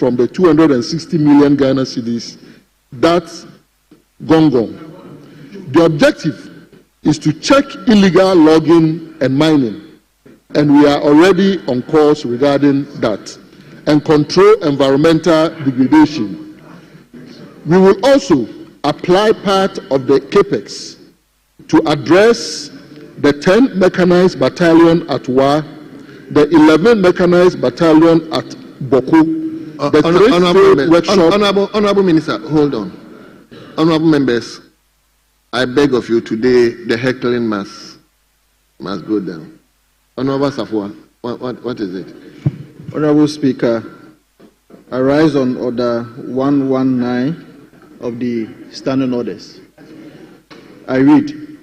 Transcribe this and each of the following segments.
from the 260 million Ghana cedis that's gone. The objective is to check illegal logging and mining, and we are already on course regarding that, and control environmental degradation. We will also apply part of the capex to address the 10 mechanized battalion at Wa, the 11 mechanized battalion at Boko, the Honorable Minister, hold on. Honorable members, I beg of you today, the heckling must go down. Honorable Safwa, what is it? Honorable Speaker, I rise on Order 119 of the Standing Orders. I read,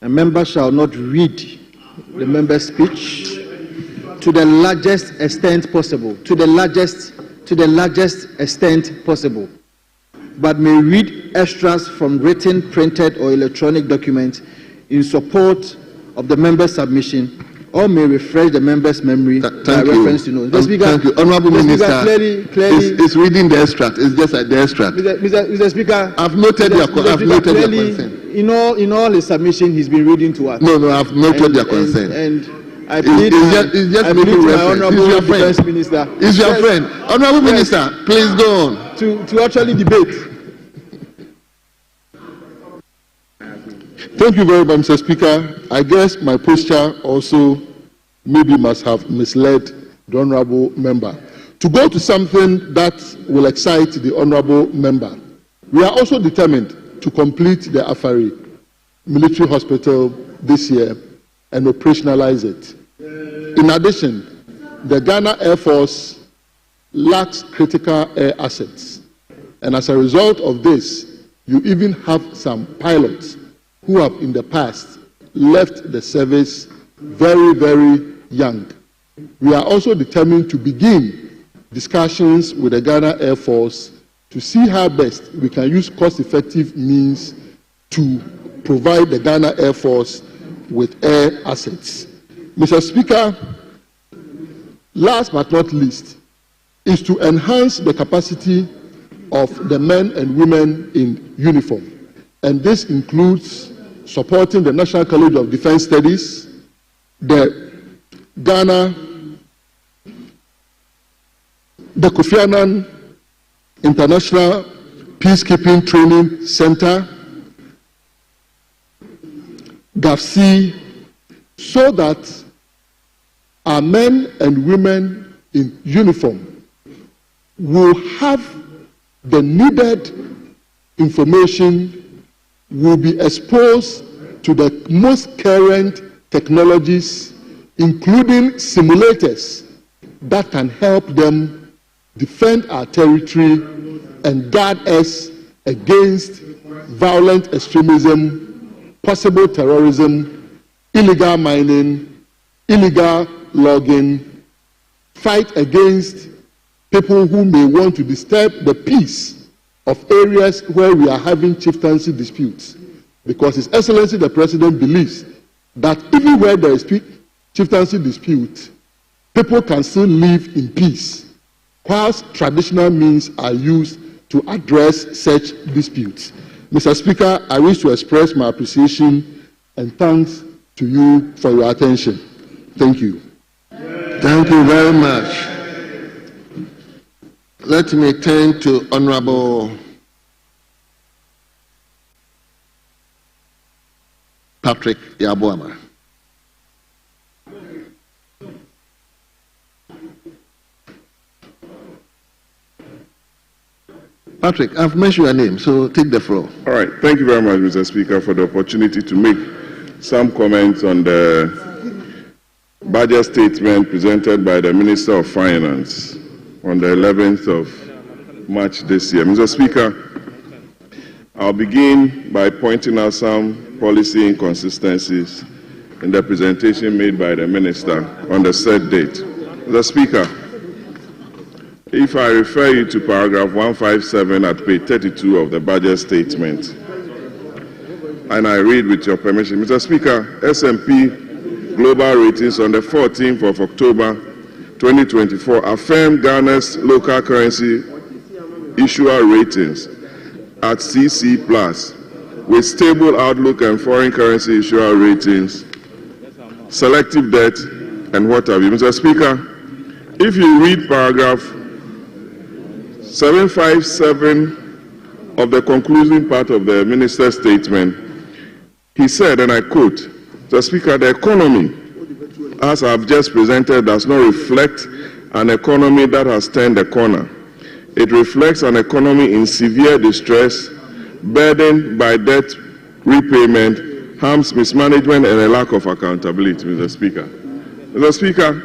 a member shall not read the member's speech to the largest extent possible, but may read extras from written, printed, or electronic documents in support of the member's submission, or may refresh the member's memory by reference to notes. Thank you. Honorable Minister, clearly is reading the extract. It's just like the extract. Mr. Speaker, I've noted your concern. In all his submission, he's been reading to us. No, I've noted your concern. And I plead to my honorable defense minister. Is your friend. Honorable Minister, please go on. To actually debate. Thank you very much, Mr. Speaker. I guess my posture also maybe must have misled the honorable member. To go to something that will excite the honorable member, we are also determined to complete the Afari military hospital this year and operationalize it. In addition, the Ghana Air Force lacks critical air assets, and as a result of this, you even have some pilots who have in the past left the service very, very young. We are also determined to begin discussions with the Ghana Air Force to see how best we can use cost-effective means to provide the Ghana Air Force with air assets. Mr. Speaker, last but not least, is to enhance the capacity of the men and women in uniform. And this includes supporting the National College of Defense Studies, the Kofi Annan International Peacekeeping Training Center, GAFC, so that our men and women in uniform will have the needed information, will be exposed to the most current technologies, including simulators that can help them defend our territory and guard us against violent extremism, possible terrorism, illegal mining, illegal logging, fight against people who may want to disturb the peace of areas where we are having chieftaincy disputes. Because His Excellency the President believes that even where there is chieftaincy dispute, people can still live in peace, whilst traditional means are used to address such disputes. Mr. Speaker, I wish to express my appreciation and thanks to you for your attention. Thank you. Thank you very much. Let me turn to Honorable Patrick Yabuama. Patrick, I've mentioned your name, so take the floor. All right. Thank you very much, Mr. Speaker, for the opportunity to make some comments on the budget statement presented by the Minister of Finance on the 11th of March this year. Mr. Speaker, I'll begin by pointing out some policy inconsistencies in the presentation made by the Minister on the said date. Mr. Speaker, if I refer you to paragraph 157 at page 32 of the budget statement, and I read with your permission, Mr. Speaker, S&P Global Ratings on the 14th of October 2024 affirmed Ghana's local currency issuer ratings at CC+, with stable outlook and foreign currency issuer ratings, selective debt, and what have you. Mr. Speaker, if you read paragraph 757 of the concluding part of the minister's statement, he said, and I quote, Mr. Speaker, the economy, as I've just presented, does not reflect an economy that has turned the corner. It reflects an economy in severe distress, burdened by debt repayment, harms, mismanagement, and a lack of accountability, Mr. Speaker. Mr. Speaker,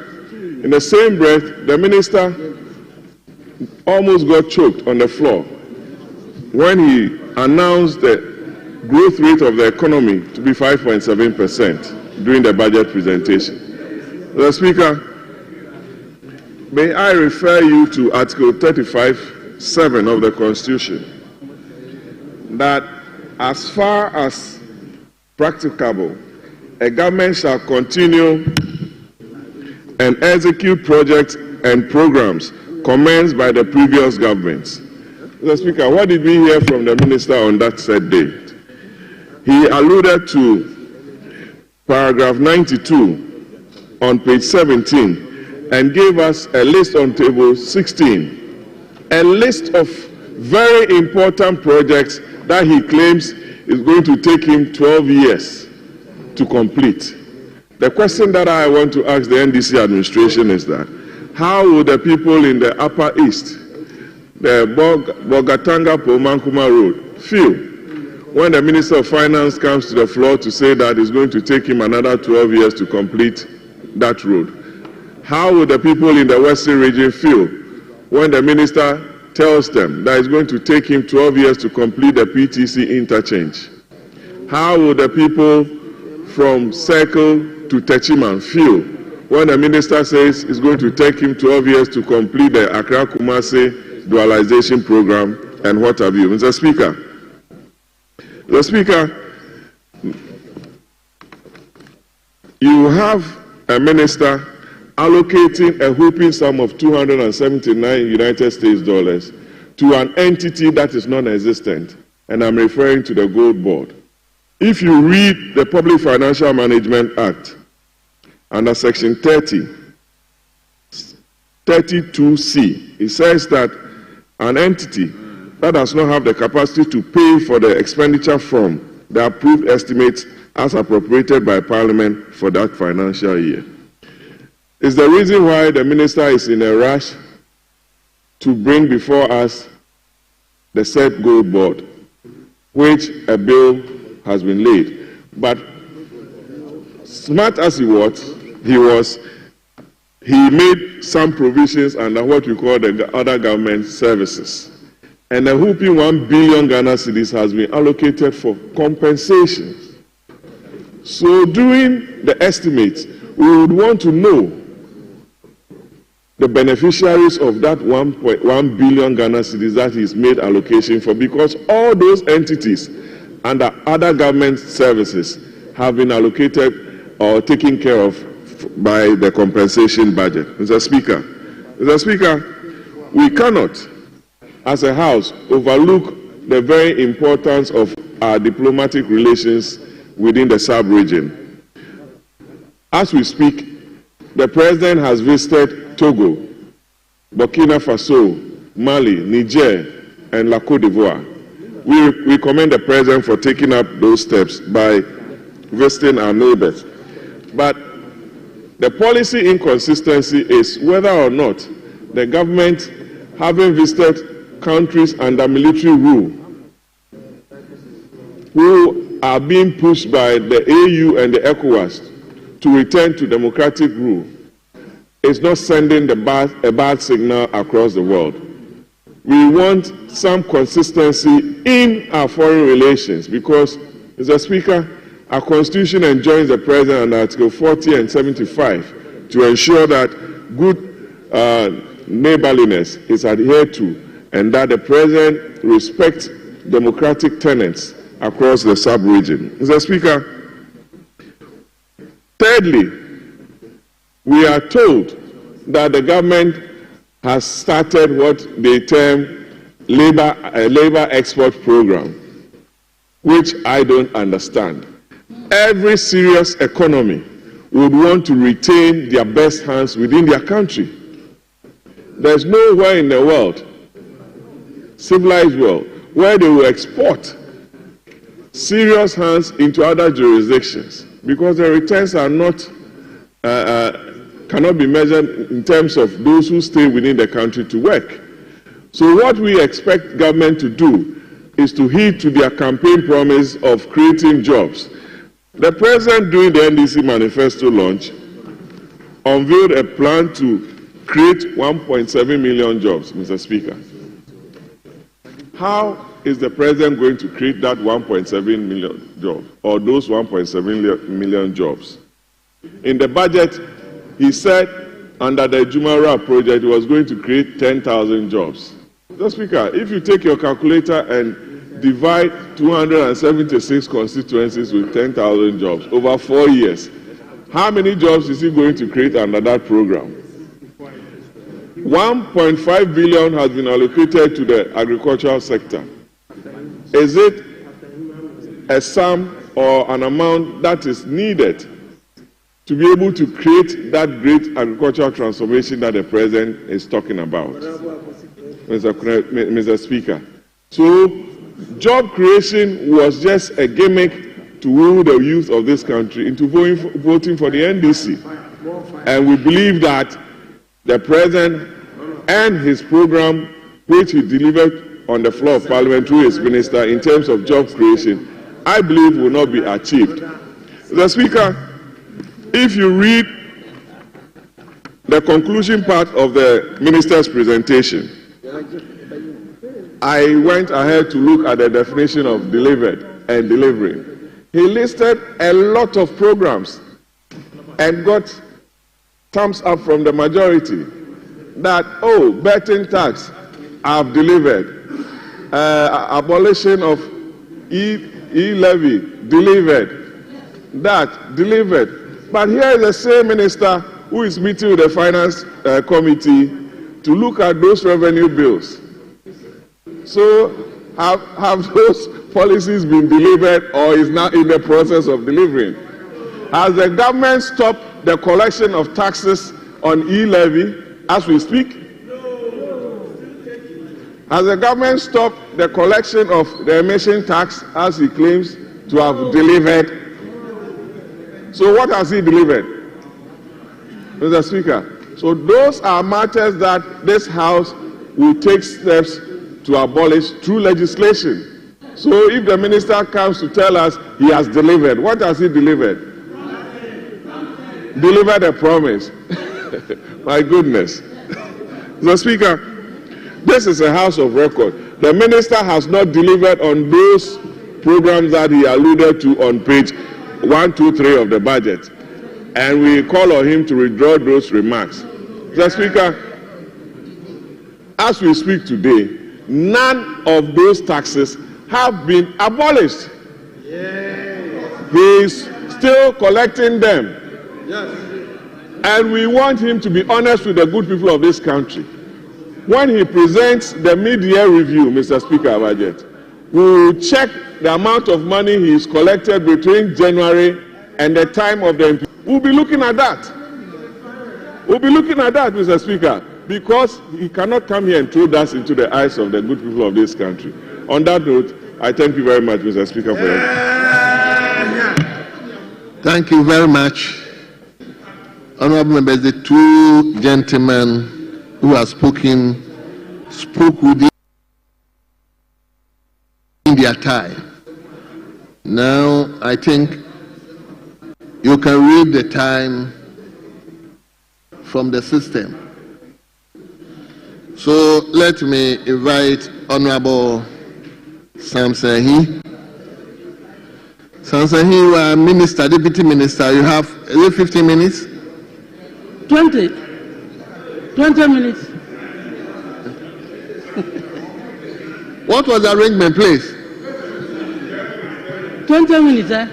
in the same breath, the minister almost got choked on the floor when he announced the growth rate of the economy to be 5.7% during the budget presentation. Mr. Speaker, may I refer you to Article 35(7) of the Constitution, that as far as practicable, a government shall continue and execute projects and programs commenced by the previous governments. Mr. Speaker, what did we hear from the minister on that said date? He alluded to paragraph 92 on page 17 and gave us a list on table 16, a list of very important projects that he claims is going to take him 12 years to complete. The question that I want to ask the NDC administration is that, how will the people in the Upper East, the Bogatanga-Pomankuma Road, feel when the Minister of Finance comes to the floor to say that it's going to take him another 12 years to complete that road? How will the people in the Western region feel when the Minister tells them that it's going to take him 12 years to complete the PTC interchange? How will the people from Circle to Techiman feel when the minister says it's going to take him 12 years to complete the Accra-Kumasi dualization program and what have you? Mr. Speaker, you have a minister allocating a whooping sum of 279 United States dollars to an entity that is non-existent, and I'm referring to the Gold Board. If you read the Public Financial Management Act, under Section 32C, it says that an entity that does not have the capacity to pay for the expenditure from the approved estimates as appropriated by Parliament for that financial year. It's the reason why the minister is in a rush to bring before us the said Gold Board, which a bill has been laid. But smart as he was, he made some provisions under what we call the other government services. And a whooping 1 billion Ghana cedis has been allocated for compensations. So doing the estimates, we would want to know the beneficiaries of that 1.1 billion Ghana cedis that he's made allocation for, because all those entities under other government services have been allocated or taken care of by the compensation budget. Mr. Speaker, we cannot, as a House, overlook the very importance of our diplomatic relations within the sub-region. As we speak, the President has visited Togo, Burkina Faso, Mali, Niger, and La Côte d'Ivoire. We commend the President for taking up those steps by visiting our neighbors. But the policy inconsistency is whether or not the government, having visited countries under military rule, who are being pushed by the AU and the ECOWAS to return to democratic rule, is not sending a bad signal across the world. We want some consistency in our foreign relations because, Mr. Speaker, our Constitution enjoins the President under Article 40 and 75 to ensure that good neighborliness is adhered to and that the President respects democratic tenets across the sub-region. Mr. Speaker, thirdly, we are told that the government has started what they term labor export program, which I don't understand. Every serious economy would want to retain their best hands within their country. There's nowhere in the world, civilized world, where they will export serious hands into other jurisdictions, because the returns are not cannot be measured in terms of those who stay within the country to work. So what we expect government to do is to heed to their campaign promise of creating jobs. The president, during the NDC manifesto launch, unveiled a plan to create 1.7 million jobs, Mr. Speaker. How is the president going to create that 1.7 million jobs, or those 1.7 million jobs? In the budget, he said under the Jumara project, he was going to create 10,000 jobs. Mr. Speaker, if you take your calculator and divide 276 constituencies with 10,000 jobs over 4 years, how many jobs is he going to create under that program? 1.5 billion has been allocated to the agricultural sector. Is it a sum or an amount that is needed to be able to create that great agricultural transformation that the president is talking about, Mr. Speaker? So, job creation was just a gimmick to woo the youth of this country into voting for the NDC. And we believe that the president and his program, which he delivered on the floor of Parliament through his minister in terms of job creation, I believe will not be achieved. Mr. Speaker, if you read the conclusion part of the minister's presentation, I went ahead to look at the definition of delivered and delivering. He listed a lot of programs and got thumbs up from the majority that, oh, betting tax, I've delivered. Abolition of e-levy, delivered. That, delivered. But here is the same minister who is meeting with the finance committee to look at those revenue bills. So have those policies been delivered, or is now in the process of delivering? Has the government stopped the collection of taxes on e-levy as we speak? Has the government stopped the collection of the emission tax as he claims to have delivered? So what has he delivered, Mr. Speaker? So those are matters that this House will take steps to abolish through legislation. So if the minister comes to tell us he has delivered, what has he delivered? Delivered a promise. My goodness. Mr. Speaker, this is a house of record. The minister has not delivered on those programs that he alluded to on page 123 of the budget. And we call on him to withdraw those remarks. Mr. Speaker, as we speak today, none of those taxes have been abolished. He is still collecting them. And we want him to be honest with the good people of this country. When he presents the mid-year review, Mr. Speaker, budget, we will check the amount of money he has collected between January and the time of the impeachment. We'll be looking at that. We'll be looking at that, Mr. Speaker, because he cannot come here and throw dust into the eyes of the good people of this country. On that note, I thank you very much, Mr. Speaker, for your... Thank you very much. Honorable members, the two gentlemen who have spoken spoke within their time. Now, I think you can read the time from the system. So let me invite Honorable Samsahi. Samsahi, you are Minister, Deputy Minister. You have, is it 15 minutes? 20 minutes. What was the arrangement, please? 20 minutes, eh?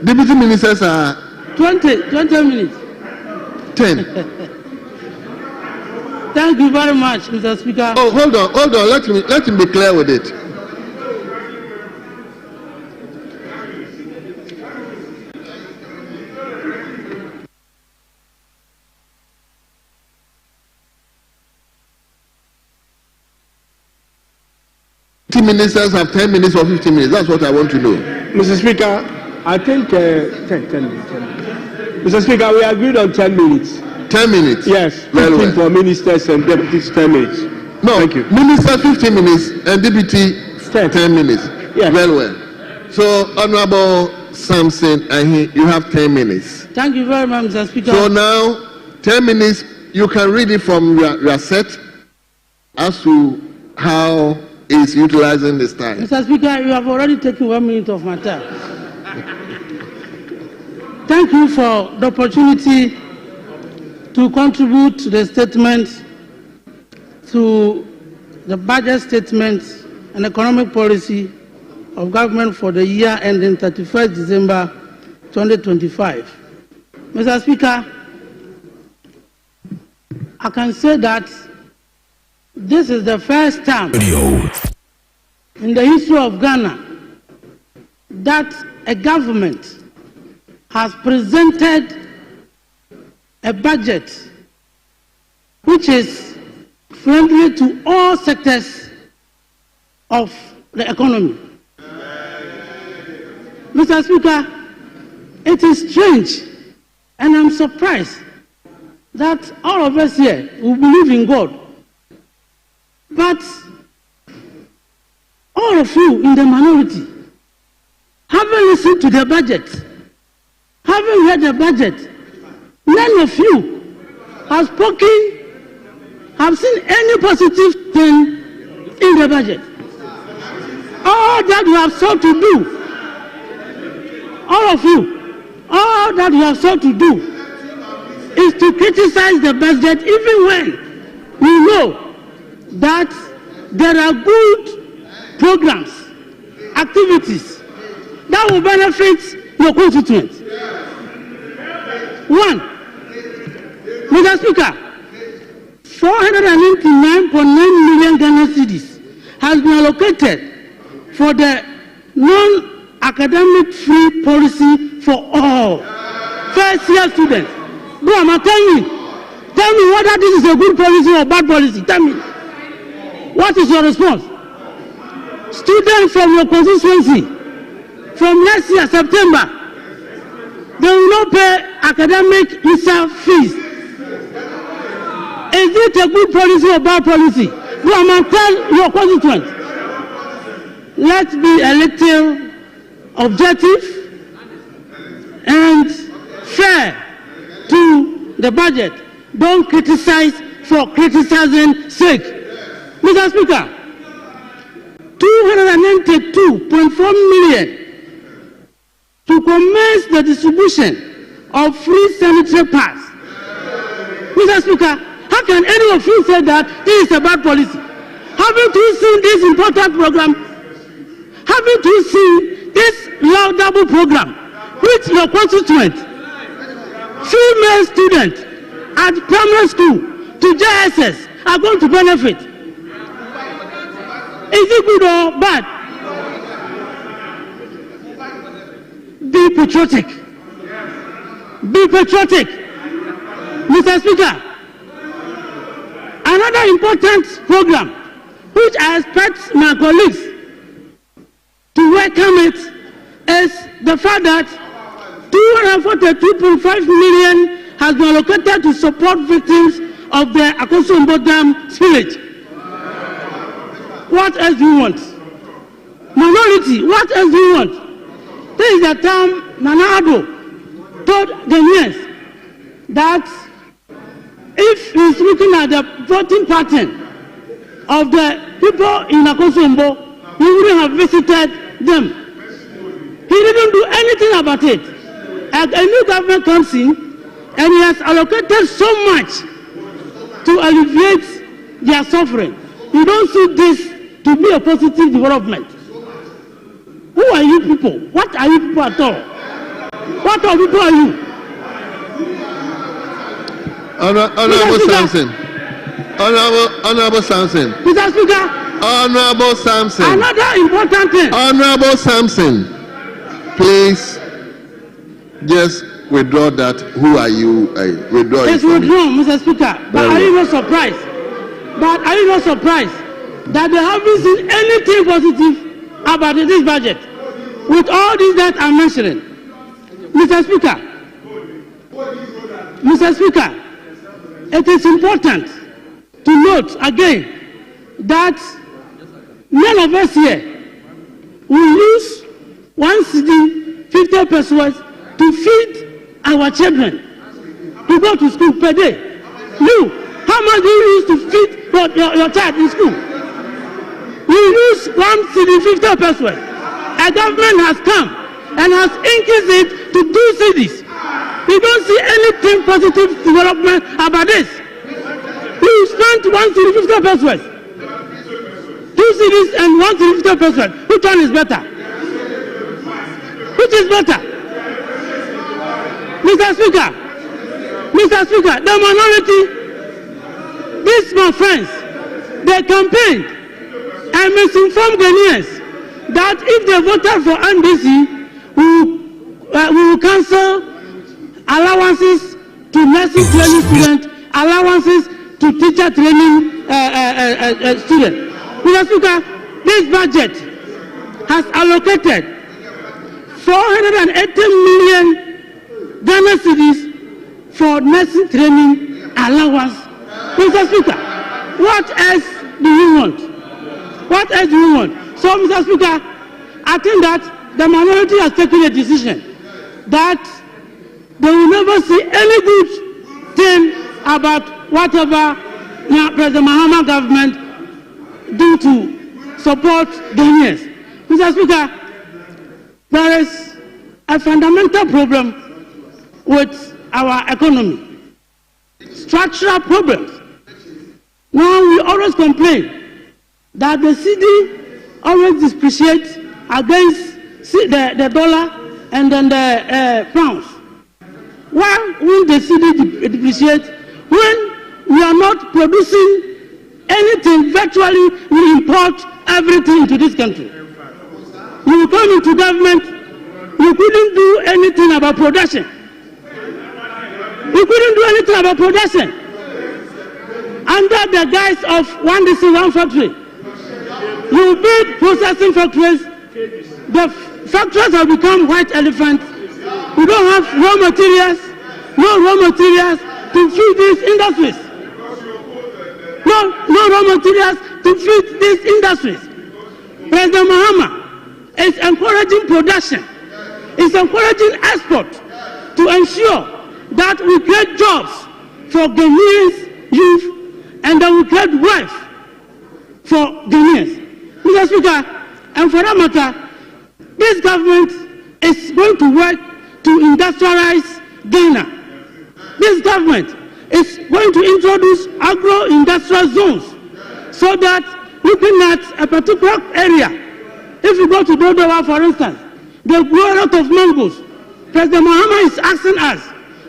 Deputy ministers are 20 minutes. 10. Thank you very much, Mr. Speaker. Oh, hold on. Let him be clear with it. Ministers have 10 minutes or 15 minutes. That's what I want to know. Mr. Speaker, I think 10 minutes. Mr. Speaker, we agreed on 10 minutes. 10 minutes? Yes. 15 for ministers and deputies, 10 minutes. No, thank you. Minister 15 minutes and deputy 10 minutes. Yes. Well. So, Honorable Samson, you have 10 minutes. Thank you very much, Mr. Speaker. So now, 10 minutes, you can read it from your set as to how is utilizing this time. Mr. Speaker, you have already taken 1 minute of my time. Thank you for the opportunity to contribute to the statement, to the budget statement and economic policy of government for the year ending 31st December 2025. Mr. Speaker, I can say that this is the first time in the history of Ghana that a government has presented a budget which is friendly to all sectors of the economy. Mr. Speaker, it is strange and I'm surprised that all of us here who believe in God, but all of you in the minority haven't listened to the budget, haven't read the budget. None of you have spoken, have seen any positive thing in the budget. All that you have sought to do, all of you, all that you have sought to do is to criticize the budget even when we know that there are good programs, activities that will benefit your constituents. One, Mr. Speaker, 489.9 million Ghana cedis has been allocated for the non-academic free policy for all first-year students. Bro, tell me whether this is a good policy or bad policy. Tell me. What is your response? Students from your constituency, from next year, September, they will not pay academic visa fees. Is it a good policy or bad policy? Tell your constituents. Let's be a little objective and fair to the budget. Don't criticize for criticizing sake. Mr. Speaker, 292.4 million to commence the distribution of free sanitary pads. Mr. Speaker, how can any of you say that this is a bad policy? Haven't you seen this important program? Haven't you seen this laudable program which your constituent, female students at primary school to JSS are going to benefit? Is it good or bad? Be patriotic. Be patriotic. Mr. Speaker, another important program which I expect my colleagues to welcome it is the fact that 242.5 million has been allocated to support victims of the Akosombo Dam spillage. What else do you want? Minority, what else do you want? This is the time Nana Addo told Ghanaians that if he's looking at the voting pattern of the people in Akosombo, he wouldn't have visited them. He didn't do anything about it. A new government comes in and he has allocated so much to alleviate their suffering. You don't see this to be a positive development. Who are you people? What are you people at all? What are people are you? Honorable Samson. Honorable Samson. Mr. Speaker. Honorable Samson. Another important thing. Honorable Samson, please just withdraw that. Who are you? Withdraw it's withdrawn, Mr. Speaker. But are you not surprised? That they haven't seen anything positive about this budget with all these that I'm mentioning? Mr. Speaker, it is important to note again that none of us here will use 1 cedi 50 pesos to feed our children to go to school per day. You, how much do you use to feed your child in school? You use 1 cedi 50 pesos. A government has come and has increased it to 2 cedis. We don't see anything positive development about this. You spent 1 cedi 50 pesos. 2 cedis and 1 cedi 50 pesos. Which one is better? Which is better? Mr. Speaker, the minority, these my friends, they campaigned and misinformed Ghanaians that if they voted for NDC, we will cancel allowances to nursing training students, allowances to teacher training students. Mr. Speaker, this budget has allocated 480 million Ghana cedis for nursing training allowance. Mr. Speaker, what else do you want? So, Mr. Speaker, I think that the minority has taken a decision that they will never see any good thing about whatever President Mahama government do to support Ghanaians. Mr. Speaker, there is a fundamental problem with our economy. Structural problems. Now we always complain that the cedi always depreciates against the dollar and then the pounds. Why will the cedi depreciate when we are not producing anything? Virtually, we import everything into this country. You come into government, you couldn't do anything about production. Under the guise of one factory. You build processing factories. The factories have become white elephants. We don't have no raw materials to feed these industries. No raw materials to feed these industries. President Mahama is encouraging production. Is encouraging export to ensure that we create jobs for Ghanaians youth and that we create wealth for Ghanaians. Mr. Speaker, and for that matter, this government is going to work to industrialize Ghana. This government is going to introduce agro-industrial zones so that looking at a particular area, if you go to Dodowa, for instance, they grow a lot of mangoes. President Mahama is asking us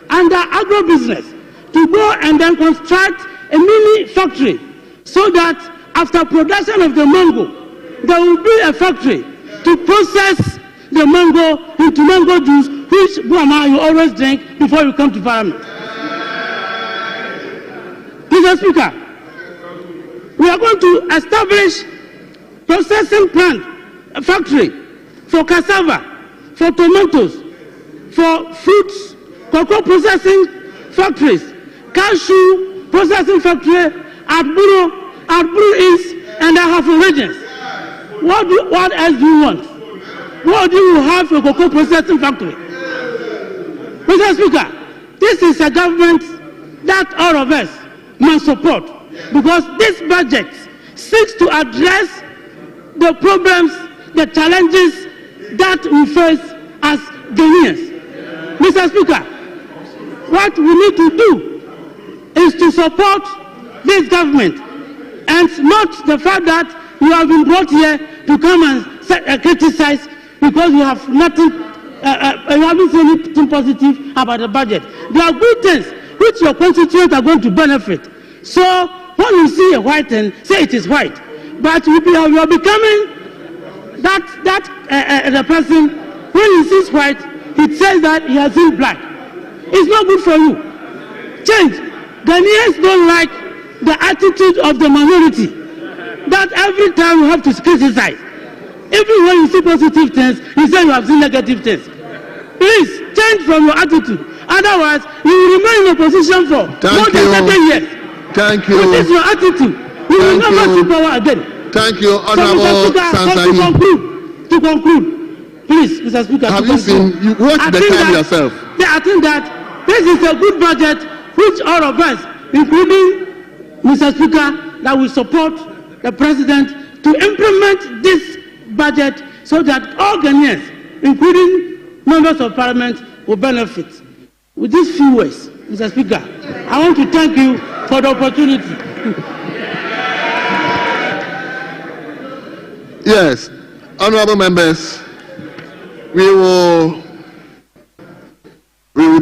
under agro-business to go and then construct a mini factory so that after production of the mango, there will be a factory to process the mango into mango juice, which Buama you always drink before you come to Parliament. Mr. Speaker, we are going to establish processing plant, a factory for cassava, for tomatoes, for fruits, cocoa processing factories, cashew processing factory at Buru East and Ahafo regions. What else do you want? What do you have a cocoa processing factory? Mr. Speaker, this is a government that all of us must support because this budget seeks to address the problems, the challenges that we face as Ghanaians. Mr. Speaker, what we need to do is to support this government and not the fact that you have been brought here to come and criticize because you have nothing, you haven't seen anything positive about the budget. There are good things which your constituents are going to benefit. So when you see a white thing, say it is white. But you are becoming the person, when he sees white, he says that he has seen black. It's not good for you. Change. Ghanaians don't like the attitude of the minority, that every time you have to criticize. Even when you see positive things, you say you have seen negative things. Please, change from your attitude. Otherwise, you will remain in a position for more than 30 years. Thank you. This is your attitude. You will never see power again. Thank you, Honorable Sansani. To conclude, please, Mr. Speaker. Have you seen? You watched the time yourself. I think that this is a good budget, which all of us, including Mr. Speaker, that will support the President to implement this budget so that all Ghanaians, including members of Parliament, will benefit. With these few words, Mr. Speaker, I want to thank you for the opportunity. Yes, honorable members, we will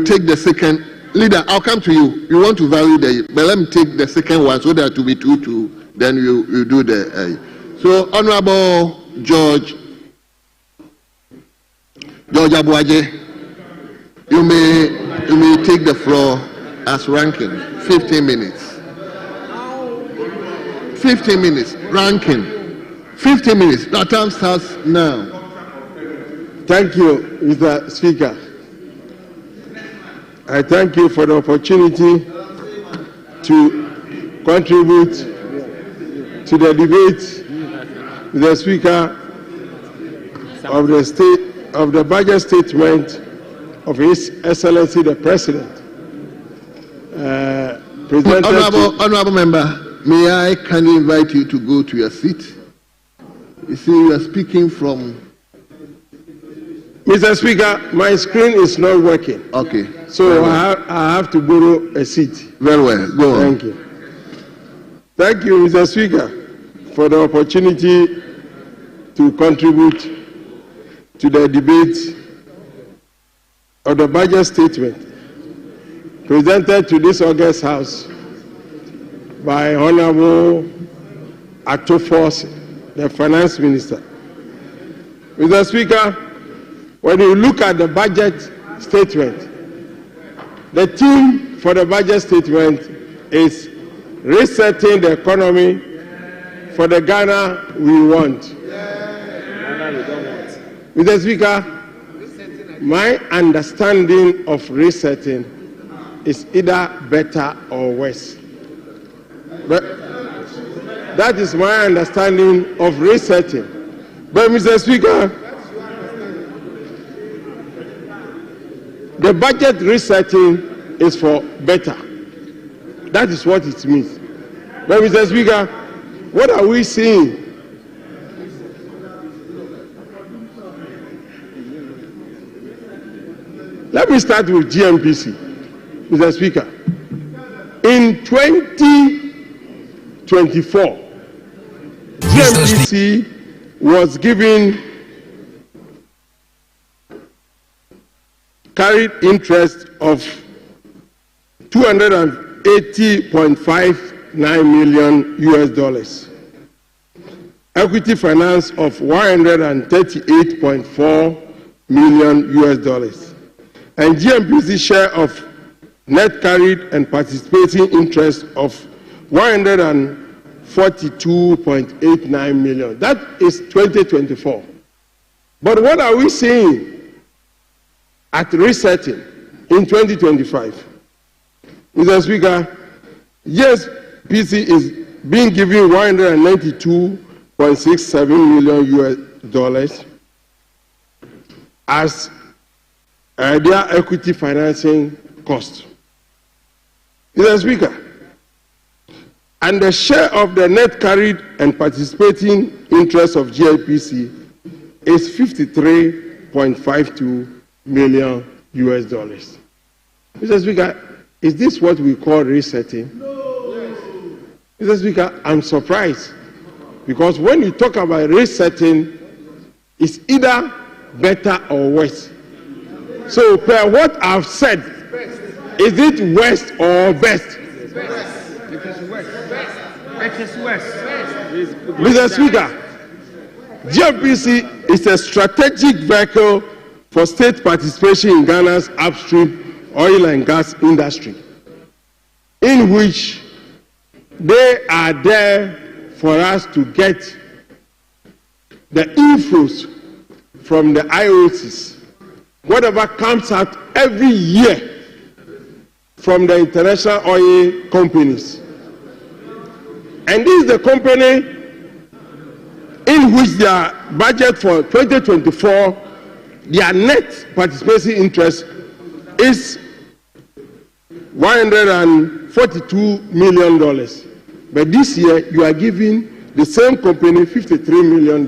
take the second. Leader, I'll come to you. You want to value but let me take the second one so that to be 2-2. Then you do the. So, Honorable George Abuaje, you may take the floor as ranking. 15 minutes. 15 minutes ranking. 15 minutes. That time starts now. Thank you, Mr. Speaker. I thank you for the opportunity to contribute to the debate, Mr. Speaker, of the budget statement of His Excellency the President. Honorable member, may I kindly invite you to go to your seat? You see, you are speaking from. Mr. Speaker, my screen is not working. Okay. So I have to borrow a seat. Very well. Go on. Thank you. Thank you, Mr. Speaker, for the opportunity to contribute to the debate of the budget statement presented to this August House by Honorable Atofos, the Finance Minister. Mr. Speaker, when you look at the budget statement, the theme for the budget statement is resetting the economy for the Ghana we want. Mr. Speaker, my understanding of resetting is either better or worse. But that is my understanding of resetting. But Mr. Speaker, the budget resetting is for better. That is what it means. But Mr. Speaker, what are we seeing? Let me start with GMPC, Mr. Speaker. In 2024, GMPC was given carried interest of $280.59 million US, equity finance of $138.4 million US, and GMPC share of net carried and participating interest of $142.89 million. That is 2024. But what are we seeing at resetting in 2025? Mr. Speaker, yes, PC is being given $192.67 million US as their equity financing cost. Mr. Speaker, and the share of the net carried and participating interest of GIPC is $53.52 million US. Mr. Speaker, is this what we call resetting? No. Mr. Speaker, I'm surprised because when you talk about resetting, it's either better or worse. So, per what I've said, is it worst or best? It is worst. Mr. Speaker, GMPC is a strategic vehicle for state participation in Ghana's upstream oil and gas industry, in which they are there for us to get the inflows from the IOCs, whatever comes out every year from the international oil companies. And this is the company in which their budget for 2024, their net participation interest is $142 million. But this year, you are giving the same company $53 million.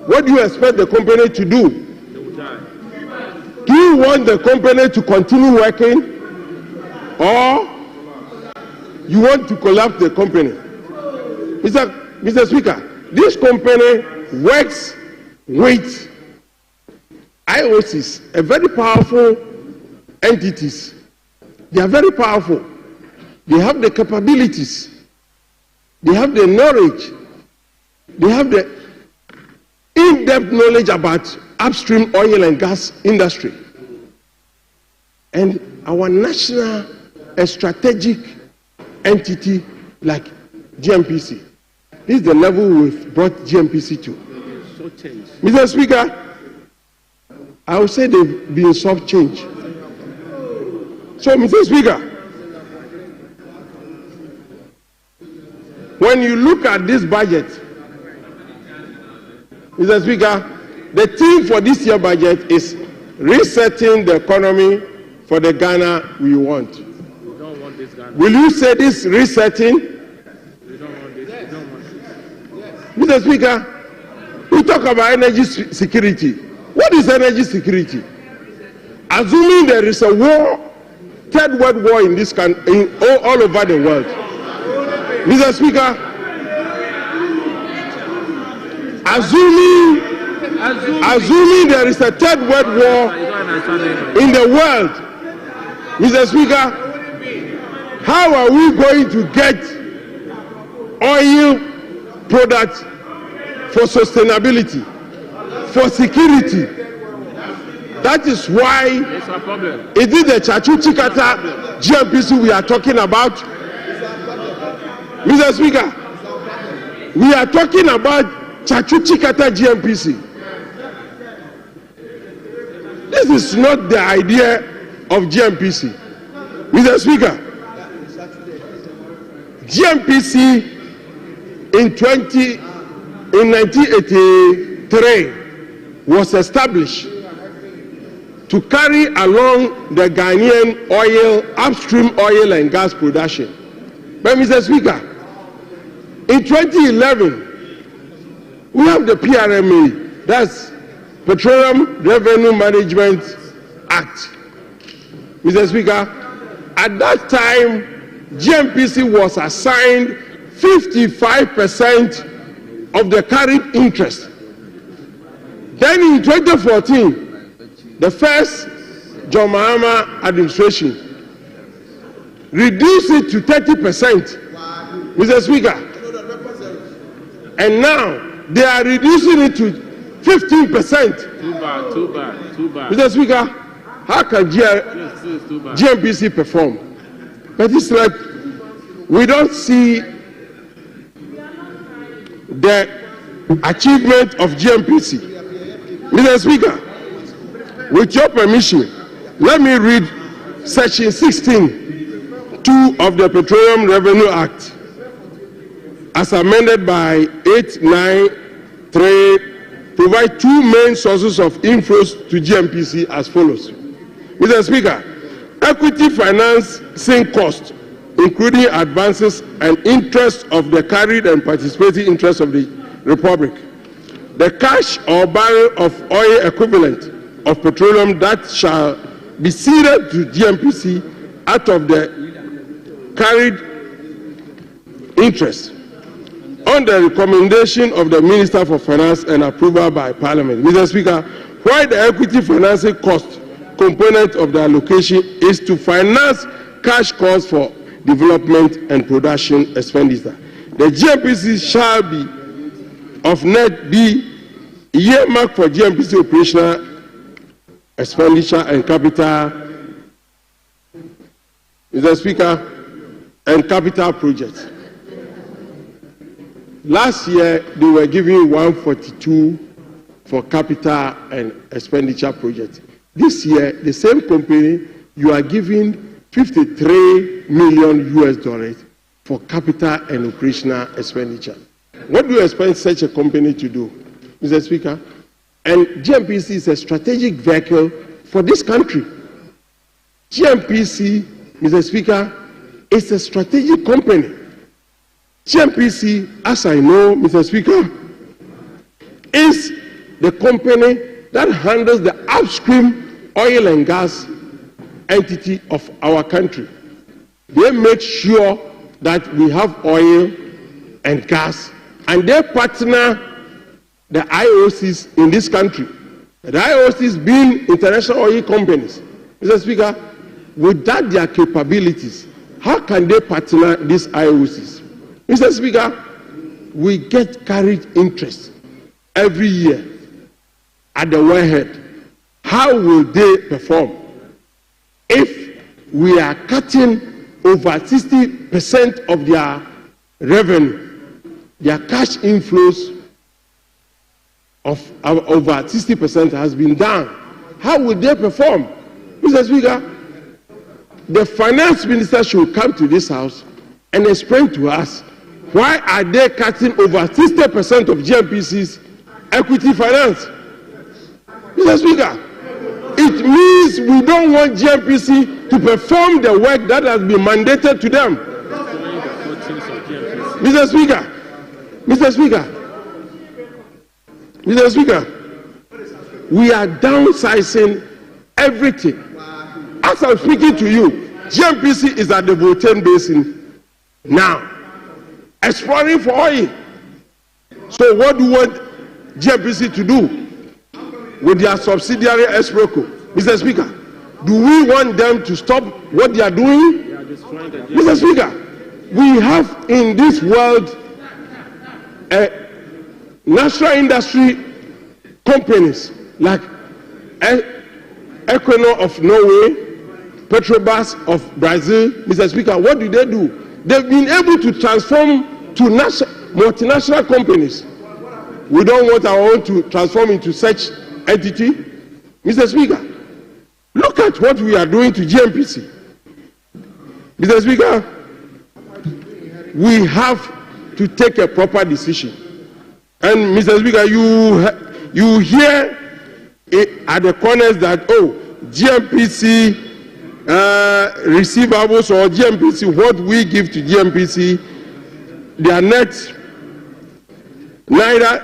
What do you expect the company to do? Do you want the company to continue working, or you want to collapse the company? Mr. Speaker, this company works with IOCs, a very powerful entities. They are very powerful. They have the capabilities. They have the knowledge. They have the in-depth knowledge about upstream oil and gas industry. And our national and strategic entity like GMPC. This is the level we've brought GMPC to. Mr. Speaker, I would say they've been soft change. So, Mr. Speaker, when you look at this budget, Mr. Speaker, the theme for this year's budget is resetting the economy for the Ghana we want. We don't want this Ghana. Will you say this resetting? We don't want this. We don't want this. Mr. Speaker, we talk about energy security. What is energy security? Assuming there is a war, third world war in this country, all over the world. Mr. Speaker, assuming there is a third world war in the world, Mr. Speaker, how are we going to get oil products for sustainability, for security? That is why it is the Chachu-Chikata GMPC we are talking about. Mr. Speaker, we are talking about Chachu-Chikata GMPC. This is not the idea of GMPC. Mr. Speaker, GMPC in 1983 was established to carry along the Ghanaian upstream oil and gas production. But Mr. Speaker, in 2011, we have the PRMA, that's Petroleum Revenue Management Act. Mr. Speaker, at that time, GMPC was assigned 55% of the carried interest. Then in 2014, the first John Mahama administration reduced it to 30%, Mr. Speaker. And now they are reducing it to 15%. Too bad. Mr. Speaker, how can GMPC perform? But it's like we don't see the achievement of GMPC. Mr. Speaker, with your permission, let me read section 16(2) of the Petroleum Revenue Act as amended by 893, provide two main sources of inflows to GMPC as follows. Mr. Speaker, equity financing cost, including advances and interest of the carried and participating interest of the Republic. The cash or barrel of oil equivalent of petroleum that shall be ceded to GMPC out of the carried interest on the recommendation of the Minister for Finance and approval by Parliament. Mr. Speaker, while the equity financing cost component of the allocation is to finance cash costs for development and production expenditure, The GMPC shall be of net be earmarked for GMPC operational expenditure and capital, Mr. Speaker, and capital projects. Last year, they were giving 142 for capital and expenditure projects. This year, the same company, you are giving 53 million US dollars for capital and operational expenditure. What do you expect such a company to do, Mr. Speaker? And GMPC is a strategic vehicle for this country. GMPC, Mr. Speaker, is a strategic company. GMPC, as I know, Mr. Speaker, is the company that handles the upstream oil and gas entity of our country. They make sure that we have oil and gas, and they partner the IOCs in this country. The IOCs being international oil companies. Mr. Speaker, without their capabilities, how can they partner these IOCs? Mr. Speaker, we get carried interest every year at the wellhead. How will they perform if we are cutting over 60% of their revenue, their cash inflows of over 60% has been down? How will they perform? Mr. Speaker, the finance minister should come to this house and explain to us why are they cutting over 60% of GMPC's equity finance? Mr. Speaker, it means we don't want GMPC to perform the work that has been mandated to them. Mr. Speaker, Mr. Speaker, Mr. Speaker, we are downsizing everything. As I'm speaking to you, GMPC is at the Volta Basin now, exploring for oil. So what do you want GMPC to do with their subsidiary Esproco? Mr. Speaker, do we want them to stop what they are doing? Mr. Speaker, we have in this world national industry companies like Equinor of Norway, Petrobras of Brazil. Mr. Speaker, what do? They've been able to transform to multinational companies. We don't want our own to transform into such entity. Mr. Speaker, look at what we are doing to GMPC. Mr. Speaker, we have to take a proper decision. And Mr. Speaker, you hear at the corners that, oh, GMPC receivables or GMPC, what we give to GMPC, they are net neither.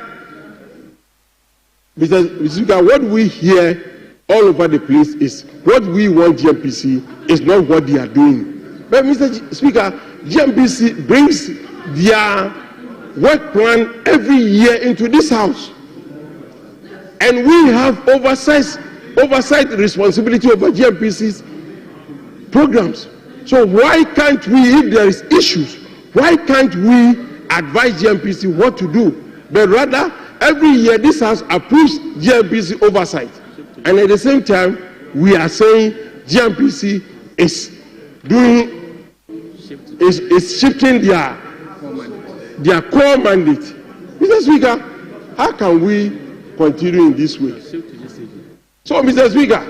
Mr. Speaker, what we hear all over the place is what we want GMPC is not what they are doing. But Mr. Speaker, GMPC brings their work plan every year into this house. And we have oversight responsibility over GMPC's programs. So why can't we, if there is issues, why can't we advise GMPC what to do? But rather, every year this house approves GMPC oversight. And at the same time, we are saying GMPC is shifting their core mandate. Mr. Speaker, how can we continue in this way? So, Mr. Speaker,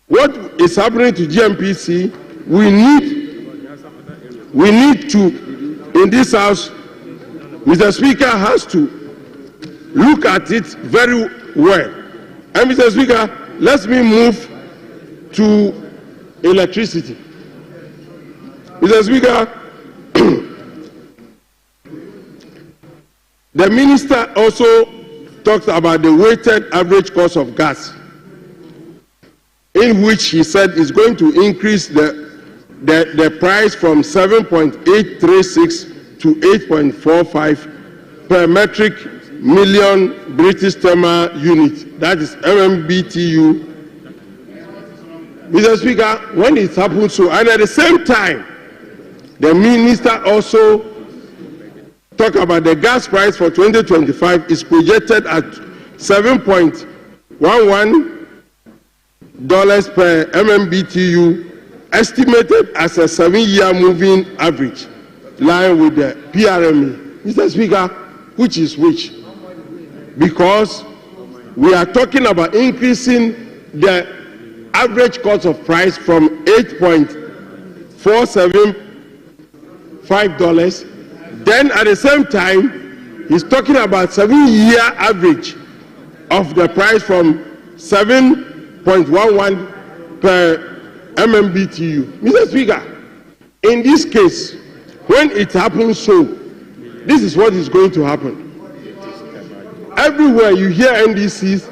what is happening to GMPC, we need to, in this house, Mr. Speaker has to look at it very well. And Mr. Speaker, let me move to electricity. Mr. Speaker, the minister also talks about the weighted average cost of gas, in which he said is going to increase the price from 7.836 to 8.45 per metric million British thermal unit, that is MMBTU. Mr. Speaker, when it happens so, and at the same time, the minister also talk about the gas price for 2025 is projected at $7.11 per MMBTU, estimated as a 7-year moving average, line with the PRME. Mr. Speaker, which is which? Because we are talking about increasing the average cost of price from $8.475. Then at the same time, he's talking about 7-year average of the price from 7.11 per MMBTU. Mr. Speaker, in this case, when it happens so, this is what is going to happen. Everywhere you hear NDC's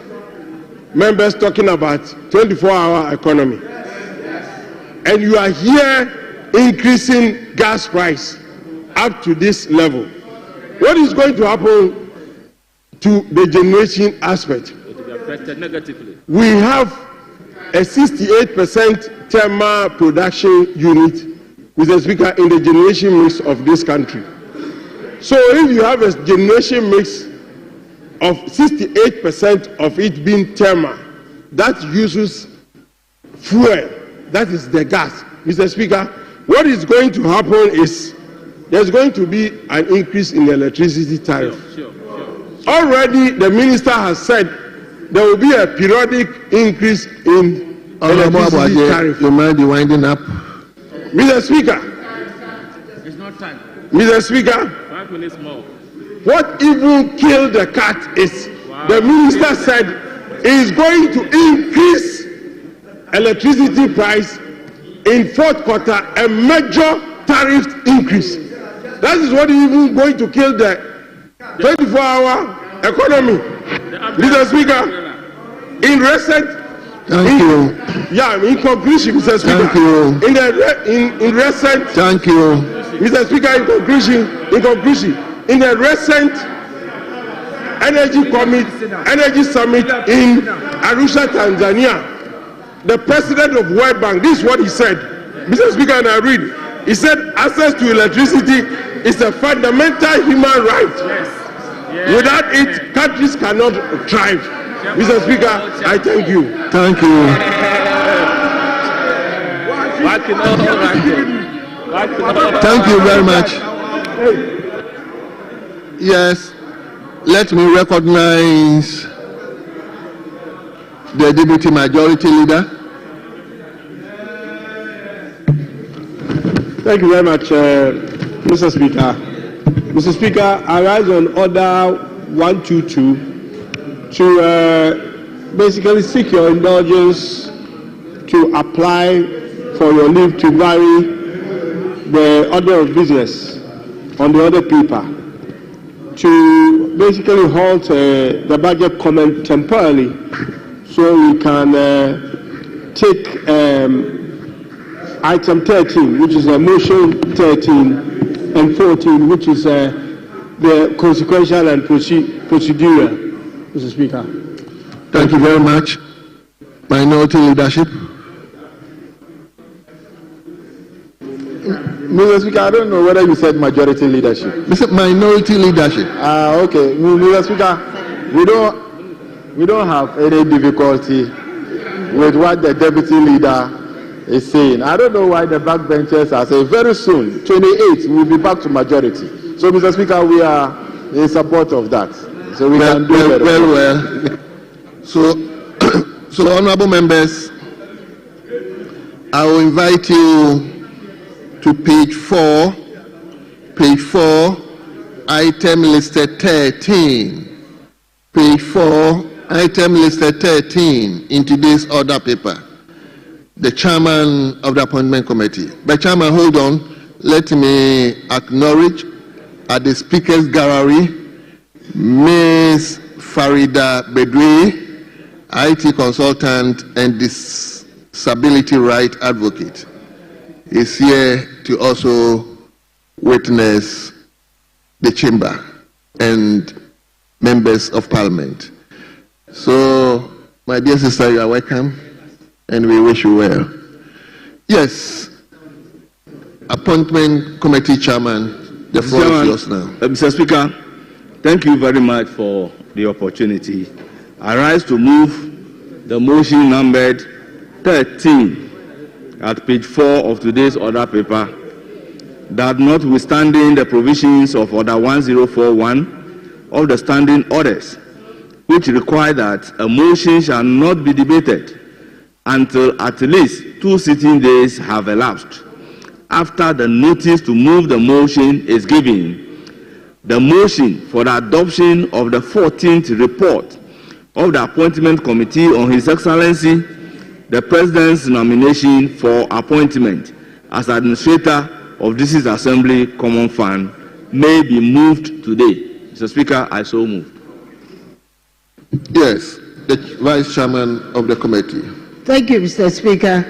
members talking about 24-hour economy, and you are here increasing gas price up to this level. What is going to happen to the generation aspect? It will be affected negatively. We have a 68% thermal production unit, Mr. Speaker, in the generation mix of this country. So if you have a generation mix of 68% of it being thermal, that uses fuel, that is the gas. Mr. Speaker, what is going to happen is there's going to be an increase in the electricity tariff. Sure. Already the minister has said there will be a periodic increase in electricity tariff. You might be winding up. Mr. Speaker. It's not time. Mr. Speaker. 5 minutes more. What even killed the cat is the minister said he is going to increase electricity price in fourth quarter, a major tariff increase. That is what is even going to kill the 24-hour economy. Mr. Speaker, in recent, in conclusion, Mr. Speaker, in recent, Mr. Speaker, in conclusion, in the recent energy summit in Arusha, Tanzania, the president of World Bank, this is what he said. Mr. Speaker, and I read. He said access to electricity is a fundamental human right. Without it, countries cannot thrive. Mr. Speaker, I thank you. Thank you. Thank you very much. Yes, let me recognize the Deputy Majority Leader. Thank you very much, Mr. Speaker. Mr. Speaker, I rise on Order 122 to basically seek your indulgence to apply for your leave to vary the order of business on the other paper, to basically halt the budget comment temporarily so we can take item 13, which is a motion 13, and 14, which is the consequential and procedural, Mr. Speaker. Thank you very much. Minority leadership. Mr. Speaker, I don't know whether you said majority leadership. Mr. Minority leadership. Okay. Mr. Speaker, we don't have any difficulty with what the deputy leader is saying. I don't know why the backbenchers are saying very soon, 28, we'll be back to majority. So, Mr. Speaker, we are in support of that. So we can do that. Very well. So, honorable members, I will invite you to page 4, item listed 13. Page 4, item listed 13 in today's order paper. The chairman of the appointment committee. But chairman, hold on. Let me acknowledge at the speaker's gallery, Ms. Farida Bedwi, IT consultant and disability right advocate, is here to also witness the chamber and members of parliament. So, my dear sister, you are welcome, and we wish you well. Yes, appointment committee chairman, The floor is yours now. Mr. Speaker, thank you very much for the opportunity. I rise to move the motion numbered 13 at page 4 of today's order paper, that notwithstanding the provisions of Order 1041 of the standing orders, which require that a motion shall not be debated until at least 2 sitting days have elapsed after the notice to move the motion is given, the motion for the adoption of the 14th report of the Appointment Committee on His Excellency, the President's nomination for appointment as Administrator of this Assembly Common Fund may be moved today. Mr. Speaker, I so move. Yes, the Vice Chairman of the committee. Thank you, Mr. Speaker.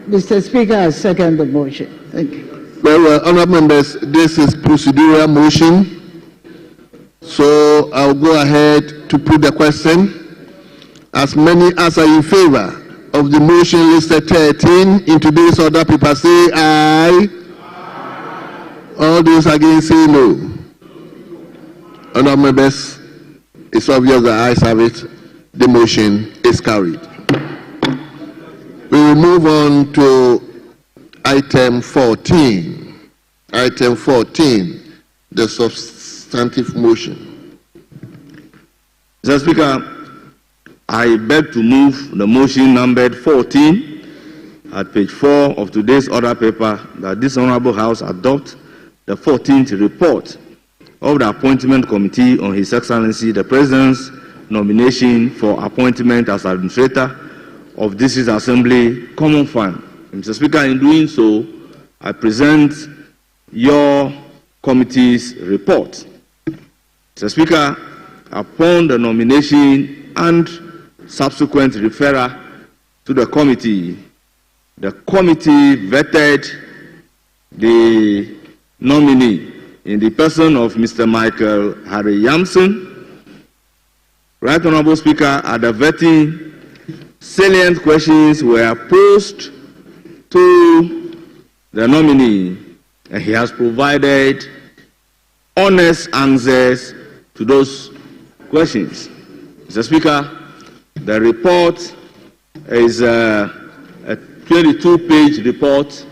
Mr. Speaker, I second the motion. Thank you. Very well, honourable members, this is procedural motion. So I'll go ahead to put the question. As many as are in favor of the motion listed 13 in today's order paper, say aye. All those against, say no. Honourable members, it's obvious the ayes have it. The motion is carried. We will move on to item 14. Item 14, the substantive motion. Mr. Speaker, I beg to move the motion numbered 14 at page 4 of today's order paper, that this Honorable House adopt the 14th report of the Appointment Committee on His Excellency, the President's nomination for appointment as Administrator of this Assembly Common Fund. Mr. Speaker, in doing so, I present your committee's report. Mr. Speaker, upon the nomination and subsequent referral to the committee vetted the nominee in the person of Mr. Michael Harry Yamson. Right Honorable Speaker, at the vetting, salient questions were posed to the nominee, and he has provided honest answers to those questions. Mr. Speaker, the report is a 22-page report.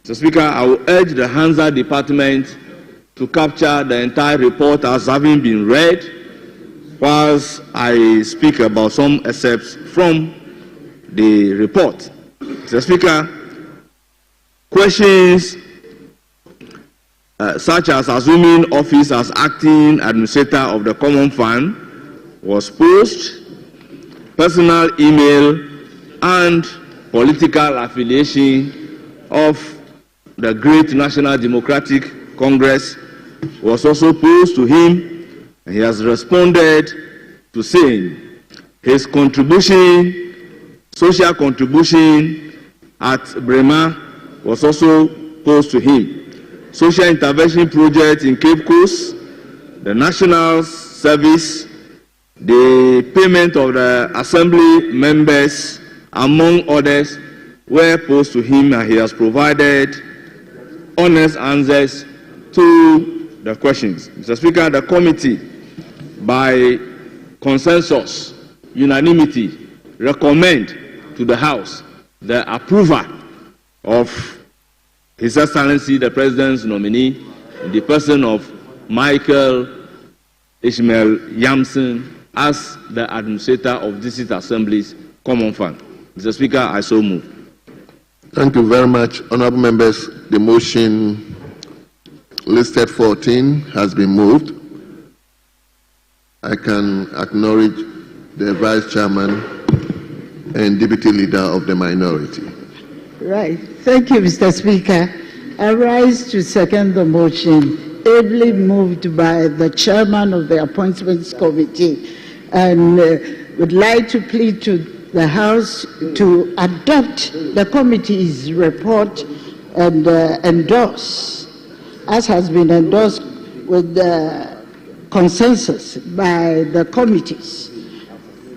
Mr. Speaker, I will urge the Hansard Department to capture the entire report as having been read, whilst I speak about some excerpts from the report. Mr. Speaker, questions such as assuming office as acting administrator of the Common Fund was posed, personal email and political affiliation of the great National Democratic Congress was also posed to him, and he has responded to saying his contribution, social contribution at Bremer was also posed to him. Social intervention project in Cape Coast, the national service, the payment of the assembly members, among others, were posed to him, and he has provided honest answers to the questions. Mr. Speaker, the committee, by consensus, unanimity, recommend to the House the approval of His Excellency the President's nominee in the person of Michael Ishmael Yamson as the administrator of this Assembly's Common Fund. Mr. Speaker, I so move. Thank you very much, honourable members. The motion listed 14 has been moved. I can acknowledge the Vice Chairman and Deputy Leader of the minority. Right. Thank you, Mr. Speaker. I rise to second the motion, ably moved by the Chairman of the Appointments Committee, and would like to plead to the House to adopt the committee's report and endorse, as has been endorsed with the consensus by the committees,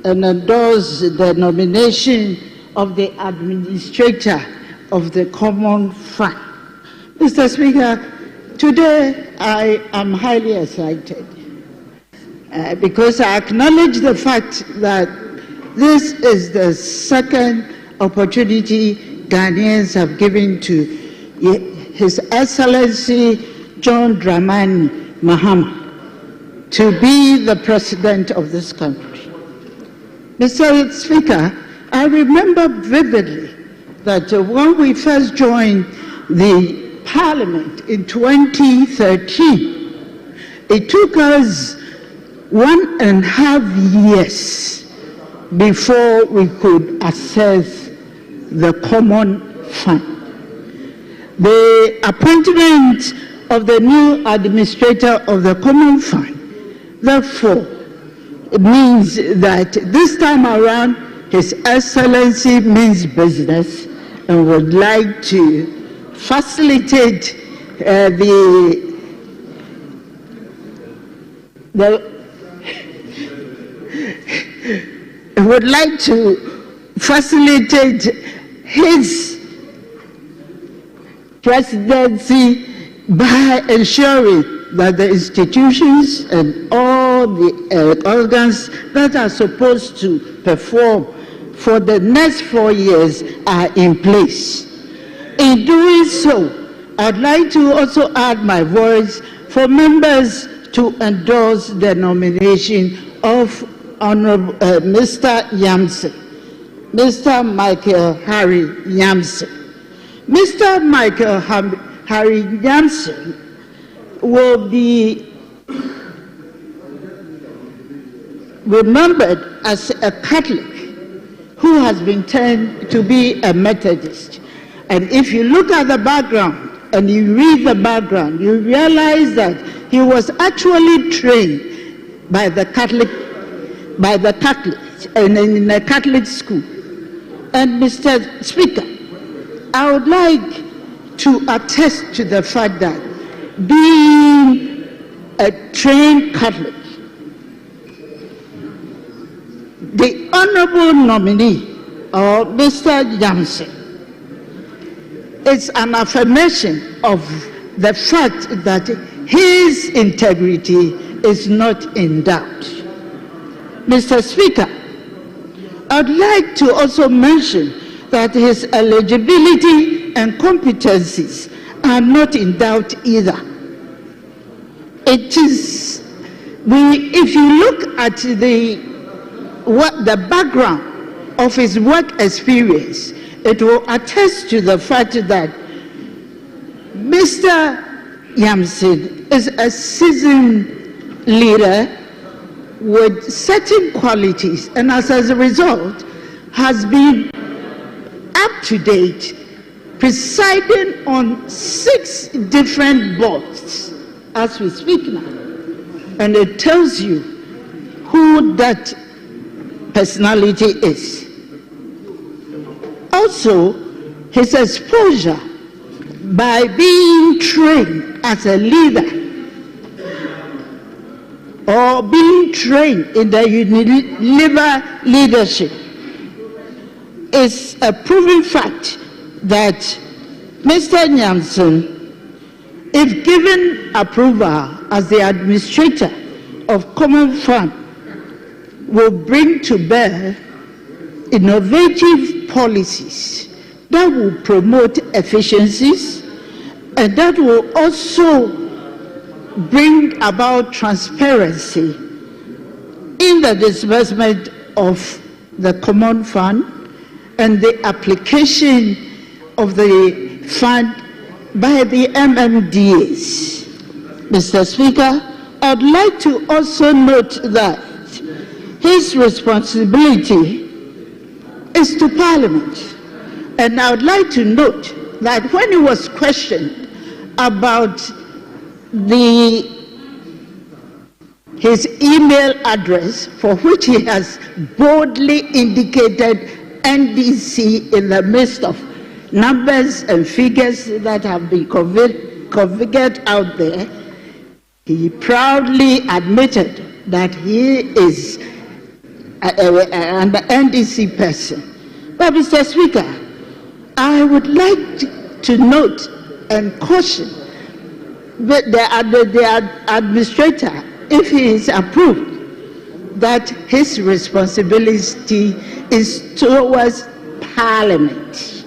and endorse the nomination of the administrator of the Common Fund. Mr. Speaker, Today, I am highly excited because I acknowledge the fact that this is the second opportunity Ghanaians have given to His Excellency John Dramani Mahama to be the president of this country. Mr. Speaker, I remember vividly that when we first joined the Parliament in 2013, it took us 1.5 years before we could access the common fund. The appointment of the new administrator of the common fund, therefore, it means that this time around, His Excellency means business and would like to facilitate would like to facilitate his presidency by ensuring that the institutions and all the organs that are supposed to perform for the next 4 years are in place. In doing so, I'd like to also add my voice for members to endorse the nomination of Honorable Mr. Yamson, Mr. Michael Harry Yamson. Mr. Michael Harry Yamson will be remembered as a Catholic who has been turned to be a Methodist. And if you look at the background and you read the background, you realize that he was actually trained by the Catholics and in a Catholic school. And Mr. Speaker, I would like to attest to the fact that being a trained Catholic, the honorable nominee, or Mr. Yamson, is an affirmation of the fact that his integrity is not in doubt. Mr. Speaker, I'd like to also mention that his eligibility and competencies are not in doubt either. It is, if you look at the background of his work experience, it will attest to the fact that Mr. Yamson is a seasoned leader with certain qualities, and as a result has been up to date, presiding on 6 different boards as we speak now. And it tells you who that personality is. Also, his exposure by being trained as a leader or being trained in the Unilever leadership is a proven fact that Mr. Yamson, if given approval as the administrator of Common Fund, will bring to bear innovative policies that will promote efficiencies and that will also bring about transparency in the disbursement of the Common Fund and the application of the fund by the MMDAs. Mr. Speaker, I'd like to also note that his responsibility is to Parliament. And I would like to note that when he was questioned about his email address, for which he has boldly indicated NDC in the midst of numbers and figures that have been configured out there, he proudly admitted that he is an NDC person. But Mr. Speaker, I would like to note and caution the administrator, if he is approved, that his responsibility is towards Parliament.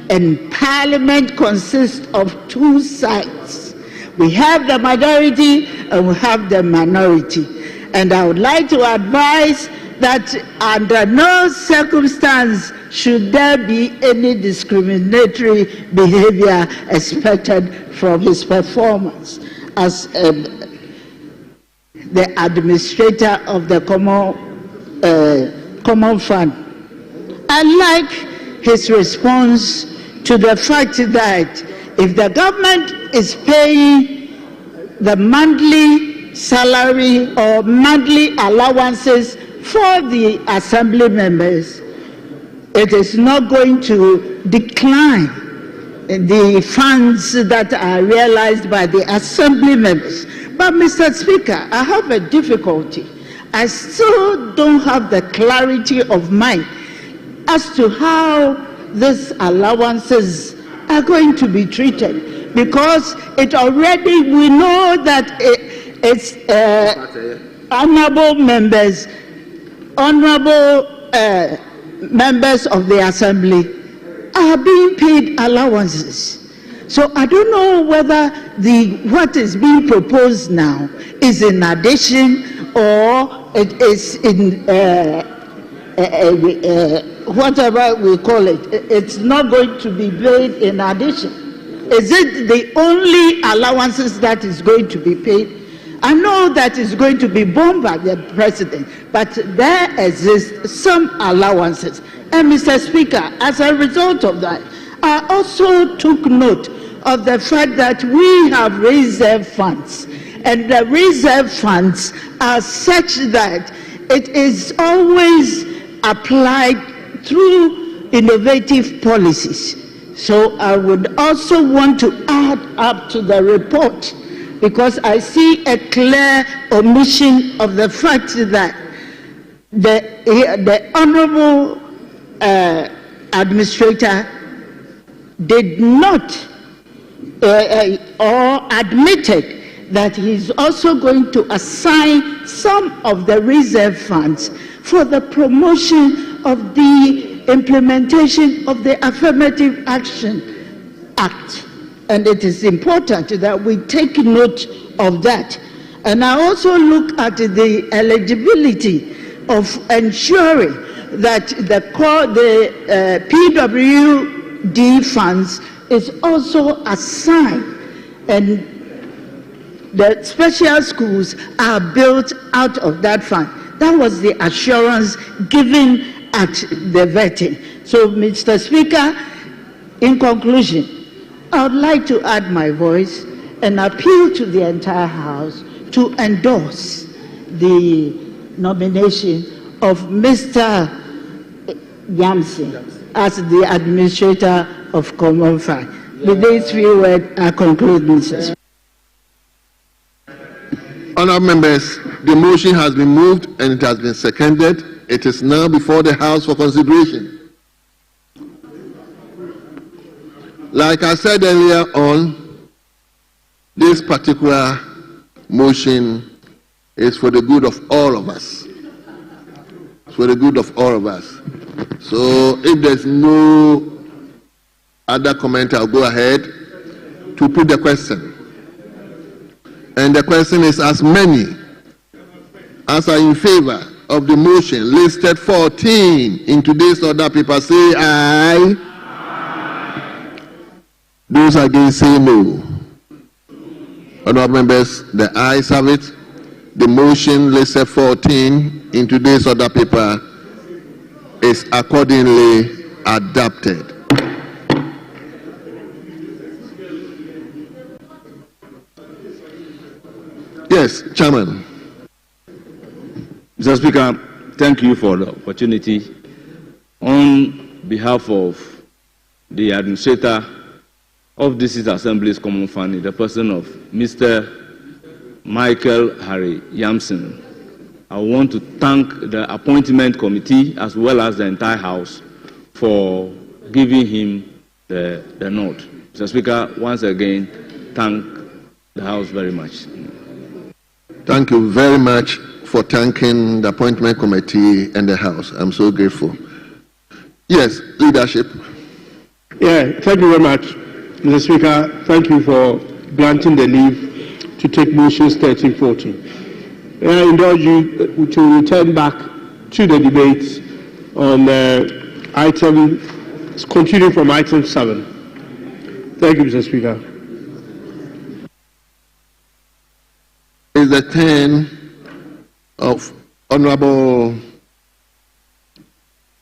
And Parliament consists of two sides. We have the majority and we have the minority. And I would like to advise that under no circumstance should there be any discriminatory behavior expected from his performance as the administrator of the common fund. I like his response to the fact that if the government is paying the monthly salary or monthly allowances for the assembly members, it is not going to decline the funds that are realized by the assembly members. But Mr. Speaker, I have a difficulty. I still don't have the clarity of mind as to how these allowances are going to be treated, because we know that it's honorable members of the assembly are being paid allowances. So I don't know whether what is being proposed now is in addition or it is in whatever we call it. It's not going to be paid in addition. Is it the only allowances that is going to be paid? I know that is going to be borne by the president, but there exist some allowances. And Mr. Speaker, as a result of that, I also took note of the fact that we have reserve funds, and the reserve funds are such that it is always applied through innovative policies. So I would also want to add up to the report, because I see a clear omission of the fact that the honorable administrator did not or admitted that he's also going to assign some of the reserve funds for the promotion of the implementation of the Affirmative Action Act. And it is important that we take note of that. And I also look at the eligibility of ensuring that the PWD funds is also assigned, and the special schools are built out of that fund. That was the assurance given at the vetting. So, Mr. Speaker, in conclusion, I would like to add my voice and appeal to the entire House to endorse the nomination of Mr. Yamson as the administrator of Common Fund. With these few words, I conclude, Mr. Speaker. Honourable members, the motion has been moved and it has been seconded. It is now before the House for consideration. Like I said earlier on, this particular motion is for the good of all of us. It's for the good of all of us. So if there's no other comment, I'll go ahead to put the question. And the question is, as many as are in favor of the motion listed 14 in today's order paper, say aye. Aye. Those against say no. Honourable members, the ayes have it. The motion listed 14 in today's order paper is accordingly adopted. Yes, Chairman. Mr. Speaker, thank you for the opportunity. On behalf of the administrator of this Assembly's Common Fund, in the person of Mr. Michael Harry Yamson, I want to thank the appointment committee as well as the entire House for giving him the nod. Mr. Speaker, once again, thank the House very much. Thank you very much for thanking the appointment committee and the House. I'm so grateful. Yes, leadership. Yeah, thank you very much, Mr. Speaker. Thank you for granting the leave to take motions 13, 14. I indulge you to return back to the debate on continuing from item 7. Thank you, Mr. Speaker. Is the turn of Honorable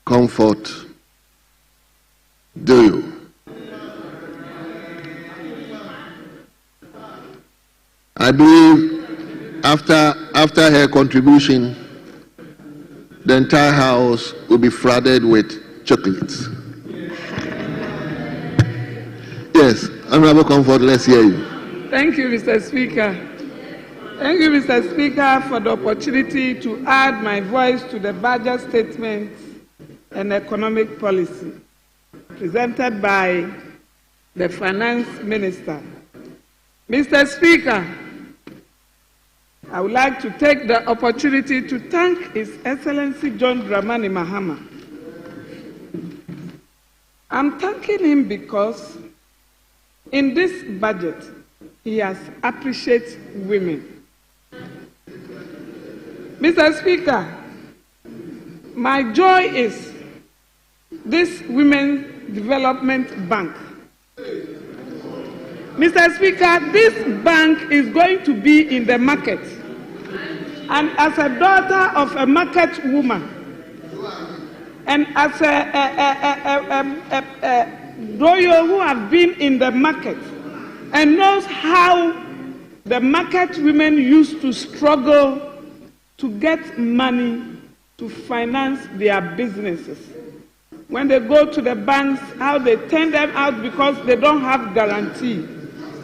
Comfort. Do you? I believe after her contribution, the entire House will be flooded with chocolates. Yes, Honorable Comfort, let's hear you. Thank you, Mr. Speaker. Thank you, Mr. Speaker, for the opportunity to add my voice to the budget statement and economic policy presented by the Finance Minister. Mr. Speaker, I would like to take the opportunity to thank His Excellency John Dramani Mahama. I'm thanking him because in this budget, he has appreciated women. Mr. Speaker, my joy is this Women's Development Bank. Mr. Speaker, this bank is going to be in the market. And as a daughter of a market woman, and as a lawyer who has been in the market and knows how the market women used to struggle to get money to finance their businesses. When they go to the banks, how they turn them out because they don't have guarantee.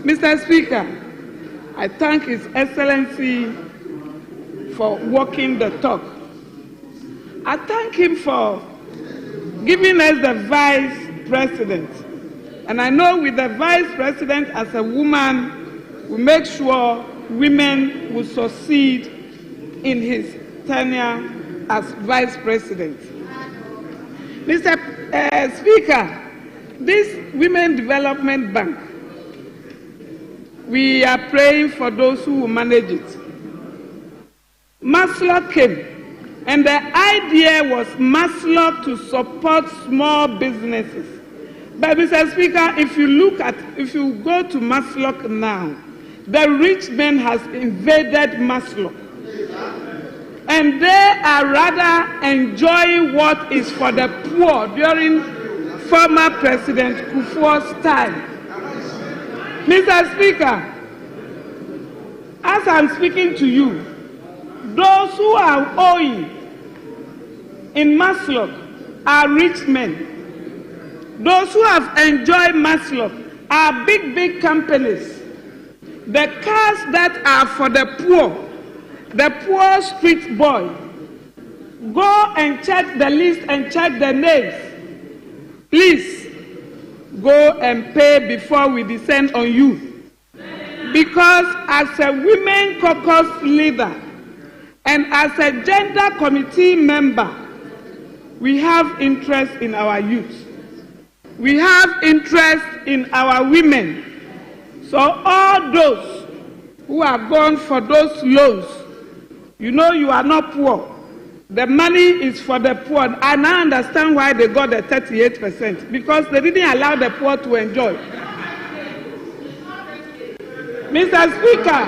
Mr. Speaker, I thank His Excellency for walking the talk. I thank him for giving us the Vice President. And I know with the Vice President as a woman, we make sure women will succeed in his tenure as Vice President. Mr. Speaker, this Women Development Bank, we are praying for those who will manage it. Maslow came, and the idea was Maslow to support small businesses. But Mr. Speaker, if you go to Maslow now, the rich man has invaded Maslow. And they are rather enjoying what is for the poor during former President Kufuor's time. Mr. Speaker, as I'm speaking to you, those who are owing in Maslow are rich men. Those who have enjoyed Maslow are big companies. The cars that are for the poor street boy, go and check the list and check the names. Please, go and pay before we descend on you. Because as a women caucus leader and as a gender committee member, we have interest in our youth. We have interest in our women. So all those who have gone for those loans, you know you are not poor. The money is for the poor. I now understand why they got the 38%, because they didn't allow the poor to enjoy. Mr. Speaker,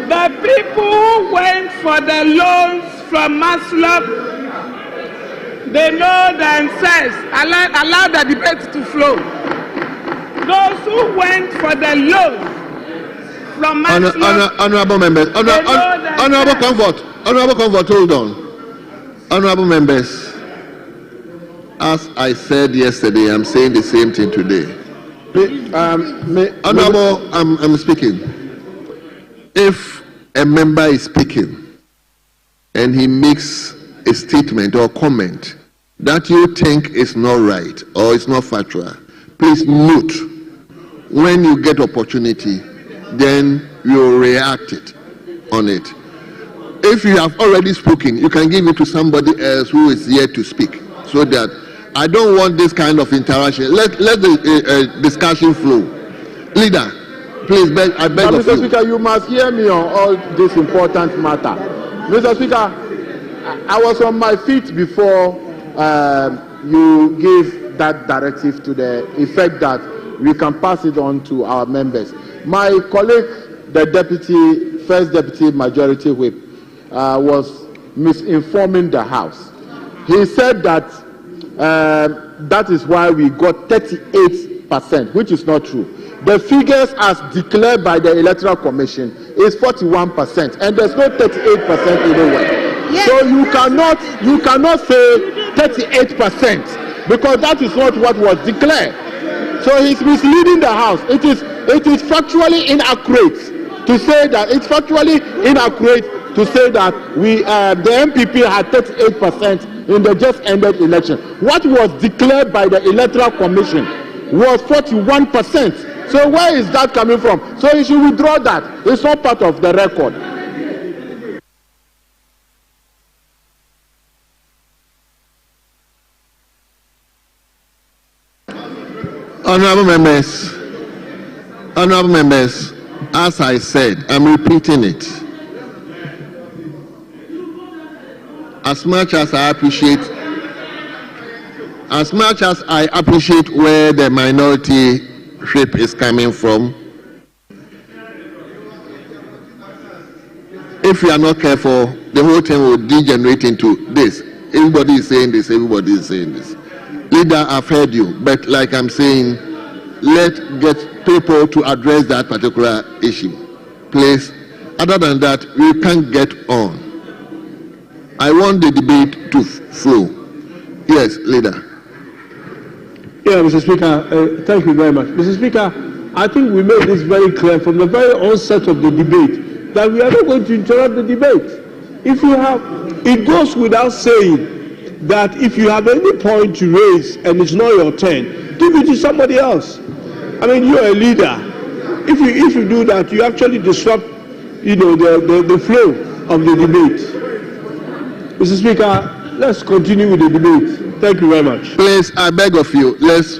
the people who went for the loans from Maslow, they know themselves. Allow the debate to flow. Those who went for the loans from Maslow, honorable members, honorable comfort, hold on. Honorable members, as I said yesterday, I'm saying the same thing today. Honorable, I'm speaking. If a member is speaking and he makes a statement or comment that you think is not right or is not factual, please mute. When you get opportunity, then we will react on it. If you have already spoken, you can give it to somebody else who is here to speak, so that I don't want this kind of interaction. Let the discussion flow. Leader, please, I beg of you. Mr. Speaker, you must hear me on all this important matter. Mr. Speaker, I was on my feet before you gave that directive to the effect that we can pass it on to our members. My colleague, the First Deputy Majority Whip, was misinforming the House. He said that that is why we got 38%, which is not true. The figures as declared by the Electoral Commission is 41%, and there's no 38% anywhere. Yes. So you cannot say 38%, because that is not what was declared. So he's misleading the House. It is factually inaccurate to say that the MPP had 38% in the just ended election. What was declared by the Electoral Commission was 41%. So where is that coming from? So you should withdraw that. It's not part of the record. Honorable members, as I said, I'm repeating it. As much as I appreciate where the minority whip is coming from, if we are not careful, the whole thing will degenerate into this. Everybody is saying this, everybody is saying this. Leader, I've heard you, but like I'm saying, let's get people to address that particular issue, please. Other than that, we can't get on. I want the debate to flow. Yes, Leader. Yeah, Mr. Speaker, thank you very much. Mr. Speaker, I think we made this very clear from the very onset of the debate that we are not going to interrupt the debate. It goes without saying that if you have any point to raise and it's not your turn, give it to somebody else. I mean, you're a leader. If you do that, you actually disrupt, the flow of the debate. Mr. Speaker, let's continue with the debate. Thank you very much. Please, I beg of you, let's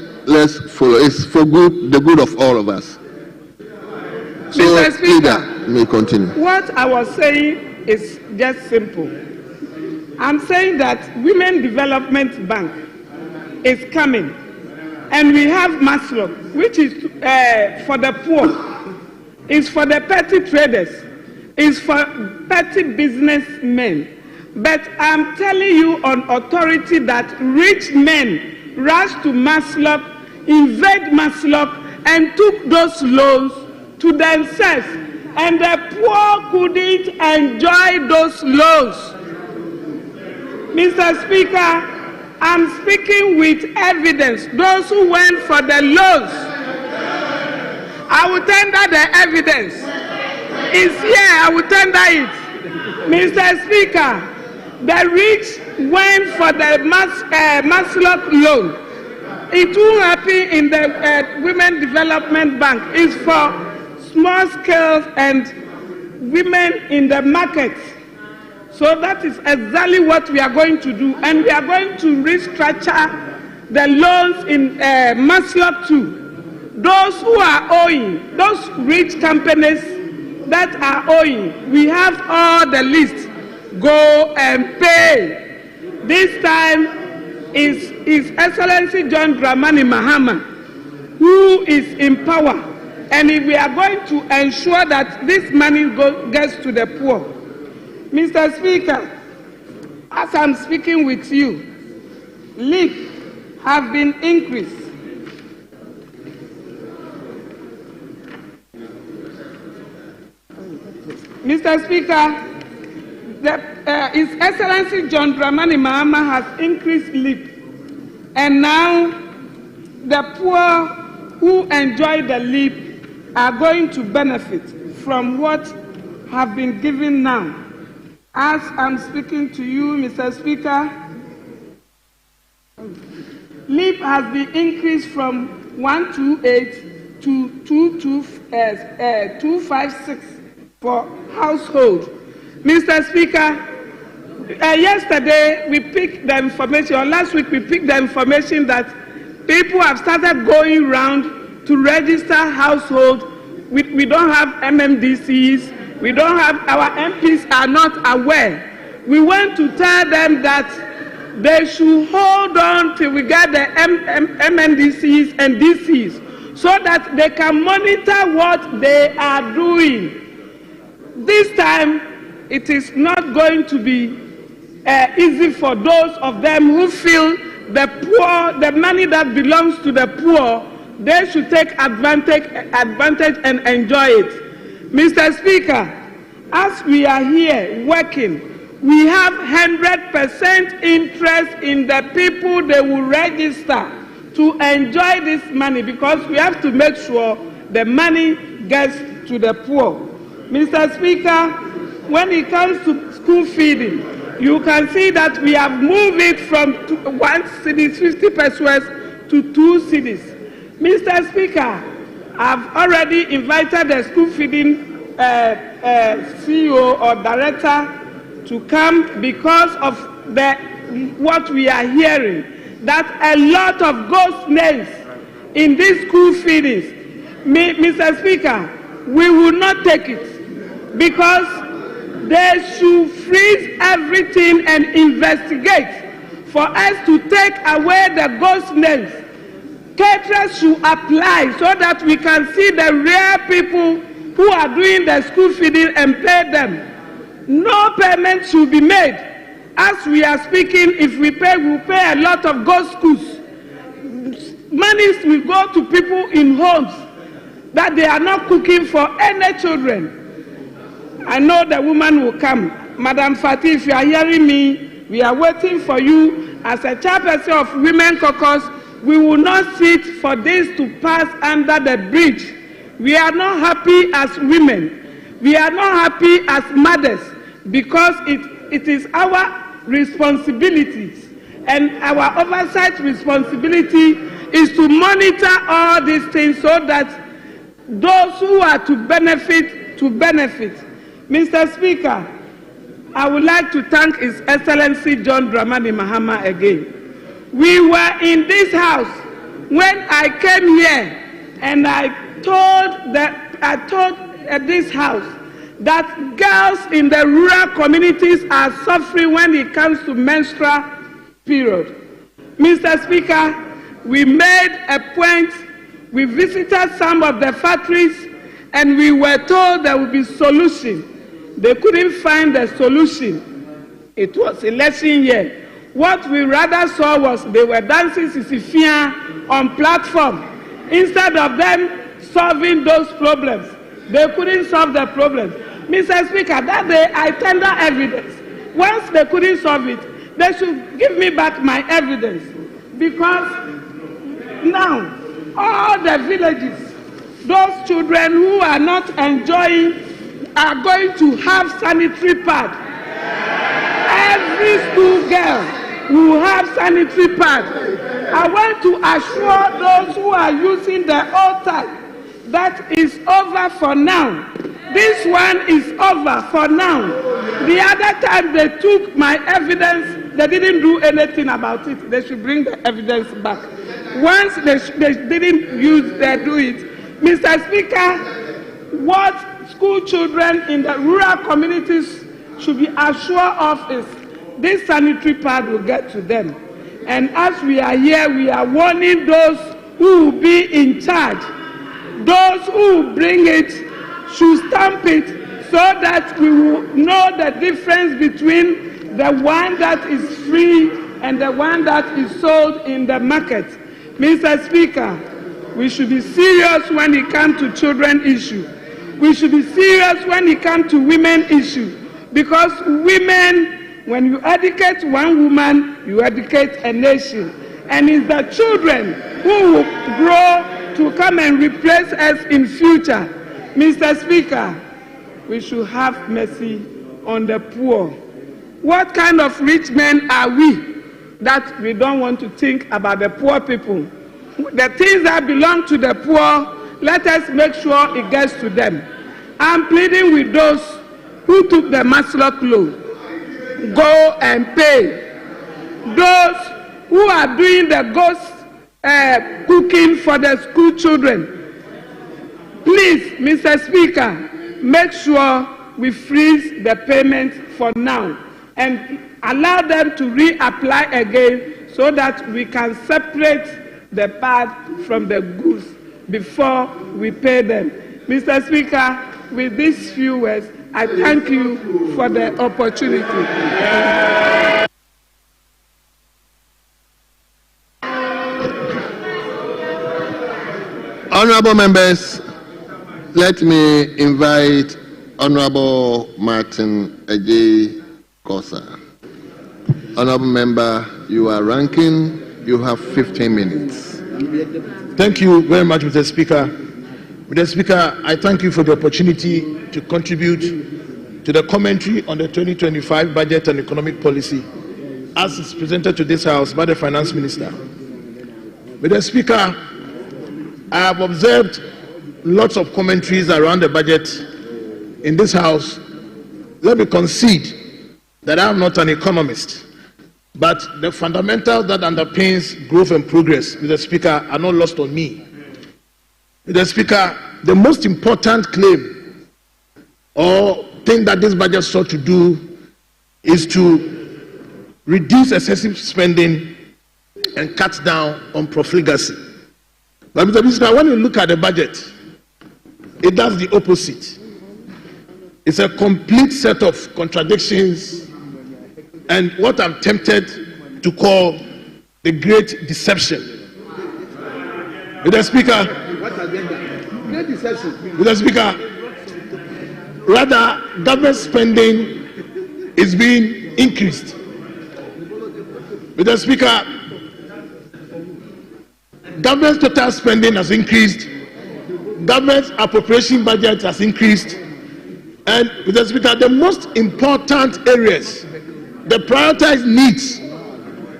follow. It's for the good of all of us. So, Mr. Speaker, Leader, may continue. What I was saying is just simple. I'm saying that Women Development Bank is coming, and we have Maslow, which is for the poor, is for the petty traders, is for petty businessmen. But I'm telling you on authority that rich men rushed to Maslow, invade Maslow, and took those loans to themselves, and the poor couldn't enjoy those loans. Mr. Speaker, I'm speaking with evidence. Those who went for the loans, I will tender the evidence. It's here, I will tender it. Mr. Speaker, the rich went for the Maslow loan. It won't happen in the Women Development Bank. It's for small scale and women in the market. So that is exactly what we are going to do. And we are going to restructure the loans in Maslow too. Those who are owing, those rich companies that are owing, we have all the list. Go and pay. This time is His Excellency John Dramani Mahama, who is in power. And if we are going to ensure that this money gets to the poor. Mr. Speaker, as I'm speaking with you, leave have been increased. Mr. Speaker, His Excellency John Dramani Mahama has increased leave, and now the poor who enjoy the leave are going to benefit from what have been given now. As I'm speaking to you, Mr. Speaker, leave has been increased from 128 to 225. 256 for household. Mr. Speaker, yesterday we picked the information, or last week we picked the information that people have started going around to register household. We don't have MMDCs, we don't have, our MPs are not aware. We want to tell them that they should hold on till we get the MMDCs and DCs so that they can monitor what they are doing. This time, it is not going to be easy for those of them who feel the poor, the money that belongs to the poor, they should take advantage and enjoy it. Mr. Speaker, as we are here working, we have 100% interest in the people they will register to enjoy this money, because we have to make sure the money gets to the poor. Mr. Speaker, when it comes to school feeding, you can see that we have moved it from 1 cedi 50 pesos to 2 cedis. Mr. Speaker, I've already invited the school feeding CEO or director to come because of what we are hearing, that a lot of ghost names in these school feedings. Mr. Speaker, we will not take it, because they should freeze everything and investigate for us to take away the ghost names. Caterers should apply so that we can see the real people who are doing the school feeding and pay them. No payment should be made. As we are speaking, if we pay, we'll pay a lot of ghost schools. Monies will go to people in homes that they are not cooking for any children. I know the woman will come. Madam Fatih, if you are hearing me, we are waiting for you. As a chairperson of Women Caucus, we will not sit for this to pass under the bridge. We are not happy as women. We are not happy as mothers, because it is our responsibilities, and our oversight responsibility is to monitor all these things so that those who are to benefit. Mr. Speaker, I would like to thank His Excellency John Dramani Mahama again. We were in this house when I came here, and I told this house that girls in the rural communities are suffering when it comes to menstrual period. Mr. Speaker, we made a point, we visited some of the factories, and we were told there would be solution. They couldn't find the solution. It was election year. What we rather saw was they were dancing Sisifia on platform. Instead of them solving those problems, they couldn't solve the problem. Mr. Speaker, that day I tender evidence. Once they couldn't solve it, they should give me back my evidence. Because now, all the villages, those children who are not enjoying are going to have sanitary pad. Every school girl will have sanitary pad. I want to assure those who are using the old type that is over for now. This one is over for now. The other time they took my evidence, they didn't do anything about it. They should bring the evidence back. Once they didn't do it. Mr. Speaker, what school children in the rural communities should be assured of is this sanitary pad will get to them. And as we are here, we are warning those who will be in charge. Those who will bring it should stamp it so that we will know the difference between the one that is free and the one that is sold in the market. Mr. Speaker, we should be serious when it comes to children issue. We should be serious when it comes to women issue. Because women, when you educate one woman, you educate a nation. And it's the children who will grow to come and replace us in future. Mr. Speaker, we should have mercy on the poor. What kind of rich men are we that we don't want to think about the poor people? The things that belong to the poor, let us make sure it gets to them. I'm pleading with those who took the Maslow loan, go and pay. Those who are doing the ghost cooking for the school children, please, Mr. Speaker, make sure we freeze the payment for now and allow them to reapply again so that we can separate the bad from the goods before we pay them. Mr. Speaker, with these few words, I thank you for the opportunity. Honorable members, let me invite Honorable Martin Ejay Kosa. Honorable member, you are ranking. You have 15 minutes. Thank you very much, Mr. Speaker. Mr. Speaker, I thank you for the opportunity to contribute to the commentary on the 2025 budget and economic policy as it's presented to this House by the Finance Minister. Mr. Speaker, I have observed lots of commentaries around the budget in this House. Let me concede that I am not an economist, but the fundamentals that underpins growth and progress, Mr. Speaker, are not lost on me. Mr. Speaker, the most important claim or thing that this budget sought to do is to reduce excessive spending and cut down on profligacy. But Mr. Speaker, when you look at the budget, it does the opposite. It's a complete set of contradictions and what I'm tempted to call the great deception. Mr. Speaker, Mr. Speaker, rather, government spending is being increased. Mr. Speaker, government's total spending has increased, government's appropriation budget has increased, and Mr. Speaker, the most important areas, the prioritized needs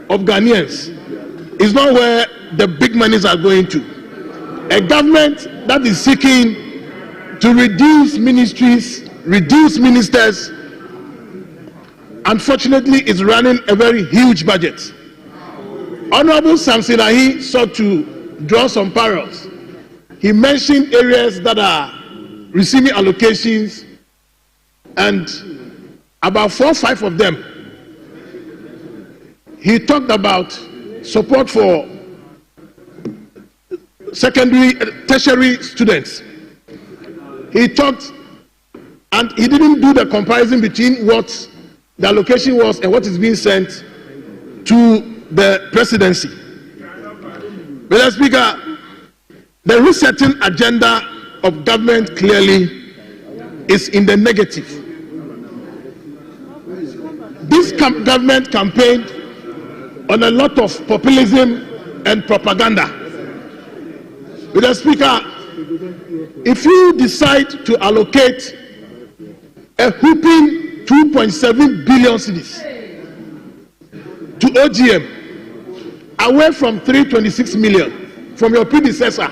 of Ghanaians is not where the big monies are going to. A government that is seeking to reduce ministries, reduce ministers, unfortunately is running a very huge budget. Honorable Samson Ahi sought to draw some parallels. He mentioned areas that are receiving allocations, and about 4 or 5 of them, he talked about support for secondary, tertiary students. He talked, and he didn't do the comparison between what the allocation was and what is being sent to the presidency. Mr. Speaker, the resetting agenda of government clearly is in the negative. This government campaigned on a lot of populism and propaganda. Mr. Speaker, if you decide to allocate a whooping 2.7 billion cedis to OGM, away from 326 million from your predecessor,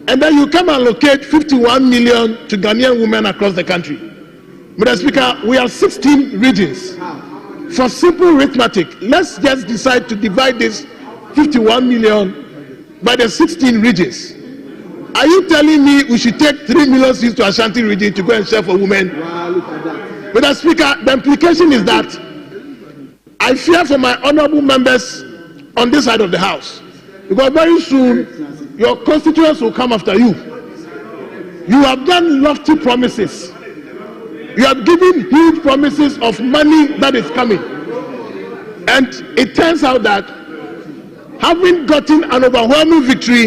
and then you come and allocate 51 million to Ghanaian women across the country. Mr. Speaker, we have 16 regions. For simple arithmetic, let's just decide to divide this 51 million by the 16 regions. Are you telling me we should take 3 million seats to Ashanti region to go and share for women? Mr. Speaker, the implication is that I fear for my honorable members on this side of the house, because very soon your constituents will come after you. You have done lofty promises. You have given huge promises of money that is coming. And it turns out that having gotten an overwhelming victory,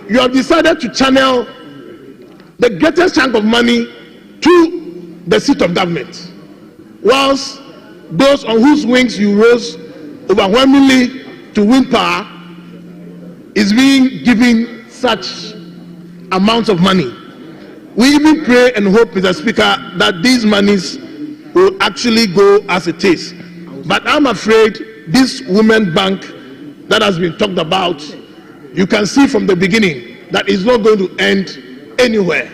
you have decided to channel the greatest chunk of money to the seat of government, whilst those on whose wings you rose overwhelmingly to win power is being given such amounts of money. We even pray and hope, Mr. Speaker, that these monies will actually go as it is. But I'm afraid this women bank that has been talked about, you can see from the beginning, that is not going to end anywhere.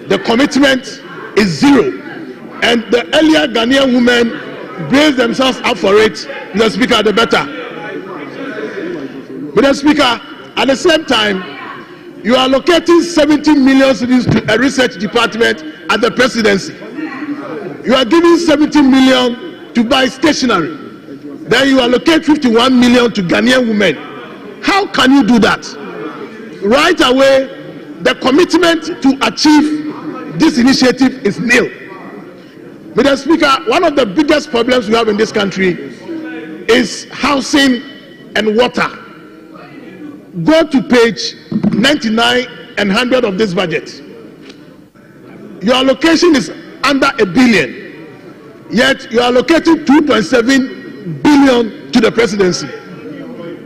The commitment is zero. And the earlier Ghanaian women brace themselves up for it, Mr. Speaker, the better. Mr. Speaker, at the same time, you are allocating 17 million cedis to a research department at the presidency. You are giving 17 million to buy stationery. Then you allocate 51 million to Ghanaian women. How can you do that? Right away, the commitment to achieve this initiative is nil. Mr. Speaker, one of the biggest problems we have in this country is housing and water. Go to page 99 and 100 of this budget. Your allocation is under $1 billion, yet you are allocating 2.7 billion to the presidency.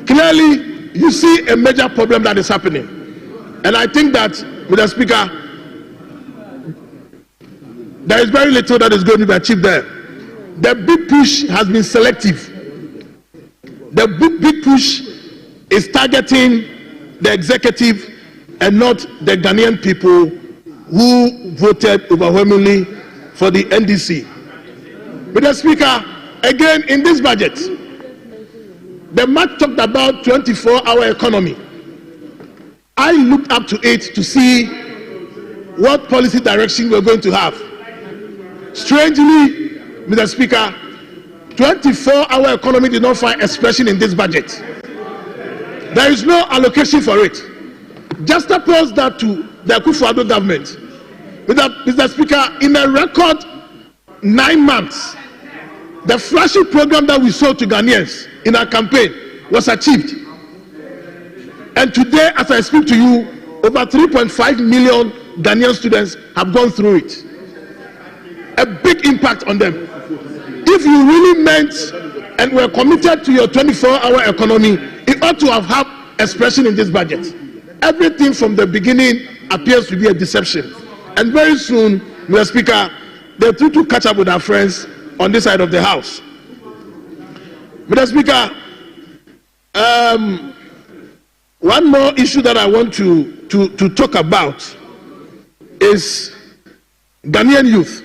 Clearly, you see a major problem that is happening. And I think that, Mr. Speaker, there is very little that is going to be achieved there. The big push has been selective. The big push is targeting the executive and not the Ghanaian people who voted overwhelmingly for the NDC. Mr. Speaker, again in this budget, the MAC talked about 24-hour economy. I looked up to it to see what policy direction we're going to have. Strangely, Mr. Speaker, 24-hour economy did not find expression in this budget. There is no allocation for it. Just oppose that to the Akufo-Addo government. Mr. Speaker, in a record 9 months, the flashy program that we sold to Ghanaians in our campaign was achieved. And today, as I speak to you, over 3.5 million Ghanaian students have gone through it. A big impact on them. If you really meant and were committed to your 24-hour economy, it ought to have had expression in this budget. Everything from the beginning appears to be a deception. And very soon, Mr. Speaker, they're trying to catch up with our friends on this side of the house. Mr. Speaker, one more issue that I want to talk about is Ghanaian youth.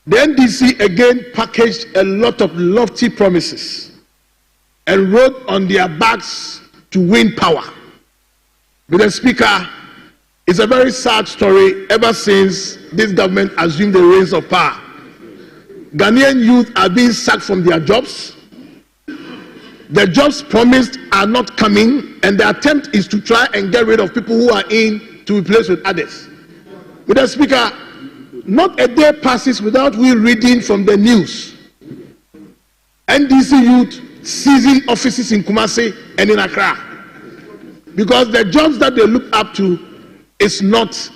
The NDC again packaged a lot of lofty promises and wrote on their backs to win power. Mr. Speaker, it's a very sad story ever since this government assumed the reins of power. Ghanaian youth are being sacked from their jobs. The jobs promised are not coming, and the attempt is to try and get rid of people who are in to replace with others. Mr. Speaker, not a day passes without we reading from the news. NDC youth seizing offices in Kumasi and in Accra because the jobs that they look up to is not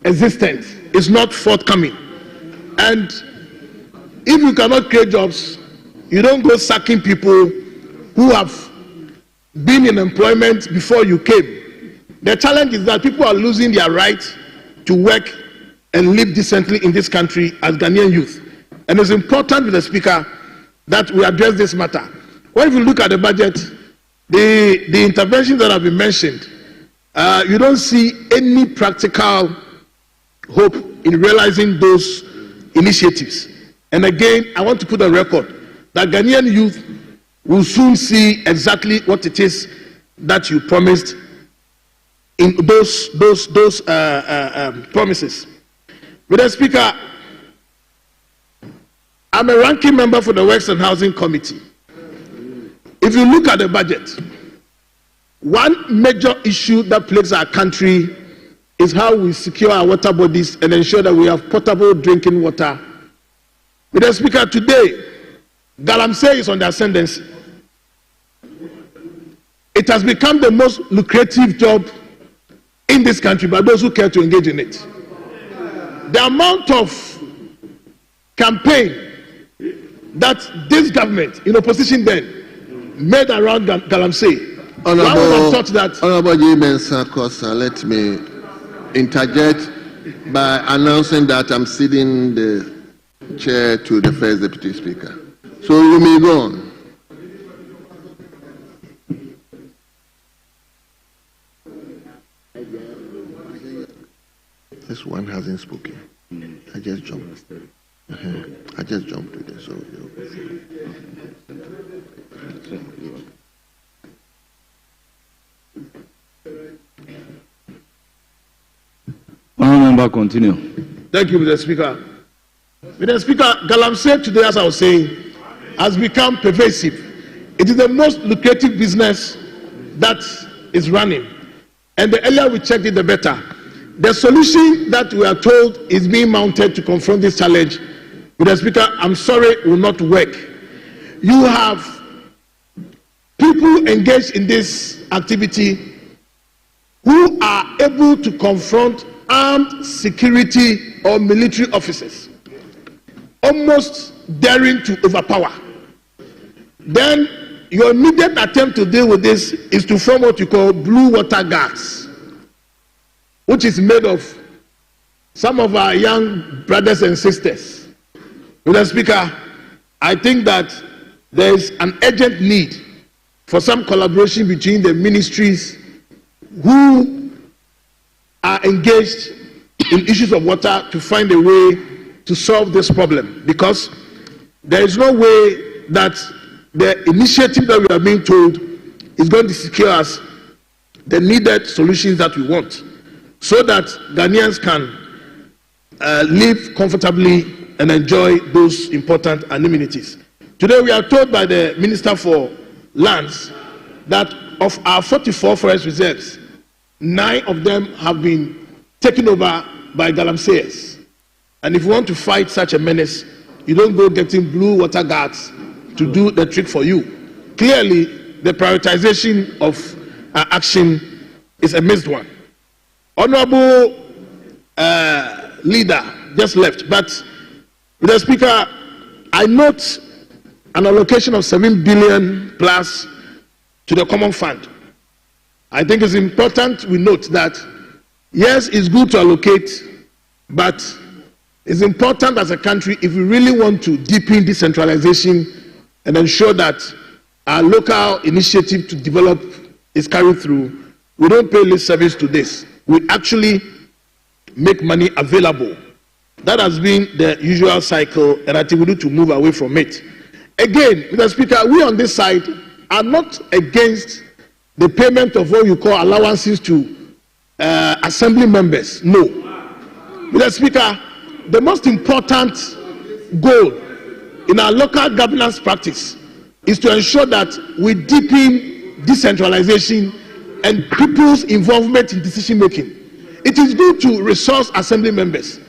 existent, is not forthcoming. And if you cannot create jobs, you don't go sacking people who have been in employment before you came. The challenge is that people are losing their right to work and live decently in this country as Ghanaian youth. And it's important, Mr. Speaker, that we address this matter. When you look at the budget, the interventions that have been mentioned, you don't see any practical hope in realizing those initiatives. And again, I want to put on record that Ghanaian youth will soon see exactly what it is that you promised in those promises. Mr. Speaker, I'm a ranking member for the Works and Housing Committee. If you look at the budget, one major issue that plagues our country is how we secure our water bodies and ensure that we have potable drinking water. Mr. Speaker, today, Galamsey is on the ascendancy. It has become the most lucrative job in this country by those who care to engage in it. The amount of campaign that this government, in opposition then, made around Galamsey. Honorable J. Mensah Kosa, let me interject by announcing that I'm ceding the chair to the first deputy speaker. So you may go on. this one hasn't spoken. I just jumped. I just jumped with it. So. Honourable member, continue. Thank you, Mr. Speaker. Mr. Speaker, Galamsey today, as I was saying, has become pervasive. It is the most lucrative business that is running. And the earlier we checked it, the better. The solution that we are told is being mounted to confront this challenge, Mr. Speaker, I'm sorry, will not work. You have people engaged in this activity who are able to confront armed security or military officers, almost daring to overpower. Then your immediate attempt to deal with this is to form what you call blue water gas, which is made of some of our young brothers and sisters. Mr. Speaker, I think that there is an urgent need for some collaboration between the ministries who are engaged in issues of water to find a way to solve this problem, because there is no way that the initiative that we are being told is going to secure us the needed solutions that we want, so that Ghanaians can live comfortably and enjoy those important amenities. Today we are told by the Minister for Lands that of our 44 forest reserves, 9 of them have been taken over by galamseyers. And if you want to fight such a menace, you don't go getting blue water guards to do the trick for you. Clearly, the prioritization of action is a missed one. Honorable leader just left, but Mr. Speaker, I note an allocation of 7 billion plus to the common fund. I think it's important we note that, yes, it's good to allocate, but it's important as a country, if we really want to deepen decentralization and ensure that our local initiative to develop is carried through, we don't pay lip service to this. We actually make money available. That has been the usual cycle, and I think we need to move away from it. Again, Mr. Speaker, we on this side are not against the payment of what you call allowances to assembly members. No. Mr. Speaker, the most important goal in our local governance practice is to ensure that we deepen decentralization and people's involvement in decision making. It is good to resource assembly members,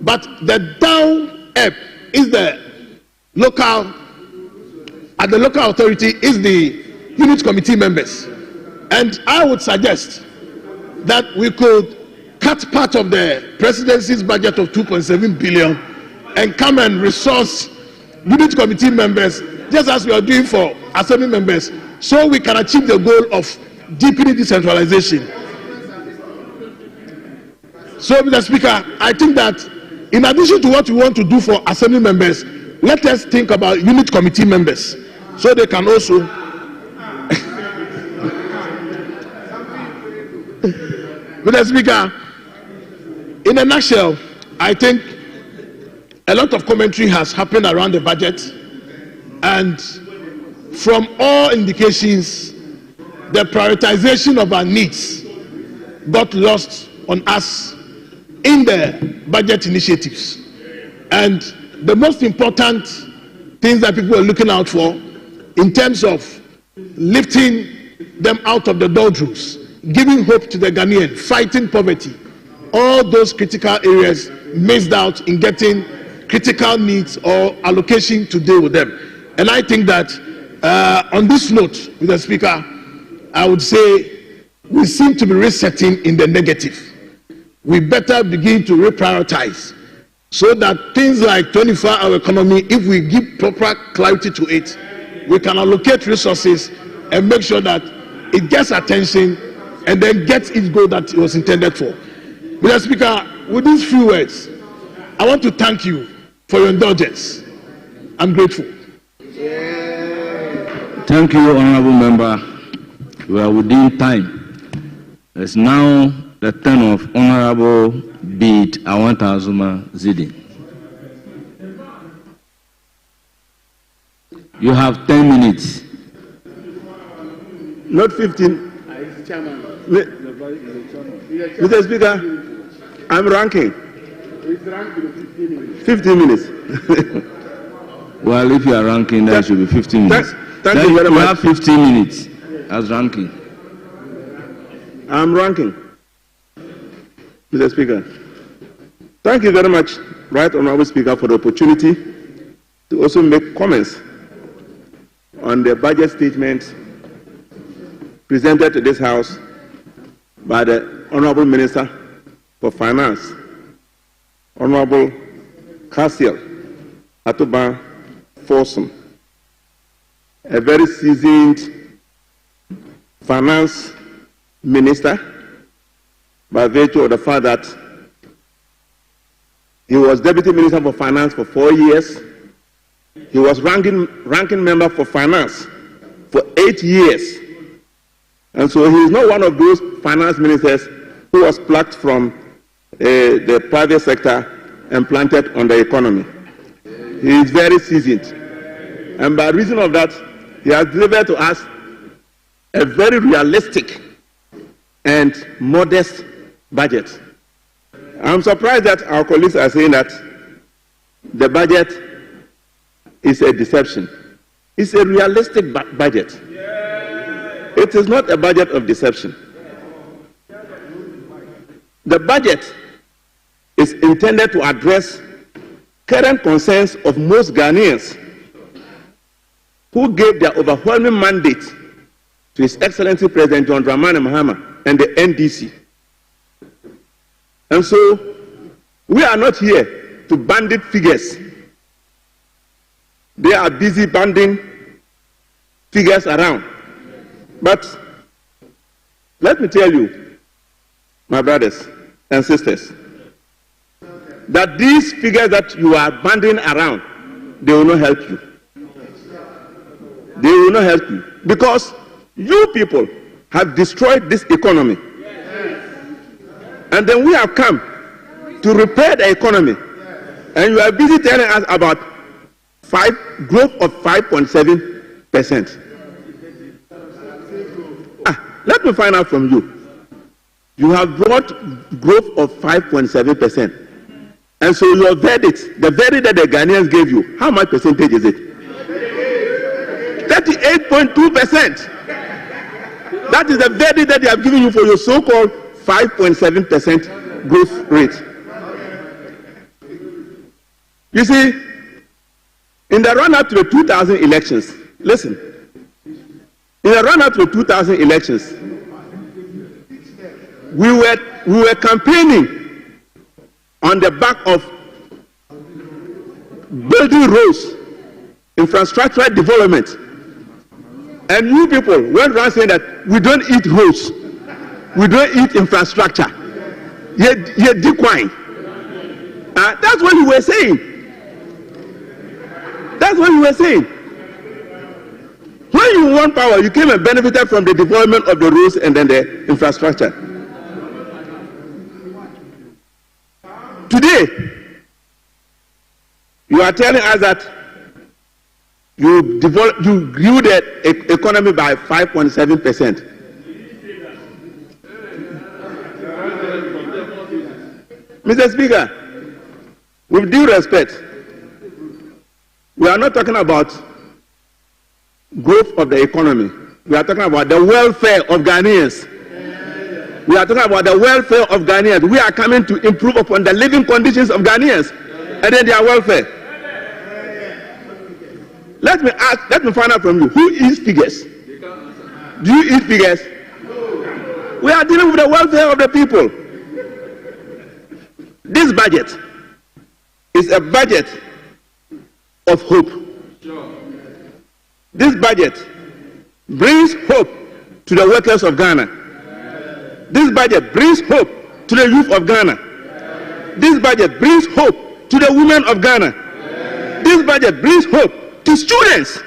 but the down up is the local, at the local authority is the unit committee members. And I would suggest that we could cut part of the presidency's budget of 2.7 billion and come and resource unit committee members, just as we are doing for assembly members, so we can achieve the goal of deepening decentralization. So, Mr. Speaker, I think that in addition to what we want to do for assembly members, let us think about unit committee members, so they can also Mr. Speaker, in a nutshell, I think a lot of commentary has happened around the budget, and from all indications, the prioritization of our needs got lost on us in the budget initiatives. And the most important things that people are looking out for in terms of lifting them out of the doldrums, giving hope to the Ghanaian, fighting poverty, all those critical areas missed out in getting critical needs or allocation to deal with them. And I think that on this note, Mr. Speaker, I would say we seem to be resetting in the negative. We better begin to reprioritize so that things like 24-hour economy, if we give proper clarity to it, we can allocate resources and make sure that it gets attention and then gets its goal that it was intended for. Mr. Speaker, with these few words, I want to thank you for your indulgence. I'm grateful. Thank you, Honourable Member. We are within time. It's now the turn of Honorable Bid Awantazuma Zidin. You have 10 minutes. Not 15. Mr. Speaker, I'm ranking. 15 minutes. Well, if you are ranking, then it should be 15 minutes. Thank you very much. You have 15 minutes as ranking. I'm ranking. Mr. Speaker, thank you very much, Right Honorable Speaker, for the opportunity to also make comments on the budget statement presented to this House by the Honorable Minister for Finance, Honorable Cassiel Atuban Folsom, a very seasoned finance minister by virtue of the fact that he was Deputy Minister for Finance for 4 years. He was ranking member for Finance for 8 years. And so he is not one of those finance ministers who was plucked from the private sector and planted on the economy. He is very seasoned. And by reason of that, he has delivered to us a very realistic and modest budget. I'm surprised that our colleagues are saying that the budget is a deception. It's a realistic budget. It is not a budget of deception. The budget is intended to address current concerns of most Ghanaians who gave their overwhelming mandate to His Excellency President John Dramani Mahama and the NDC. And so, we are not here to bandit figures. They are busy banding figures around. But let me tell you, my brothers and sisters, that these figures that you are banding around, they will not help you. They will not help you. Because you people have destroyed this economy. And then we have come to repair the economy. And you are busy telling us about growth of 5.7%. Let me find out from you. You have brought growth of 5.7%. And so your verdict, the verdict that the Ghanaians gave you, how much percentage is it? 38.2%. That is the verdict that they have given you for your so-called 5.7% growth rate. You see, in the run-up to the 2000 elections, listen, in the run-up to the 2000 elections, we were campaigning on the back of building roads, infrastructural development. And you people went around saying that we don't eat roads, we don't eat infrastructure. You're decline. That's what you were saying. That's what you were saying. When you won power, you came and benefited from the development of the roads and then the infrastructure. Today, you are telling us that you grew the economy by 5.7%. Mr. Speaker, with due respect, we are not talking about growth of the economy. We are talking about the welfare of Ghanaians. We are talking about the welfare of Ghanaians. We are coming to improve upon the living conditions of Ghanaians and then their welfare. Let me find out from you, who eats figures? Do you eat figures? We are dealing with the welfare of the people. This budget is a budget of hope. This budget brings hope to the workers of Ghana. This budget brings hope to the youth of Ghana. This budget brings hope to the women of Ghana. This budget brings hope to students,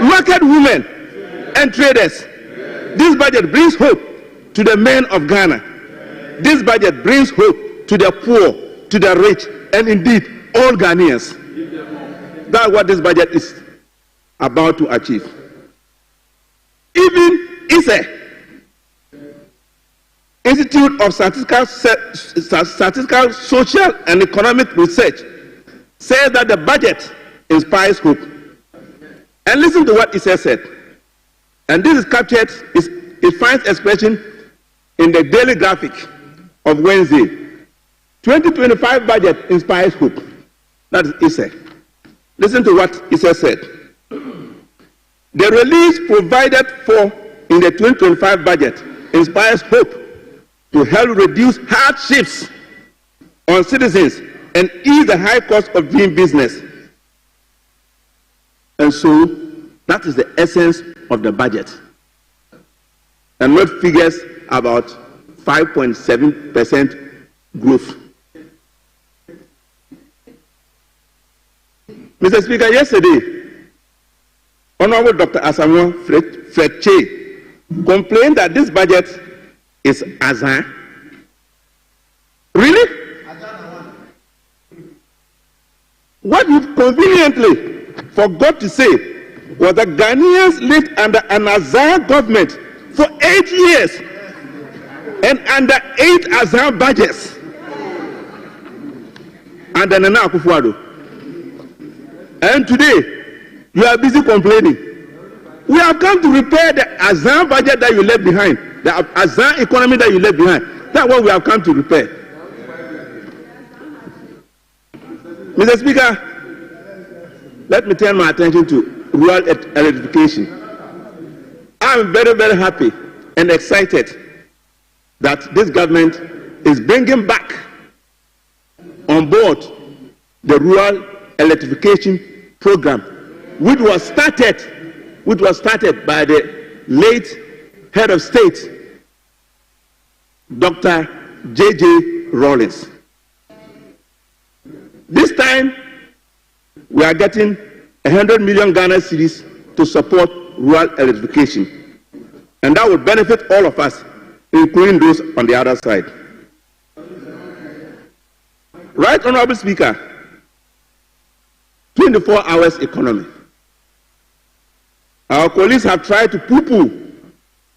market women, and traders. This budget brings hope to the men of Ghana. this budget brings hope to the poor, to the rich, and indeed all Ghanaians. That's what this budget is about to achieve. Even ISE, Institute of Statistical, Social and Economic Research, says that the budget inspires hope. And listen to what ISE said. And this is captured, it finds expression in the daily graphic of Wednesday. 2025 budget inspires hope. That is ISE. Listen to what ISE said. The release provided for in the 2025 budget inspires hope to help reduce hardships on citizens and ease the high cost of doing business. And so, that is the essence of the budget. And what figures about 5.7% growth. Mr. Speaker, yesterday, Honorable Dr. Asamoah Fredche complained that this budget is Azan. Really? What he conveniently forgot to say was that Ghanaians lived under an Azan government for 8 years and under 8 Azan budgets. Under Nana Akufo-Addo. And today, you are busy complaining. We have come to repair the Azan budget that you left behind, the Azan economy that you left behind. That's what we have come to repair. Mr. Speaker, let me turn my attention to rural electrification. I'm very, very happy and excited that this government is bringing back on board the rural electrification program, which was started by the late head of state, Dr. J.J. Rawlings. This time, we are getting 100 million Ghana cedis to support rural electrification. And that will benefit all of us, including those on the other side. Right, Honorable Speaker, 24 hours economy. Our colleagues have tried to poo-poo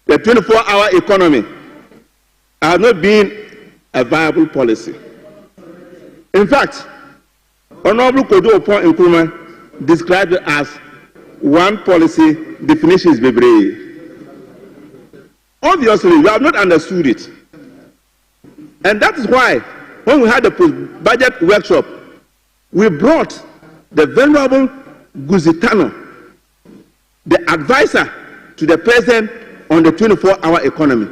the 24-hour economy as not being a viable policy. In fact, Honorable Kodo Opon Nkrumah described it as one policy definition is bebree. Obviously, you have not understood it. And that is why, when we had the budget workshop, we brought the Venerable Guzitano, the advisor to the president on the 24-hour economy,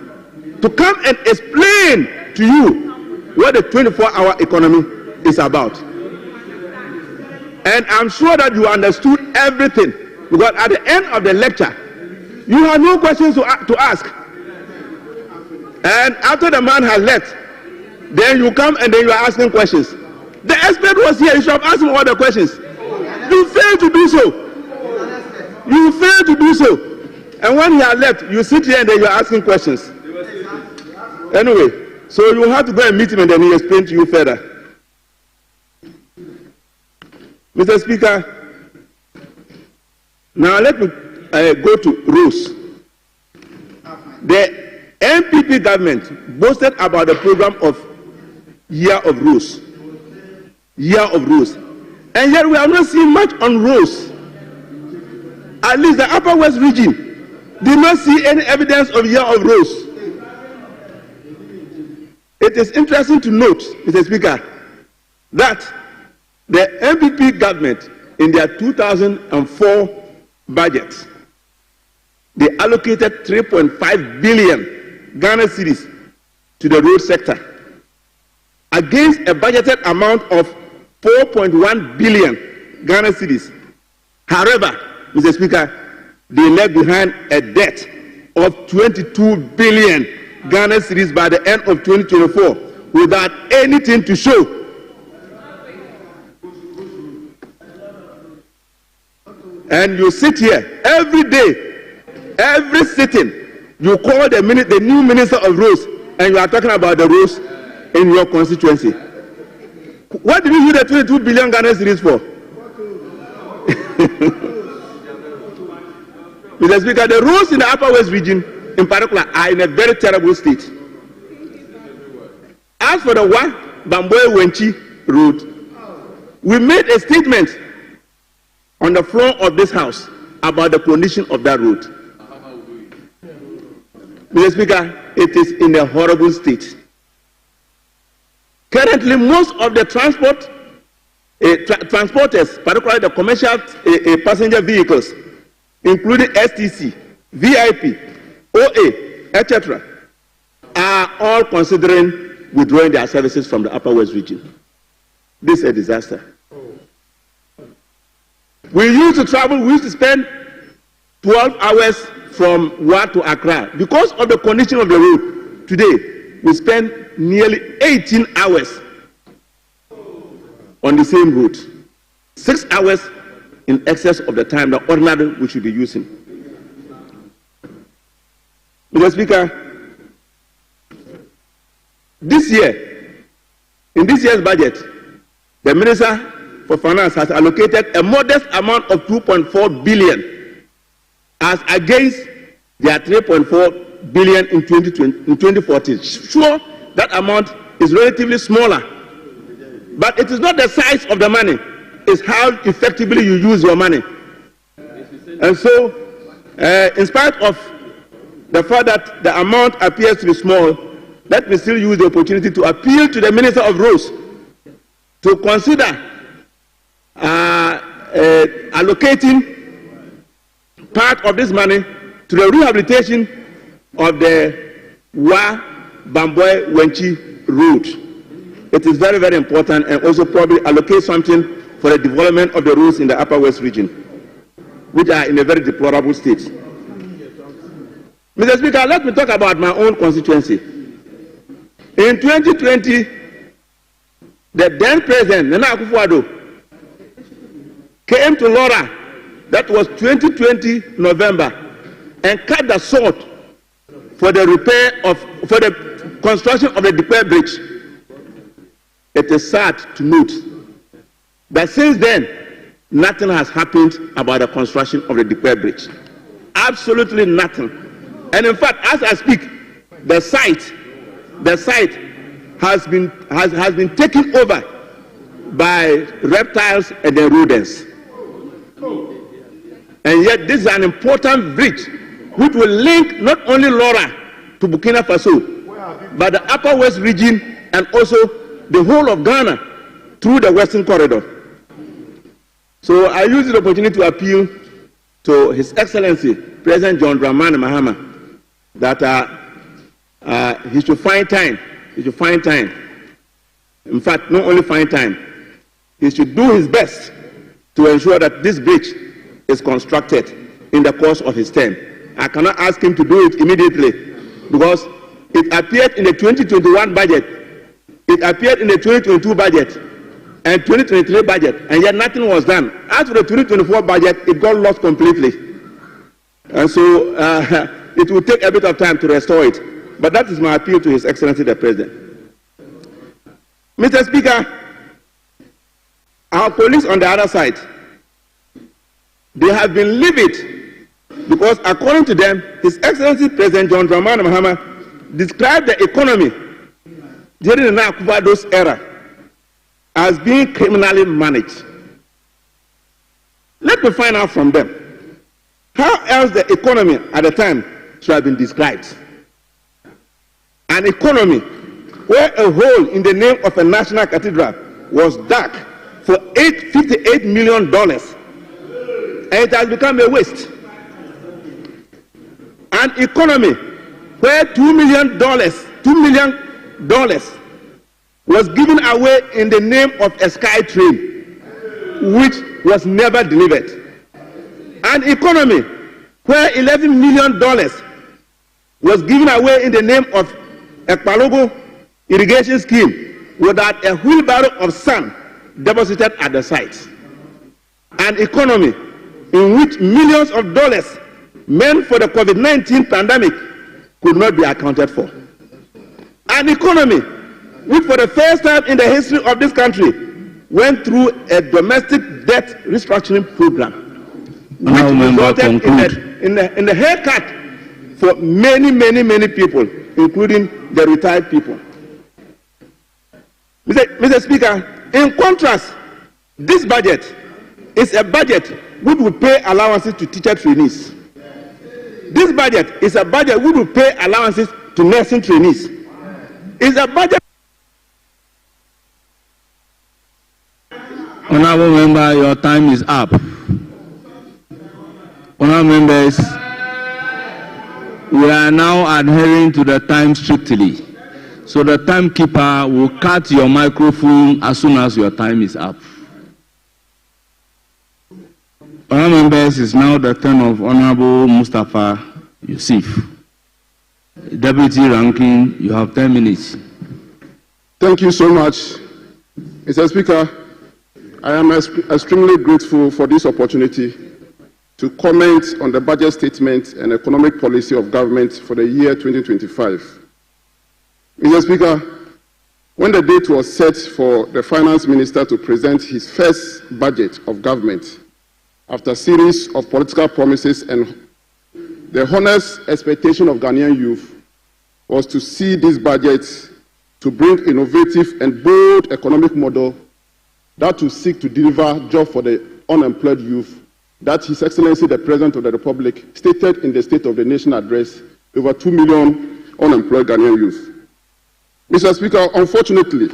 to come and explain to you what the 24-hour economy is about. And I'm sure that you understood everything, because at the end of the lecture, you had no questions to ask. And after the man has left, then you come and then you are asking questions. The expert was here, you should have asked him all the questions. You failed to do so. You failed to do so. And when he had left, you sit here and then you are asking questions. Anyway, so you have to go and meet him and then he explain to you further. Mr. Speaker, now let me go to rules. The NPP government boasted about the program of Year of Rules. Year of Rules. And yet we have not seen much on rules. At least the Upper West region did not see any evidence of Year of Rules. It is interesting to note, Mr. Speaker, that the NPP government in their 2004 budget, they allocated 3.5 billion Ghana cedis to the road sector against a budgeted amount of 4.1 billion Ghana cedis. However, Mr. Speaker, they left behind a debt of 22 billion Ghana cedis by the end of 2024 without anything to show. And you sit here every day, every sitting, you call the new Minister of Roads and you are talking about the roads in your constituency. What did you use the 22 billion Ghana cedis for? Mr. Speaker, the roads in the Upper West region, in particular, are in a very terrible state. As for the Bamboe-Wenchi road, we made a statement on the floor of this house about the condition of that road. Mr. Speaker, it is in a horrible state. Currently, most of the transporters, particularly the commercial passenger vehicles, including STC, VIP, OA, etc., are all considering withdrawing their services from the Upper West region. This is a disaster. We used to travel, we used to spend 12 hours from Wa to Accra. Because of the condition of the road, today we spend nearly 18 hours on the same route. 6 hours in excess of the time that ordinarily we should be using. Mr. Speaker, this year, in this year's budget, the Minister for Finance has allocated a modest amount of 2.4 billion as against their 3.4 billion in 2014. Sure, that amount is relatively smaller, but it is not the size of the money, it's how effectively you use your money. And so, in spite of the fact that the amount appears to be small, let me still use the opportunity to appeal to the Minister of Roads to consider allocating part of this money to the rehabilitation of the Bamboe-Wenchi road. It is very, very important, and also probably allocate something for the development of the roads in the Upper West region, which are in a very deplorable state. Mr. Speaker, let me talk about my own constituency. In 2020, the then President, Nana Akufo-Addo, came to Laura, that was 2020 November, and cut the sword for the construction of the Dikwe Bridge. It is sad to note that since then, nothing has happened about the construction of the Dikwe Bridge. Absolutely nothing. And in fact, as I speak, the site has been taken over by reptiles and the rodents. And yet this is an important bridge which will link not only Laura to Burkina Faso, but the Upper West region and also the whole of Ghana through the Western Corridor. So I use the opportunity to appeal to His Excellency President John Dramani Mahama that he should find time. In fact, not only find time, he should do his best to ensure that this bridge is constructed in the course of his term. I cannot ask him to do it immediately because it appeared in the 2021 budget, it appeared in the 2022 budget and 2023 budget, and yet nothing was done. As for the 2024 budget, it got lost completely. And so it will take a bit of time to restore it. But that is my appeal to His Excellency the President. Mr. Speaker, our colleagues on the other side, they have been livid because according to them, His Excellency President John Dramani Mahama described the economy during the Nana Akufo-Addo's era as being criminally managed. Let me find out from them how else the economy at the time should have been described. An economy where a hole in the name of a national cathedral was dug for $58 million, and it has become a waste. An economy where $2 million was given away in the name of a sky train, which was never delivered. An economy where $11 million was given away in the name of a Palogo irrigation scheme without a wheelbarrow of sand deposited at the site. An economy in which millions of dollars meant for the COVID-19 pandemic could not be accounted for. An economy which for the first time in the history of this country went through a domestic debt restructuring program, which resulted in a haircut for many people, including the retired people. Mr. Speaker, in contrast, this budget is a budget which will pay allowances to teacher trainees. This budget is a budget which will pay allowances to nursing trainees. It's a budget. Honorable member, your time is up. Honorable members, we are now adhering to the time strictly. So the timekeeper will cut your microphone as soon as your time is up. Honorable members, it's now the turn of Honorable Mustafa Yusuf. Deputy Ranking, you have 10 minutes. Thank you so much, Mr. Speaker. I am extremely grateful for this opportunity to comment on the budget statement and economic policy of government for the year 2025. Mr. Speaker, when the date was set for the Finance Minister to present his first budget of government, after a series of political promises, and the honest expectation of Ghanaian youth was to see this budget to bring innovative and bold economic model that will seek to deliver jobs for the unemployed youth, that His Excellency the President of the Republic stated in the State of the Nation address, over 2 million unemployed Ghanaian youth. Mr. Speaker, unfortunately,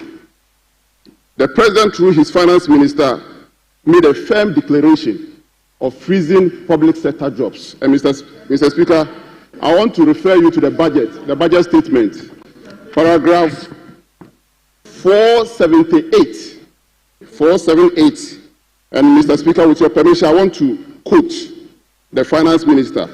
the President through his Finance Minister made a firm declaration of freezing public sector jobs. And Mr. Speaker, I want to refer you to the budget statement, paragraph 478. And Mr. Speaker, with your permission, I want to quote the Finance Minister.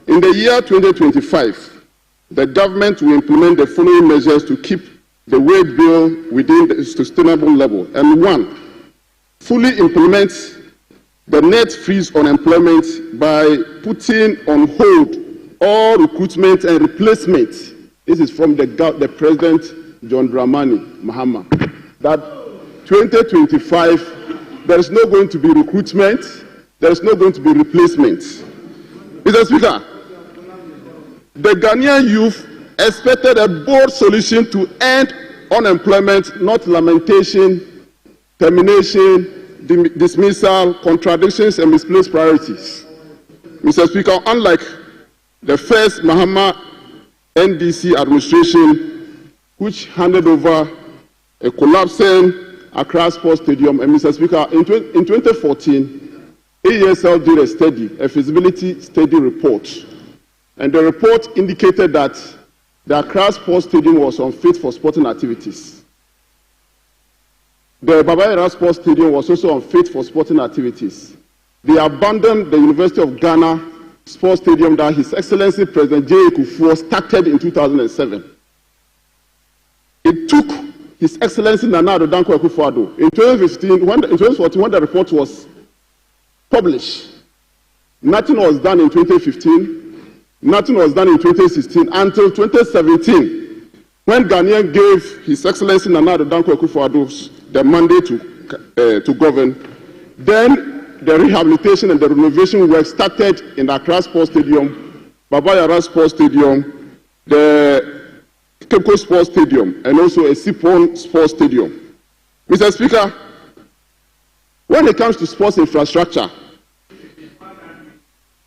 In the year 2025, the government will implement the following measures to keep the wage bill within the sustainable level. And 1, fully implement the net freeze on employment by putting on hold all recruitment and replacement. This is from the President John Dramani Mahama. That 2025, there is not going to be recruitment, there is not going to be replacement. Mr. Speaker, the Ghanaian youth expected a bold solution to end unemployment, not lamentation, termination, dismissal, contradictions, and misplaced priorities. Mr. Speaker, unlike the first Mahama NDC administration, which handed over a collapsing Accra Sports Stadium, and Mr. Speaker, in 2014, AESL did a feasibility study report, and the report indicated that the Accra Sports Stadium was unfit for sporting activities. The Babayara Sports Stadium was also unfit for sporting activities. They abandoned the University of Ghana Sports Stadium that His Excellency President J. Kufuor started in 2007. It took His Excellency Nana Addo Dankwa Akufo-Addo in 2014, when the report was published. Nothing was done in 2015. Nothing was done in 2016 until 2017, when Ghanaian gave His Excellency Nana Addo Dankwa Akufo-Addo the mandate to govern. Then the rehabilitation and the renovation work started in Accra Sports Stadium, Babayara Sports Stadium, the Cape Coast Sports Stadium, and also a Sipon Sports Stadium. Mr. Speaker, when it comes to sports infrastructure,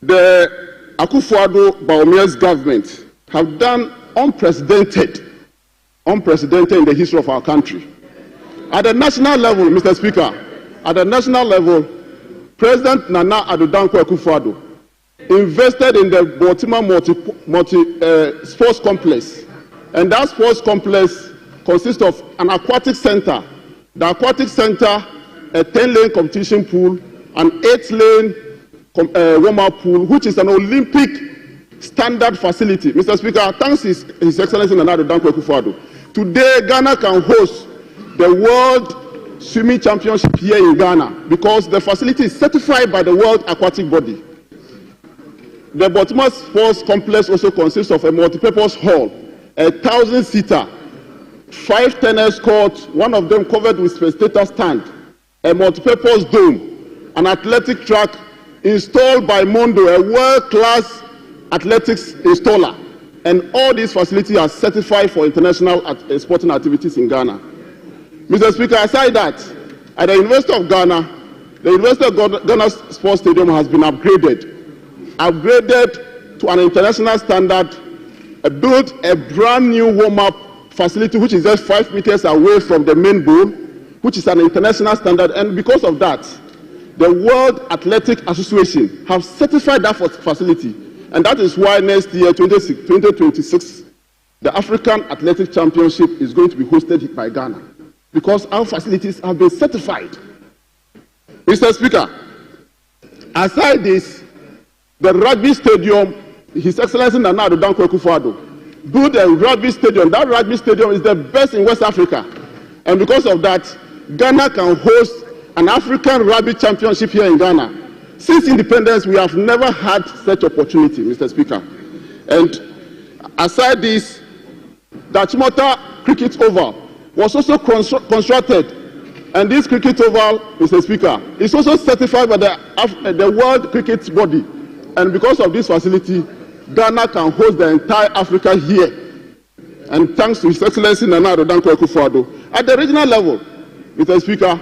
the Akufo-Addo Baomia's government have done unprecedented in the history of our country. At the national level, Mr. Speaker, at the national level, President Nana Addo Dankwa Akufo-Addo invested in the Baltimore sports complex, and that sports complex consists of an aquatic center. The aquatic center, a 10-lane competition pool, an 8-lane warm-up pool, which is an Olympic standard facility. Mr. Speaker, thanks His Excellency Nana Addo Dankwa Akufo-Addo, today Ghana can host the World Swimming Championship here in Ghana because the facility is certified by the World Aquatic Body. The Baltimore Sports Complex also consists of a multipurpose hall a 1,000-seater, 5 tennis courts, one of them covered with spectator stand, a multi-purpose dome, an athletic track installed by Mondo, a world-class athletics installer. And all these facilities are certified for international sporting activities in Ghana. Mr. Speaker, aside that, at the University of Ghana, the University of Ghana Sports Stadium has been upgraded to an international standard, built a brand new warm-up facility which is just 5 meters away from the main bowl, which is an international standard. And because of that, the World Athletic Association have certified that facility. And that is why next year, 2026, the African Athletic Championship is going to be hosted by Ghana, because our facilities have been certified. Mr. Speaker, aside this, the rugby stadium, His Excellency Nana Addo Dankwa Akufo-Addo built a rugby stadium. That rugby stadium is the best in West Africa. And because of that, Ghana can host an African Rugby Championship here in Ghana. Since independence, we have never had such opportunity, Mr. Speaker. And aside this, the Achimota Cricket Oval was also constructed. And this cricket oval, Mr. Speaker, is also certified by the World Cricket Body. And because of this facility, Ghana can host the entire Africa here. And thanks to His Excellency Nana Addo Dankwa Akufo-Addo. At the regional level, Mr. Speaker,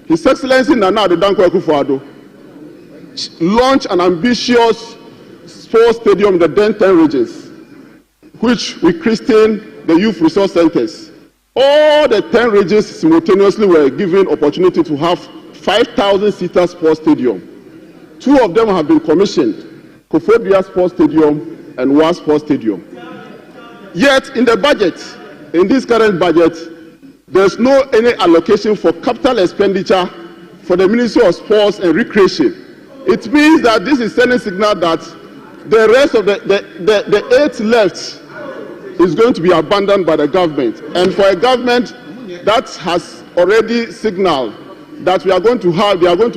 His Excellency Nana Addo Dankwa Akufo-Addo launched an ambitious sports stadium in the then 10 regions, which we christened the Youth Resource Centers. All the 10 regions simultaneously were given opportunity to have 5,000-seater sports stadium. 2 of them have been commissioned, Koforidua Sports Stadium and Wa Sports Stadium. Yet in the budget, in this current budget, there's no any allocation for capital expenditure for the Ministry of Sports and Recreation. It means that this is sending a signal that the rest of the 8 left is going to be abandoned by the government. And for a government that has already signaled that they are going to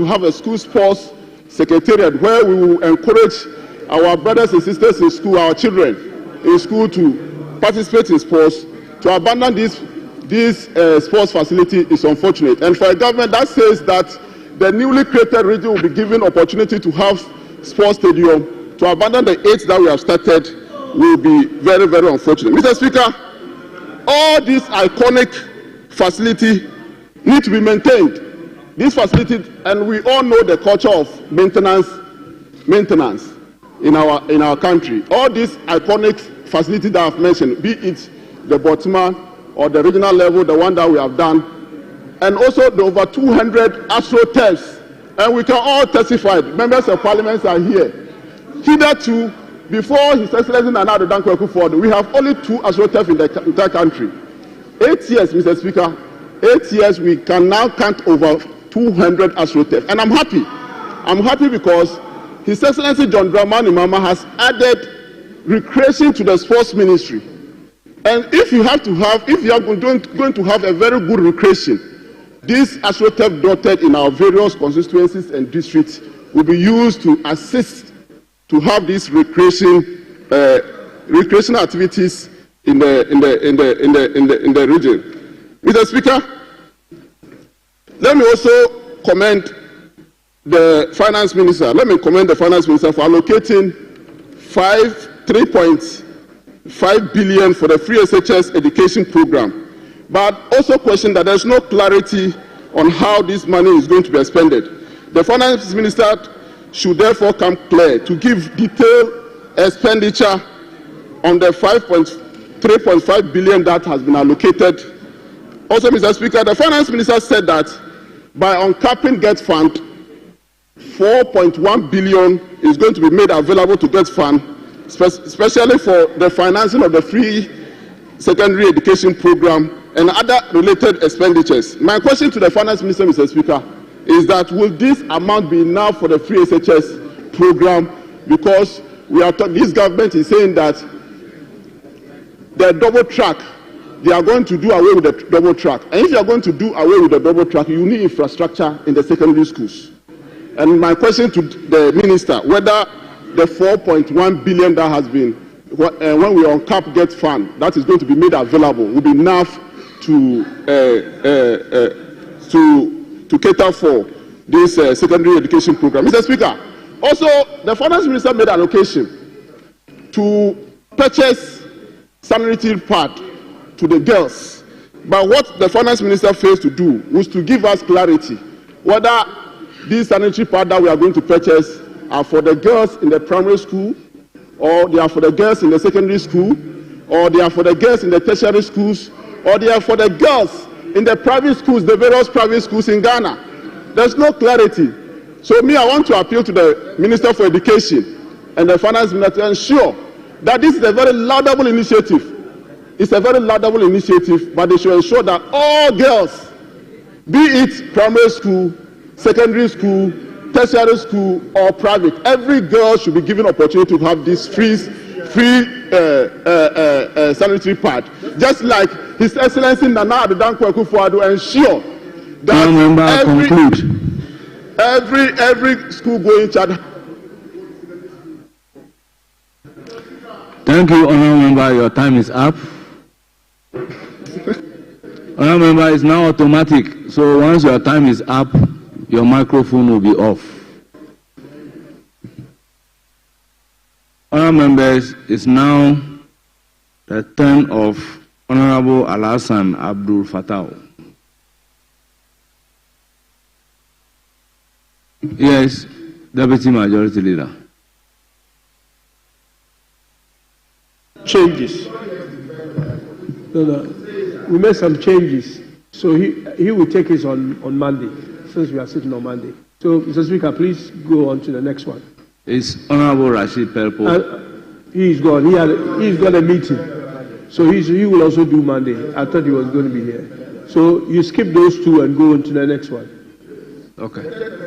have a school sports secretariat where we will encourage our brothers and sisters in school, our children in school, to participate in sports. To abandon this sports facility is unfortunate. And for a government that says that the newly created region will be given opportunity to have sports stadium, to abandon the 8 that we have started will be very, very unfortunate. Mr. Speaker, all these iconic facilities need to be maintained. This facility, and we all know the culture of maintenance in our country. All these iconic facilities that I've mentioned, be it the Botsman or the regional level, the one that we have done, and also the over 200 astroturfs, and we can all testify. Members of Parliament are here. Hitherto, before His Excellency Nana Addo Dankwa Akufo-Addo, we have only 2 astroturfs in the entire country. 8 years, Mr. Speaker, 8 years, we can now count over 200 astroturfs. And I'm happy. I'm happy because His Excellency John Dramani Mahama has added recreation to the sports ministry. And if you are going to have a very good recreation, this astroturf dotted in our various constituencies and districts will be used to assist to have these recreational activities in the region. Mr. Speaker, let me also commend the Finance Minister. Let me commend the Finance Minister for allocating 3.5 billion for the free SHS education program, but also question that there's no clarity on how this money is going to be expended. The Finance Minister should therefore come clear to give detailed expenditure on the 3.5 billion that has been allocated. Also, Mr. Speaker, the Finance Minister said that by uncapping GET Fund, 4.1 billion is going to be made available to GET Fund, especially for the financing of the free secondary education program and other related expenditures. My question to the Finance Minister, Mr. Speaker, is that will this amount be enough for the free SHS program? Because this government is saying that the double track, they are going to do away with the double track. And if you are going to do away with the double track, you need infrastructure in the secondary schools. And my question to the minister, whether the 4.1 billion that has been when we uncap get fund that is going to be made available will be enough to cater for this secondary education program. Mr. Speaker, also the finance minister made allocation to purchase sanitary pad to the girls. But what the finance minister failed to do was to give us clarity whether these sanitary pads that we are going to purchase are for the girls in the primary school, or they are for the girls in the secondary school, or they are for the girls in the tertiary schools, or they are for the girls in the private schools, the various private schools in Ghana. There's no clarity. So I want to appeal to the Minister for Education and the Finance Minister to ensure that this is a very laudable initiative. It's a very laudable initiative, but they should ensure that all girls, be it primary school, secondary school, tertiary school, or private, every girl should be given opportunity to have this free sanitary pad. Just like His Excellency Nana Addo Dankwa Akufo-Addo ensure that every school going child. Thank you, Honourable Member. Your time is up. Honourable Member, it's now automatic. So once your time is up, your microphone will be off. Honourable members, it's now the turn of Honourable Alhassan Abdul Fattah. Yes, Deputy Majority Leader. Changes. No. We made some changes. So he will take it on Monday, since we are sitting on Monday. So, Mr. Speaker, please go on to the next one. It's Honourable Rashid Pelpo. He's gone. He's got a meeting. So he will also do Monday. I thought he was going to be here. So you skip those two and go on to the next one. Okay.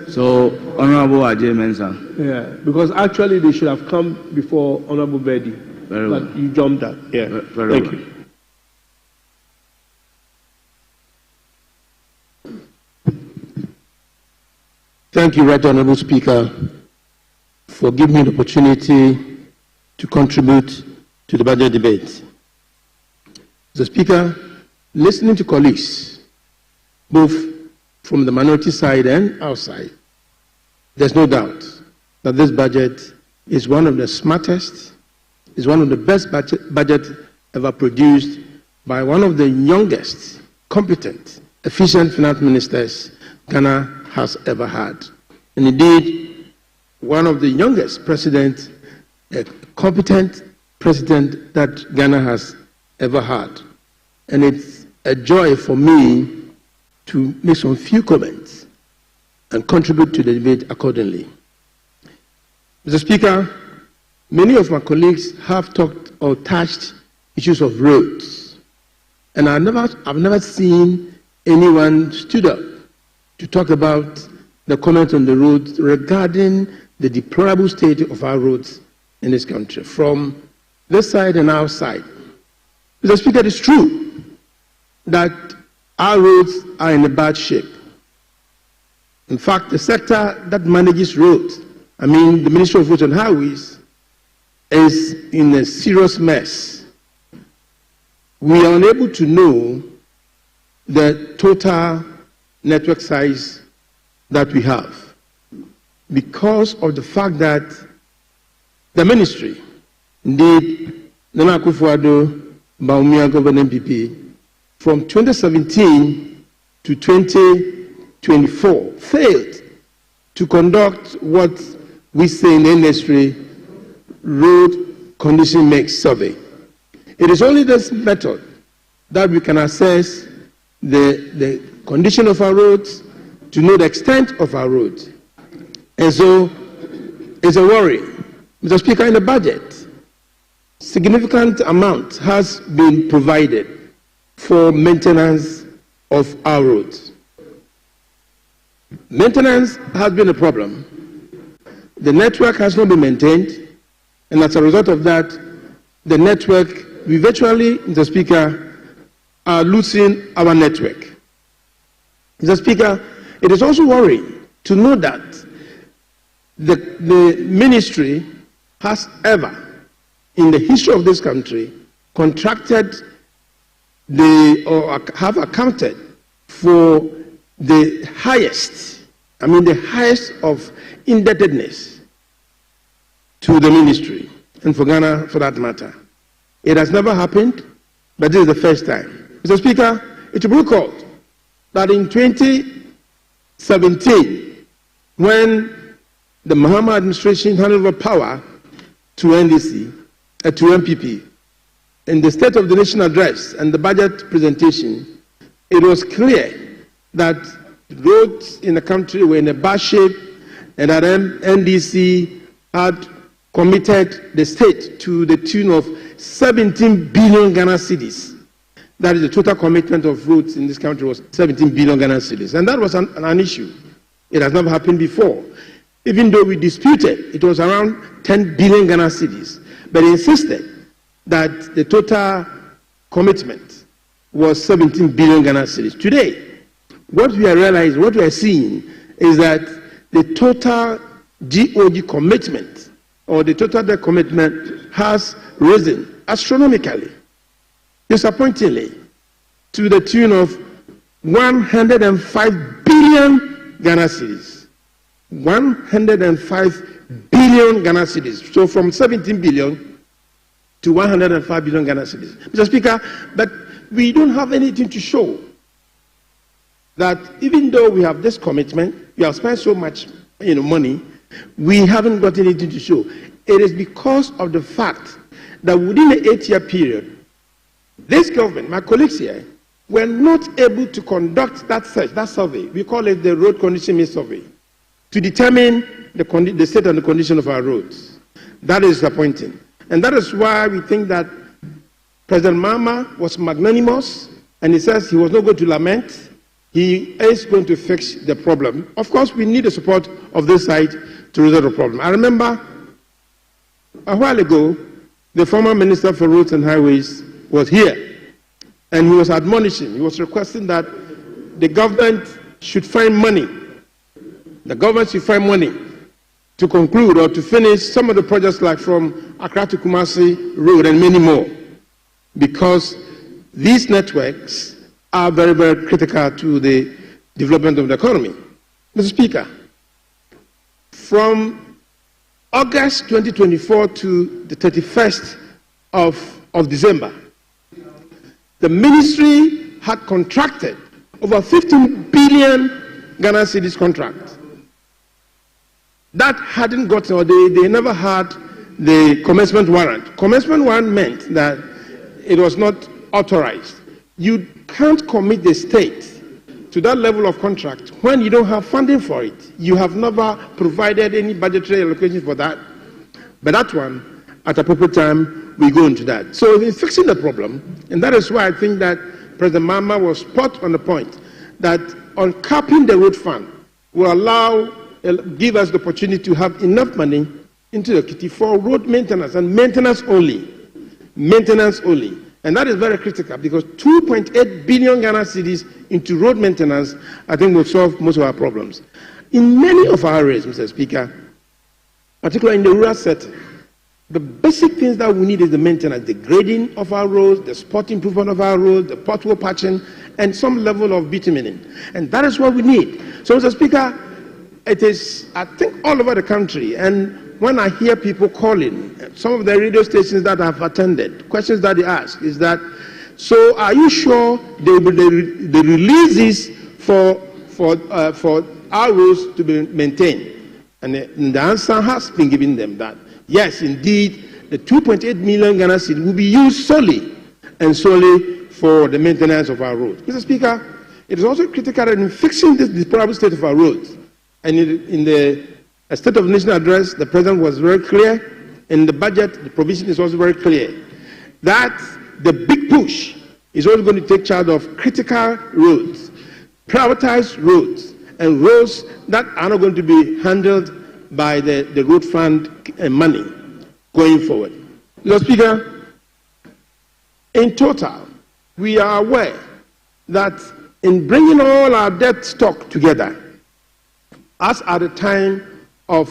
So, Honourable Ajay Mensah. Yeah, because actually they should have come before Honourable Bedi. Very well. But you jumped that. Yeah. Very Thank well. you. Thank you, Right Honourable Speaker, for giving me the opportunity to contribute to the budget debate. Mr. Speaker, listening to colleagues, both from the minority side and outside, there's no doubt that this budget is one of the smartest, is one of the best budget ever produced by one of the youngest, competent, efficient finance ministers Ghana has ever had. And indeed, one of the youngest presidents, a competent president that Ghana has ever had. And it's a joy for me to make some few comments and contribute to the debate accordingly. Mr. Speaker, many of my colleagues have talked or touched issues of roads. And I've never seen anyone stood up to talk about the comment on the roads regarding the deplorable state of our roads in this country, from this side and our side. Mr. Speaker, it is true that our roads are in a bad shape. In fact, the sector that manages roads, the Ministry of Roads and Highways, is in a serious mess. We are unable to know the total network size that we have because of the fact that the ministry, indeed, Nana Akufo-Addo, Bawumia government MPP, from 2017 to 2024 failed to conduct what we say in the industry road condition mix survey. It is only this method that we can assess the condition of our roads, to know the extent of our roads. And so it's a worry. Mr. Speaker, in the budget, significant amount has been provided for maintenance of our roads. Maintenance has been a problem. The network has not been maintained, and as a result of that, the network, we virtually, Mr. Speaker, are losing our network. Mr. Speaker, it is also worrying to know that the ministry has ever in the history of this country contracted or have accounted for the highest of indebtedness to the ministry, and for Ghana for that matter. It has never happened, but this is the first time. Mr. Speaker, it should be recalled that in 2017, when the Mahama administration handed over power to NDC, to MPP, in the State of the Nation address and the budget presentation, it was clear that roads in the country were in a bad shape and that NDC had committed the state to the tune of 17 billion Ghana cedis. That is the total commitment of roads in this country was 17 billion Ghana cedis. And that was an issue. It has never happened before. Even though we disputed, it was around 10 billion Ghana cedis. But he insisted that the total commitment was 17 billion Ghana cedis. Today, what we are realizing, what we are seeing is that the total GOG commitment or the total debt commitment has risen astronomically, disappointingly, to the tune of 105 billion Ghana cedis. 105 billion Ghana cedis. So from 17 billion to 105 billion Ghana cedis. Mr. Speaker, but we don't have anything to show that even though we have this commitment, we have spent so much money, we haven't got anything to show. It is because of the fact that within the 8-year period, this government, my colleagues here, were not able to conduct that survey. We call it the Road Condition Survey, to determine the state and the condition of our roads. That is disappointing. And that is why we think that President Mahama was magnanimous, and he says he was not going to lament. He is going to fix the problem. Of course, we need the support of this side to resolve the problem. I remember a while ago, the former Minister for Roads and Highways was here, and he was admonishing, he was requesting that the government should find money. The government should find money to conclude or to finish some of the projects like from Accra to Kumasi Road and many more, because these networks are very, very critical to the development of the economy. Mr. Speaker, from August 2024 to the 31st of December, the ministry had contracted over 15 billion Ghana cedis contract. That hadn't gotten, or they never had the commencement warrant. Commencement warrant meant that it was not authorized. You can't commit the state to that level of contract when you don't have funding for it. You have never provided any budgetary allocation for that. But that one, at appropriate time, we go into that. So in fixing the problem, and that is why I think that President Mahama was spot on the point that uncapping the road fund will give us the opportunity to have enough money into the kitty for road maintenance and maintenance only. Maintenance only. And that is very critical because 2.8 billion Ghana cedis into road maintenance, I think, will solve most of our problems. In many of our areas, Mr. Speaker, particularly in the rural setting, the basic things that we need is the maintenance, the grading of our roads, the spot improvement of our roads, the pothole patching, and some level of bitumening. And that is what we need. So, Mr. Speaker, it is, I think, all over the country, and when I hear people calling, some of the radio stations that I've attended, questions that they ask is that, so are you sure they release this for our roads to be maintained? And the answer has been given them that, yes, indeed, the 2.8 million Ghana cedis will be used solely for the maintenance of our roads. Mr. Speaker, it is also critical that in fixing this deplorable state of our roads, and in the State of the Nation address, the President was very clear. In the budget, the provision is also very clear that the big push is also going to take charge of critical roads, privatized roads, and roads that are not going to be handled by the road fund money going forward. Mr. Speaker, in total, we are aware that in bringing all our debt stock together, as at the time of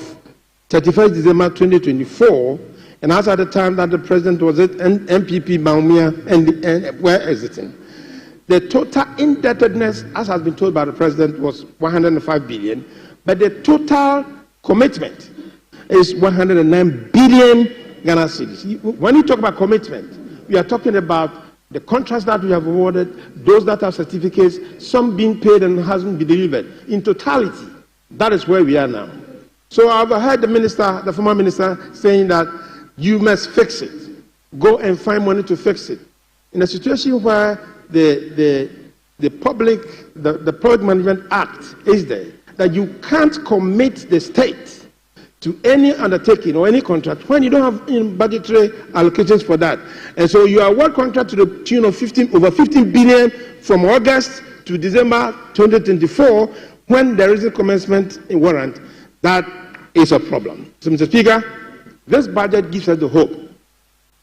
31st December 2024, And as at the time that the president was it, and MPP Baumia and were exiting, the total indebtedness, as has been told by the president, was 105 billion, but the total commitment is 109 billion Ghana cedis. When you talk about commitment, we are talking about the contracts that we have awarded, those that have certificates, some being paid and hasn't been delivered. In totality, that is where we are now. So I've heard the minister, the former minister, saying that you must fix it. Go and find money to fix it. In a situation where the Public Management Act is there, that you can't commit the state to any undertaking or any contract when you don't have budgetary allocations for that. And so you award contract to the tune of over 15 billion from August to December 2024 when there is a commencement in warrant. That is a problem. So, Mr. Speaker, this budget gives us the hope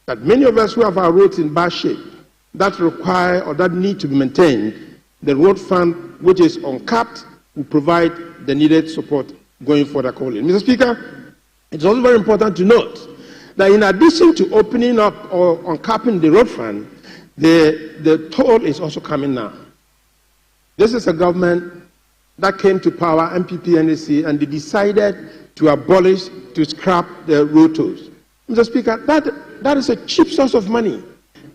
that many of us who have our roads in bad shape, that require or that need to be maintained, the road fund, which is uncapped, will provide the needed support going forward accordingly. Mr. Speaker, it's also very important to note that in addition to opening up or uncapping the road fund, the toll is also coming now. This is a government that came to power, MPP, NDC, and they decided to abolish, to scrap the road tolls. Mr. Speaker, that is a cheap source of money.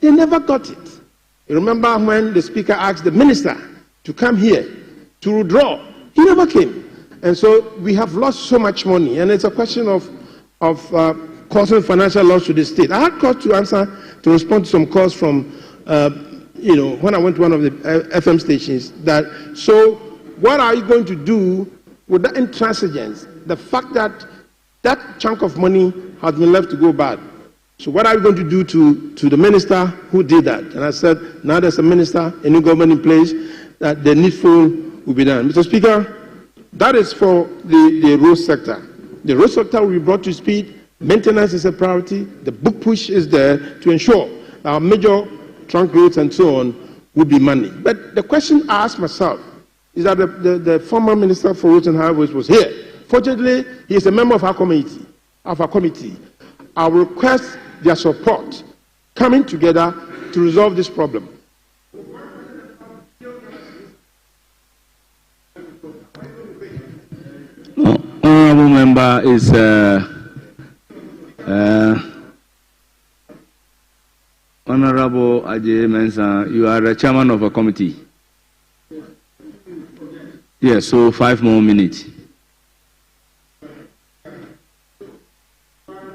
They never got it. You remember when the Speaker asked the minister to come here to withdraw? He never came. And so we have lost so much money, and it's a question of causing financial loss to the state. I had called to respond to some calls from, when I went to one of the FM stations, that, so what are you going to do with the intransigence? The fact that that chunk of money has been left to go bad. So what are you going to do to the minister who did that? And I said, now there's a minister, a new government in place, that the needful will be done. Mr. Speaker, that is for the road sector. The road sector will be brought to speed. Maintenance is a priority. The book push is there to ensure our major trunk roads and so on will be managed. But the question I asked myself is that the former Minister for Roads and Highways was here. Fortunately, he is a member of our committee. I will request their support coming together to resolve this problem. Honourable member is Honourable Ajay Mensah. You are the chairman of a committee. Yes, so 5 more minutes.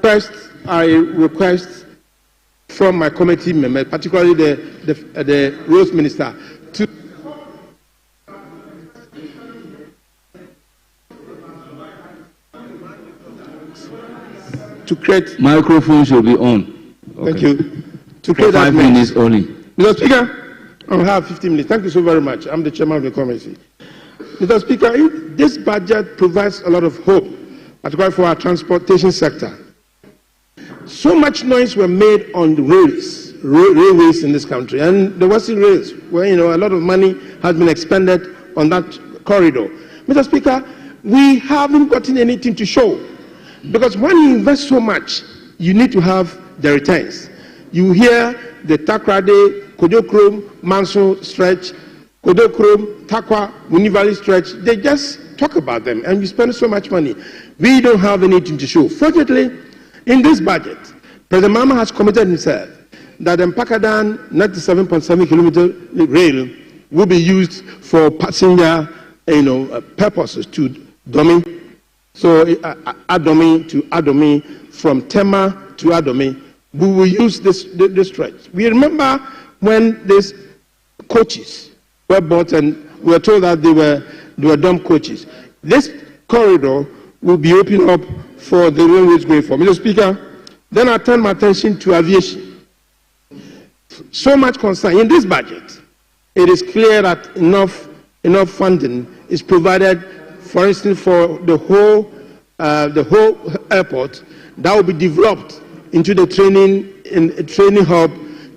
First, I request from my committee members, particularly the roads minister, to create. Microphone should be on. Okay. Thank you. To create for 5 minutes only. Mr. Speaker, I'll have 15 minutes. Thank you so very much. I'm the chairman of the committee. Mr. Speaker, this budget provides a lot of hope, particularly for our transportation sector. So much noise were made on the railways in this country, and the Western Rails, where a lot of money has been expended on that corridor. Mr. Speaker, we haven't gotten anything to show, because when you invest so much, you need to have the returns. You hear the Takrade, Kodokrom, Manso stretch, Kodokrom, Takwa, Munivali stretch. They just talk about them, and we spend so much money. We don't have anything to show. Fortunately, in this budget, President Mahama has committed himself that the Mpakadan 97.7 kilometer rail will be used for passenger purposes to Domi. So Adomi to Adomi, from Tema to Adomi, we will use this stretch. We remember when these coaches were bought and we were told that they were dumb coaches. This corridor will be opened up for the railways going forward. Mr. Speaker, then I turn my attention to aviation. So much concern. In this budget, it is clear that enough funding is provided, for instance, for the whole airport that will be developed into the training hub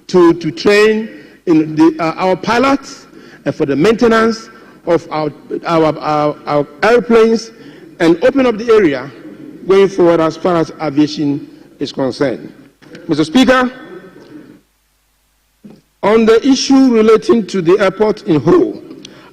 to train our pilots and for the maintenance of our airplanes, and open up the area going forward as far as aviation is concerned. Mr. Speaker, on the issue relating to the airport in Ho,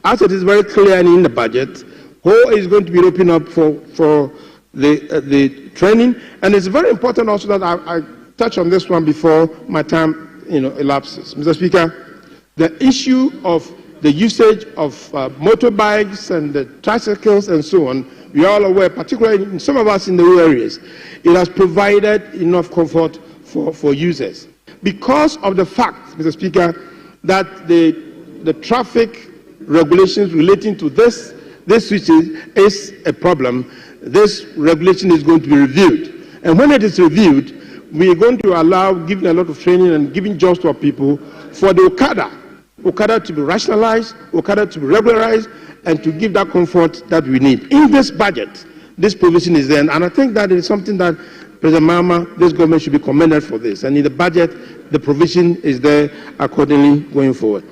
as it is very clear in the budget, Ho is going to be opened up for the training, and it's very important also that I touch on this one before my time elapses. Mr. Speaker, the issue of the usage of motorbikes and the tricycles and so on, we are all aware, particularly in some of us in the rural areas, it has provided enough comfort for users. Because of the fact, Mr. Speaker, that the traffic regulations relating to this switches is a problem, this regulation is going to be reviewed. And when it is reviewed, we are going to allow, giving a lot of training and giving jobs to our people for the Okada to be rationalized, Okada to be regularized, and to give that comfort that we need. In this budget, this provision is there, and I think that is something that President Mahama, this government should be commended for this. And in the budget, the provision is there accordingly going forward.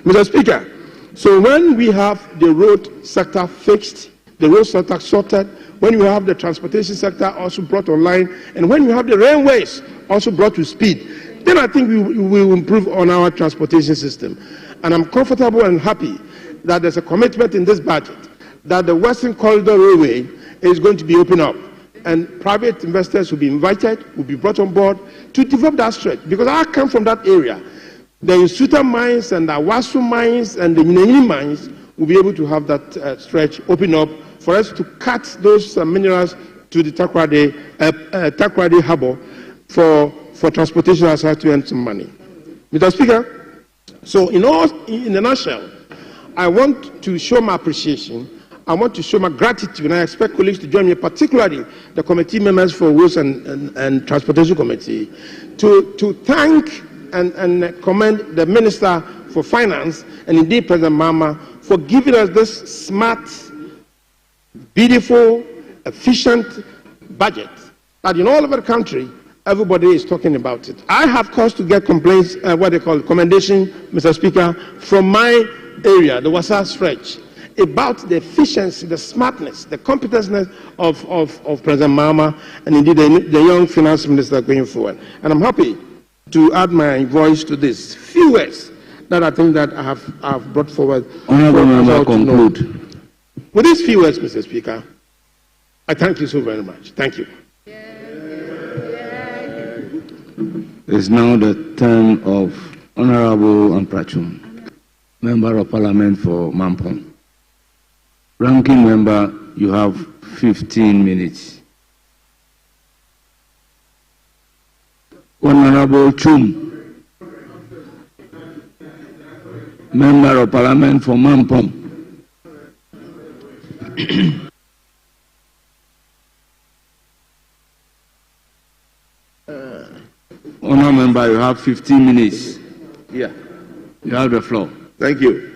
Mr. Speaker, so when we have the road sector fixed, the road sector sorted, when we have the transportation sector also brought online, and when we have the railways also brought to speed, then I think we will improve on our transportation system. And I'm comfortable and happy that there's a commitment in this budget that the Western Corridor Railway is going to be opened up, and private investors will be invited, will be brought on board to develop that stretch. Because I come from that area. The Insuta mines and the Awasu mines and the Mineni mines will be able to have that stretch open up for us to cut those minerals to the Takoradi Harbour for transportation as well to earn some money. Mr. Speaker, so in a nutshell, I want to show my appreciation, I want to show my gratitude, and I expect colleagues to join me, particularly the committee members for Roads and Transportation Committee, to thank and commend the Minister for Finance and indeed President Mahama for giving us this smart, beautiful, efficient budget that in all over the country, everybody is talking about it. I have cause to get complaints, what they call commendation, Mr. Speaker, from my area, the Wasa stretch, about the efficiency, the smartness, the competentness of President Mahama and indeed the young finance minister going forward. And I'm happy to add my voice to this. Few words that I think that I have brought forward. Honourable Member, conclude. With these few words, Mr. Speaker, I thank you so very much. Thank you. It's now the turn of Honourable Amprachum, Member of Parliament for Mampong. Ranking Member, you have 15 minutes. Honourable Chum, Member of Parliament for Mampong. Honourable Member, you have 15 minutes. Yeah. You have the floor. Thank you.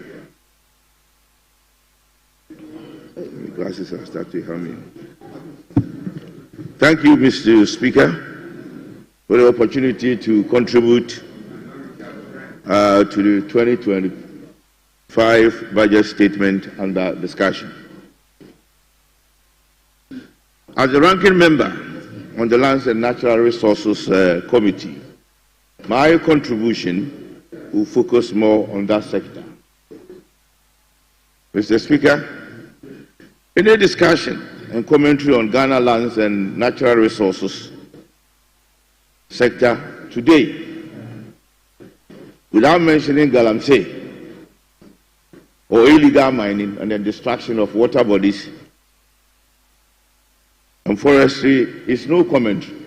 My glasses are starting to harm me. Thank you, Mr. Speaker, for the opportunity to contribute to the 2025 budget statement under discussion. As the ranking member on the Lands and Natural Resources Committee, my contribution will focus more on that sector. Mr. Speaker, any discussion and commentary on Ghana lands and natural resources sector today without mentioning Galamsey or illegal mining and the destruction of water bodies and forestry is no commentary.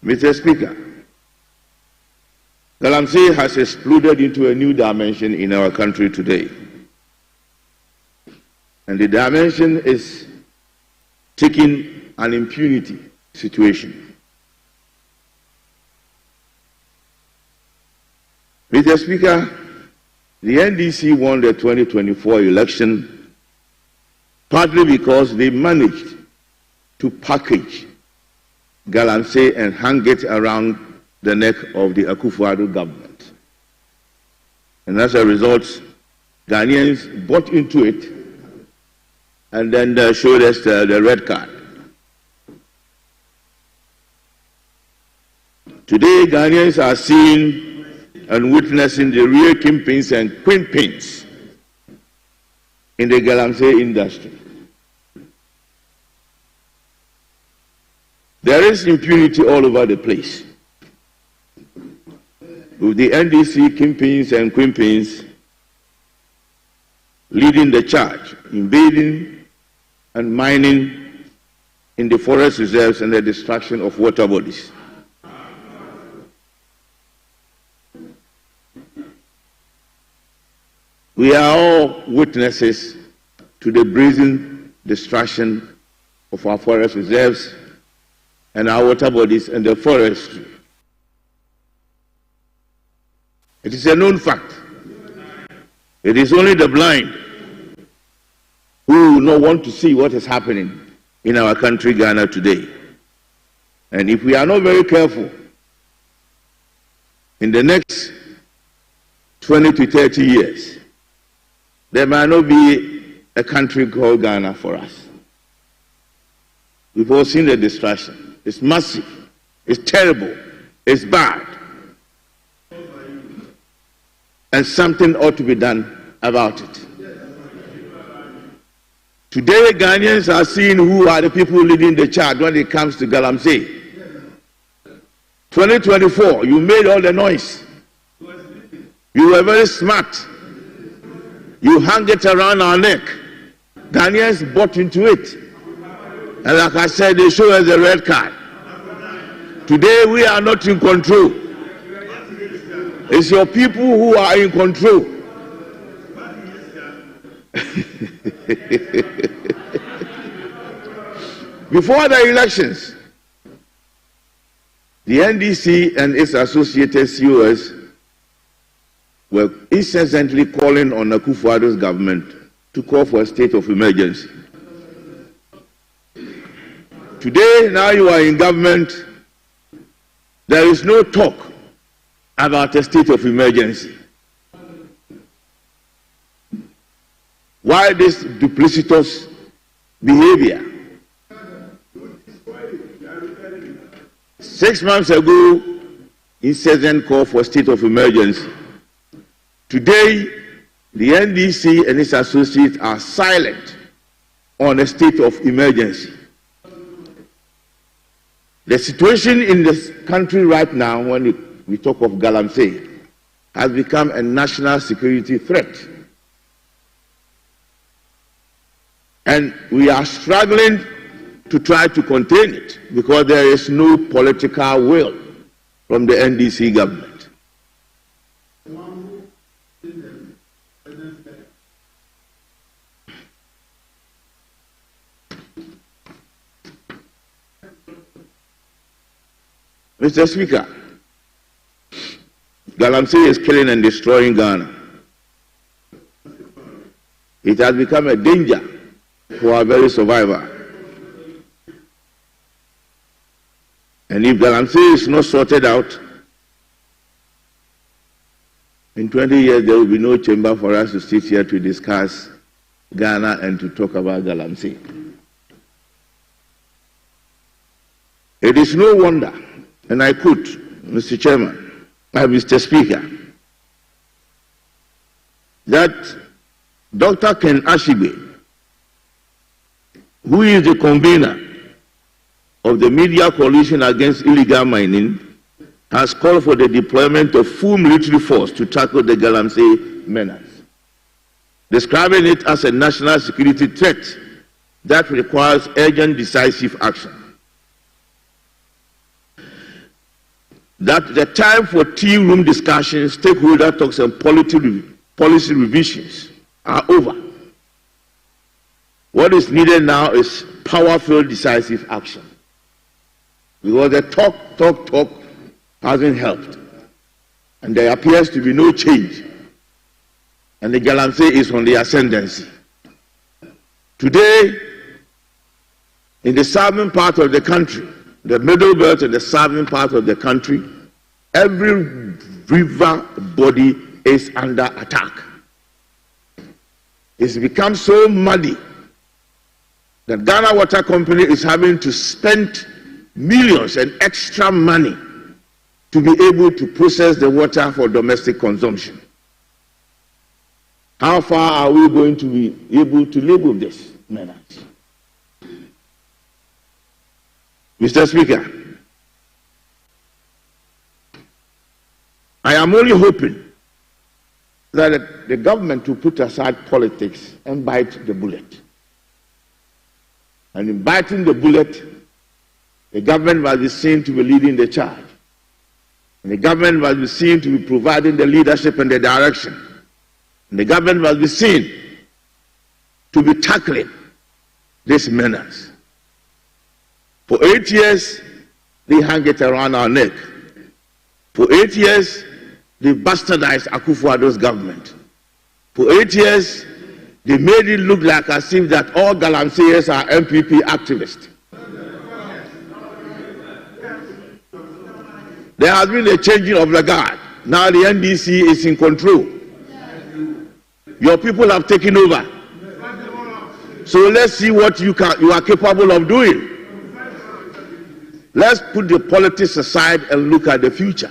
Mr. Speaker, Galamsey has exploded into a new dimension in our country today. And the dimension is taking an impunity situation. Mr. Speaker, the NDC won the 2024 election partly because they managed to package Galamsey and hang it around the neck of the Akufo-Addo government. And as a result, Ghanaians bought into it and then showed us the red card. Today, Ghanaians are seeing and witnessing the real kingpins and queenpins in the Galamsey industry. There is impunity all over the place, with the NDC kingpins and queenpins leading the charge, invading and mining in the forest reserves and the destruction of water bodies. We are all witnesses to the brazen destruction of our forest reserves and our water bodies and the forestry. It is a known fact. It is only the blind who will not want to see what is happening in our country, Ghana, today. And if we are not very careful, in the next 20 to 30 years, there might not be a country called Ghana for us. We've all seen the destruction. It's massive. It's terrible. It's bad. And something ought to be done about it. Today, Ghanaians are seeing who are the people leading the charge when it comes to Galamsey. 2024, you made all the noise. You were very smart. You hung it around our neck. Ghanaians bought into it. And like I said, they show us the red card. Today, we are not in control. It's your people who are in control. Before the elections, the NDC and its associated COS were incessantly calling on Akufo-Addo's government to call for a state of emergency. Today, now you are in government, there is no talk about a state of emergency. Why this duplicitous behavior? 6 months ago, incessant call for state of emergency. Today, the NDC and its associates are silent on a state of emergency. The situation in this country right now, when we talk of Galamsey, has become a national security threat. And we are struggling to try to contain it because there is no political will from the NDC government. Mr. Speaker, Galamsey is killing and destroying Ghana. It has become a danger for our very survival. And if Galamsey is not sorted out, in 20 years there will be no chamber for us to sit here to discuss Ghana and to talk about Galamsey. It is no wonder, and I quote, Mr. Chairman, Mr. Speaker, that Dr. Ken Ashigbe, who is the convener of the Media Coalition Against Illegal Mining, has called for the deployment of full military force to tackle the Galamsey menace, describing it as a national security threat that requires urgent, decisive action. That the time for tea room discussions, stakeholder talks, and policy revisions are over. What is needed now is powerful, decisive action. Because the talk hasn't helped. And there appears to be no change. And the Galamsey is on the ascendancy. Today, in the southern part of the country, the middle belt and the southern part of the country, every river body is under attack. It's become so muddy that Ghana Water Company is having to spend millions and extra money to be able to process the water for domestic consumption. How far are we going to be able to live with this menace? Mr. Speaker, I am only hoping that the government will put aside politics and bite the bullet. And in biting the bullet, the government must be seen to be leading the charge. And the government must be seen to be providing the leadership and the direction. And the government must be seen to be tackling this menace. For 8 years, they hang it around our neck. For 8 years, they bastardized Akufo-Addo's government. For 8 years, they made it look like as if that all Galamseyers are MPP activists. There has been a changing of the guard. Now the NDC is in control. Your people have taken over. So let's see what you are capable of doing. Let's put the politics aside and look at the future.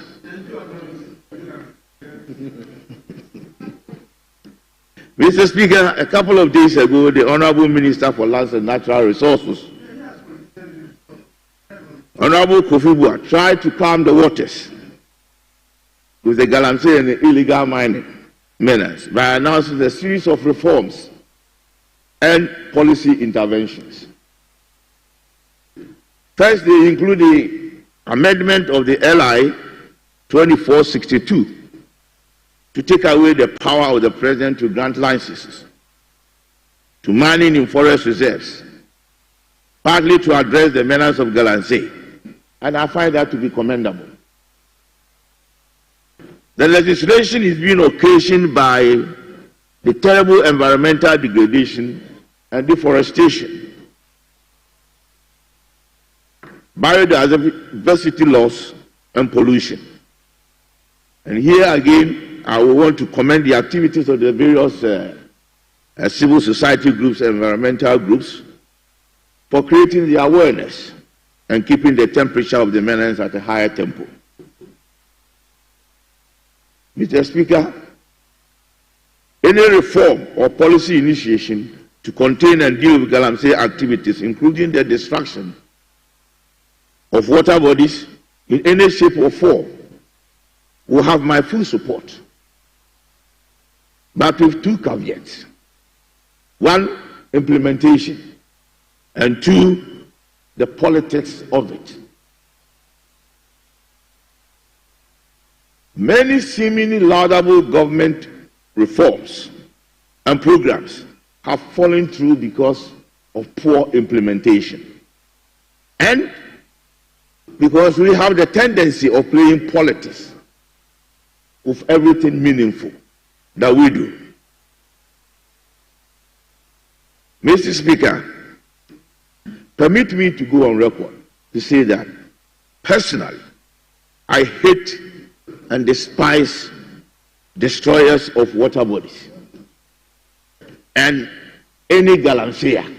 Mr. Speaker, a couple of days ago, the Honorable Minister for Lands and Natural Resources, Honorable Kofi Bua, tried to calm the waters with the Galamsey and the illegal mining menace by announcing a series of reforms and policy interventions. First, they include the amendment of the LI 2462 to take away the power of the president to grant licenses to mining in forest reserves, partly to address the menace of Galamsey, and I find that to be commendable. The legislation is being occasioned by the terrible environmental degradation and deforestation, biodiversity loss, and pollution. And here again, I will want to commend the activities of the various civil society groups, environmental groups, for creating the awareness and keeping the temperature of the menace at a higher tempo. Mr. Speaker, any reform or policy initiation to contain and deal with Galamsey activities, including the destruction of water bodies in any shape or form, will have my full support. But with two caveats. One, implementation, and two, the politics of it. Many seemingly laudable government reforms and programs have fallen through because of poor implementation. And because we have the tendency of playing politics with everything meaningful that we do. Mr. Speaker, permit me to go on record to say that personally, I hate and despise destroyers of water bodies and any Galamseyer.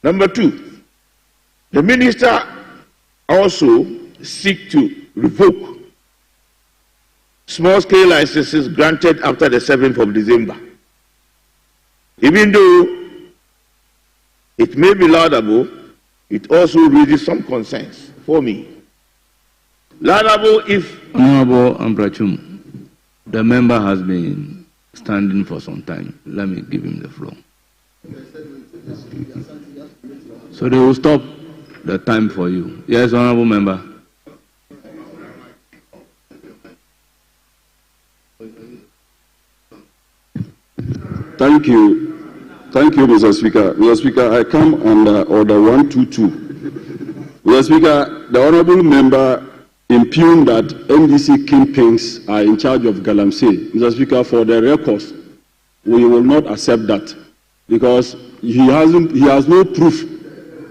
Number two, the minister also seeks to revoke small-scale licenses granted after the 7th of December. Even though it may be laudable, it also raises some concerns for me. Laudable if... Honorable Ambrachum, the member has been standing for some time. Let me give him the floor. So they will stop the time for you. Yes, Honorable Member. Thank you, Mr. Speaker. Mr. Speaker, I come under Order 122. Mr. Speaker, the Honorable Member impugned that NDC kingpins are in charge of Galamsey. Mr. Speaker, for the records, we will not accept that because he has no proof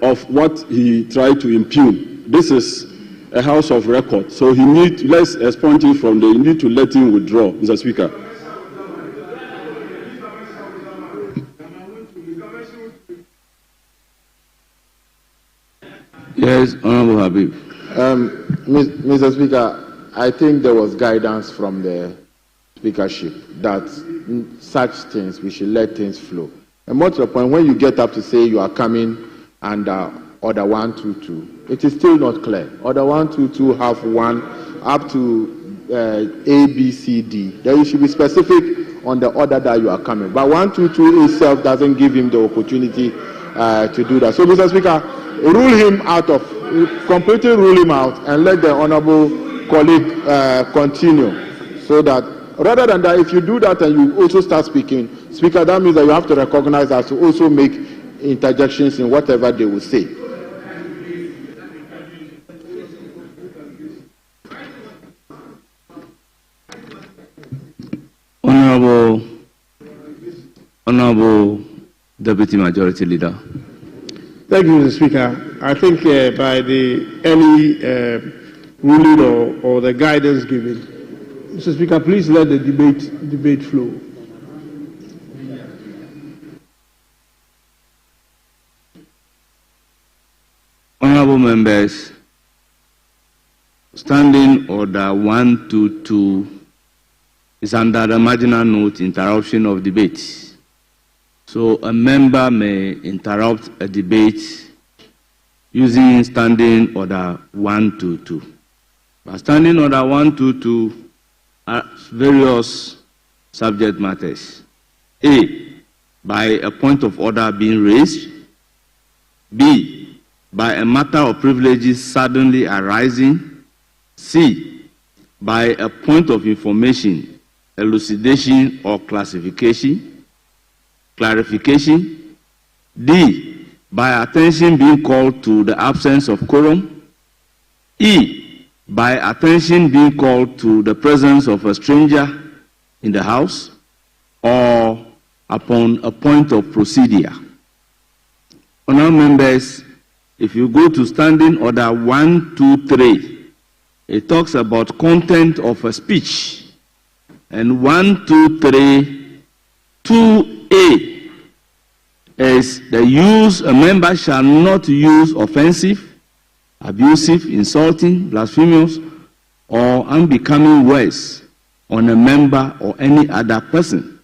of what he tried to impugn. This is a house of record, so let's expunge him from there. You need to let him withdraw, Mr. Speaker. Yes, Honorable Habib. Mr. Speaker, I think there was guidance from the speakership that such things, we should let things flow. And more to the point, when you get up to say you are coming under Order 122, it is still not clear. Order 122 have one up to A, B, C, D. Then you should be specific on the order that you are coming. But 122 itself doesn't give him the opportunity to do that. So, Mr. Speaker, completely rule him out and let the honorable colleague continue. So that, rather than that, if you do that and you also start speaking, Speaker, that means that you have to recognize us to also make interjections in whatever they will say. Honorable Deputy Majority Leader. Thank you, Mr. Speaker. I think by the early ruling or the guidance given, Mr. Speaker, please let the debate flow. Honorable members, Standing Order 122 is under the marginal note interruption of debate. So a member may interrupt a debate using Standing Order 122. But Standing Order 122 are various subject matters. A, by a point of order being raised. B, by a matter of privileges suddenly arising. C, by a point of information, elucidation or clarification. D, by attention being called to the absence of quorum. E, by attention being called to the presence of a stranger in the house or upon a point of procedure. Honourable members, if you go to Standing Order 123, it talks about content of a speech. And 123, 2A is the use, a member shall not use offensive, abusive, insulting, blasphemous, or unbecoming words on a member or any other person,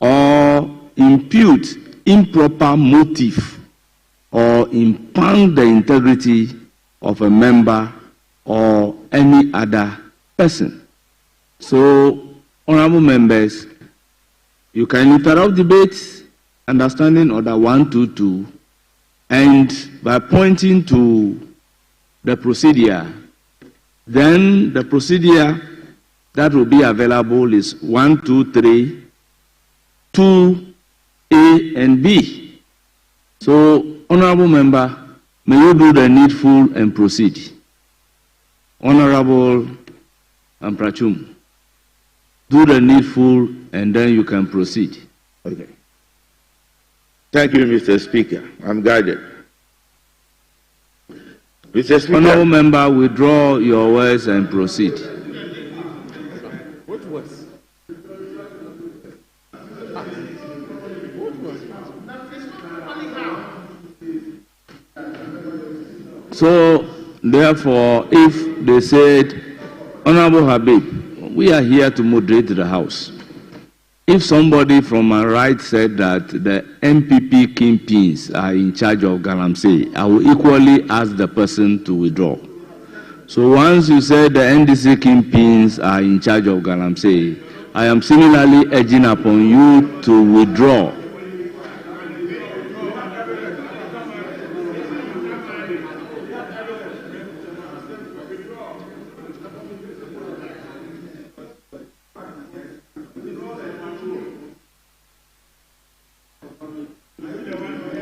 or impute improper motive or impound the integrity of a member or any other person. So, honorable members, you can interrupt debates under Standing Order 122, and by pointing to the procedure, then the procedure that will be available is 123, 2A and B. So, honorable member, may you do the needful and proceed. Honorable Amprachum, do the needful and then you can proceed. Okay. Thank you, Mr. Speaker. I'm guided. Mr. Speaker. Honorable member, withdraw your words and proceed. What was? So, therefore, if they said, Honorable Habib, we are here to moderate the House. If somebody from my right said that the MPP kingpins are in charge of Galamsey, I will equally ask the person to withdraw. So once you said the NDC kingpins are in charge of Galamsey, I am similarly urging upon you to withdraw.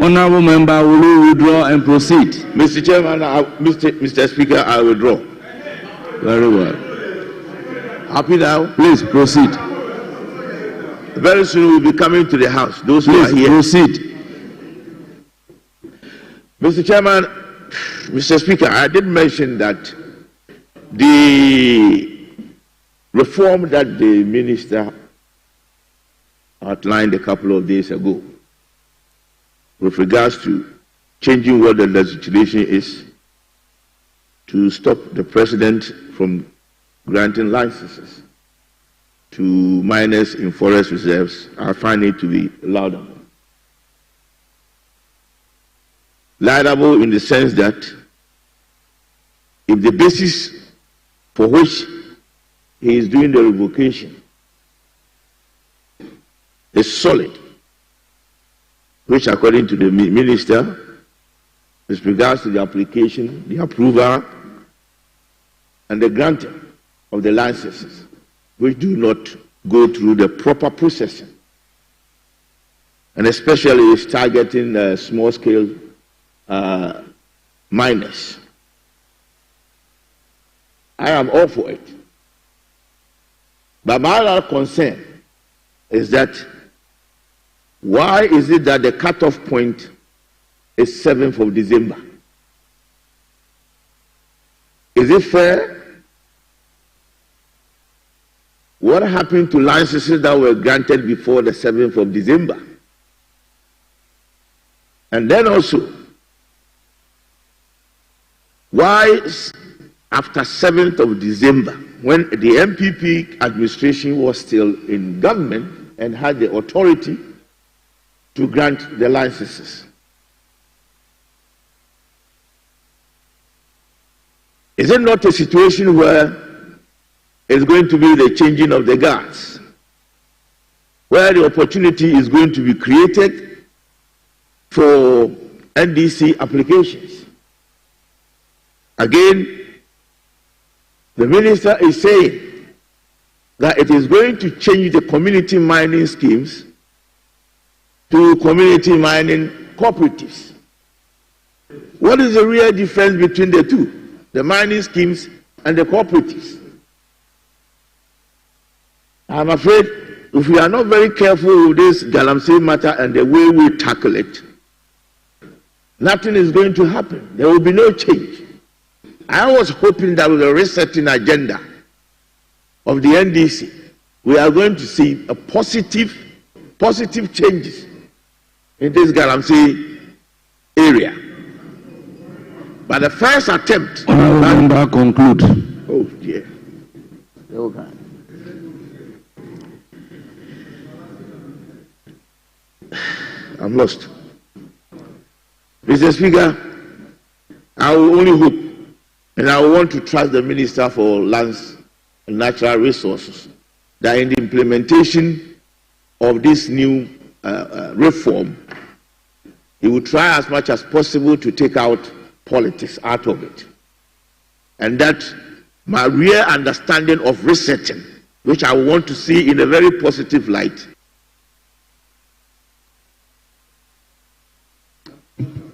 Honorable member, will you withdraw and proceed? Mr. Chairman, Mr. Speaker, I withdraw. Very well. Happy now? Please proceed. Very soon we'll be coming to the House. Those who Please are here. Proceed. Mr. Chairman, Mr. Speaker, I did mention that the reform that the minister outlined a couple of days ago with regards to changing what the legislation is to stop the president from granting licenses to miners in forest reserves, I find it to be laudable. Laudable in the sense that if the basis for which he is doing the revocation is solid, which according to the minister, with regards to the application, the approval, and the granting of the licenses, which do not go through the proper processing, and especially is targeting small-scale miners. I am all for it. But my other concern is that why is it that the cutoff point is 7th of December? Is it fair? What happened to licenses that were granted before the 7th of December? And then also, why after 7th of December, when the MPP administration was still in government and had the authority to grant the licenses? Is it not a situation where it's going to be the changing of the guards, where the opportunity is going to be created for NDC applications? Again, the minister is saying that it is going to change the community mining schemes to community mining cooperatives. What is the real difference between the two, the mining schemes and the cooperatives? I'm afraid if we are not very careful with this Galamsey matter and the way we tackle it, nothing is going to happen. There will be no change. I was hoping that with the resetting agenda of the NDC, we are going to see a positive changes in this Galamsey area. But the first attempt... Honorable conclude. Oh dear. Okay. I'm lost. Mr. Speaker, I will only hope, and I want to trust the Minister for Lands and Natural Resources, that in the implementation of this new reform, he will try as much as possible to take out politics out of it. And that my real understanding of resetting, which I want to see in a very positive light.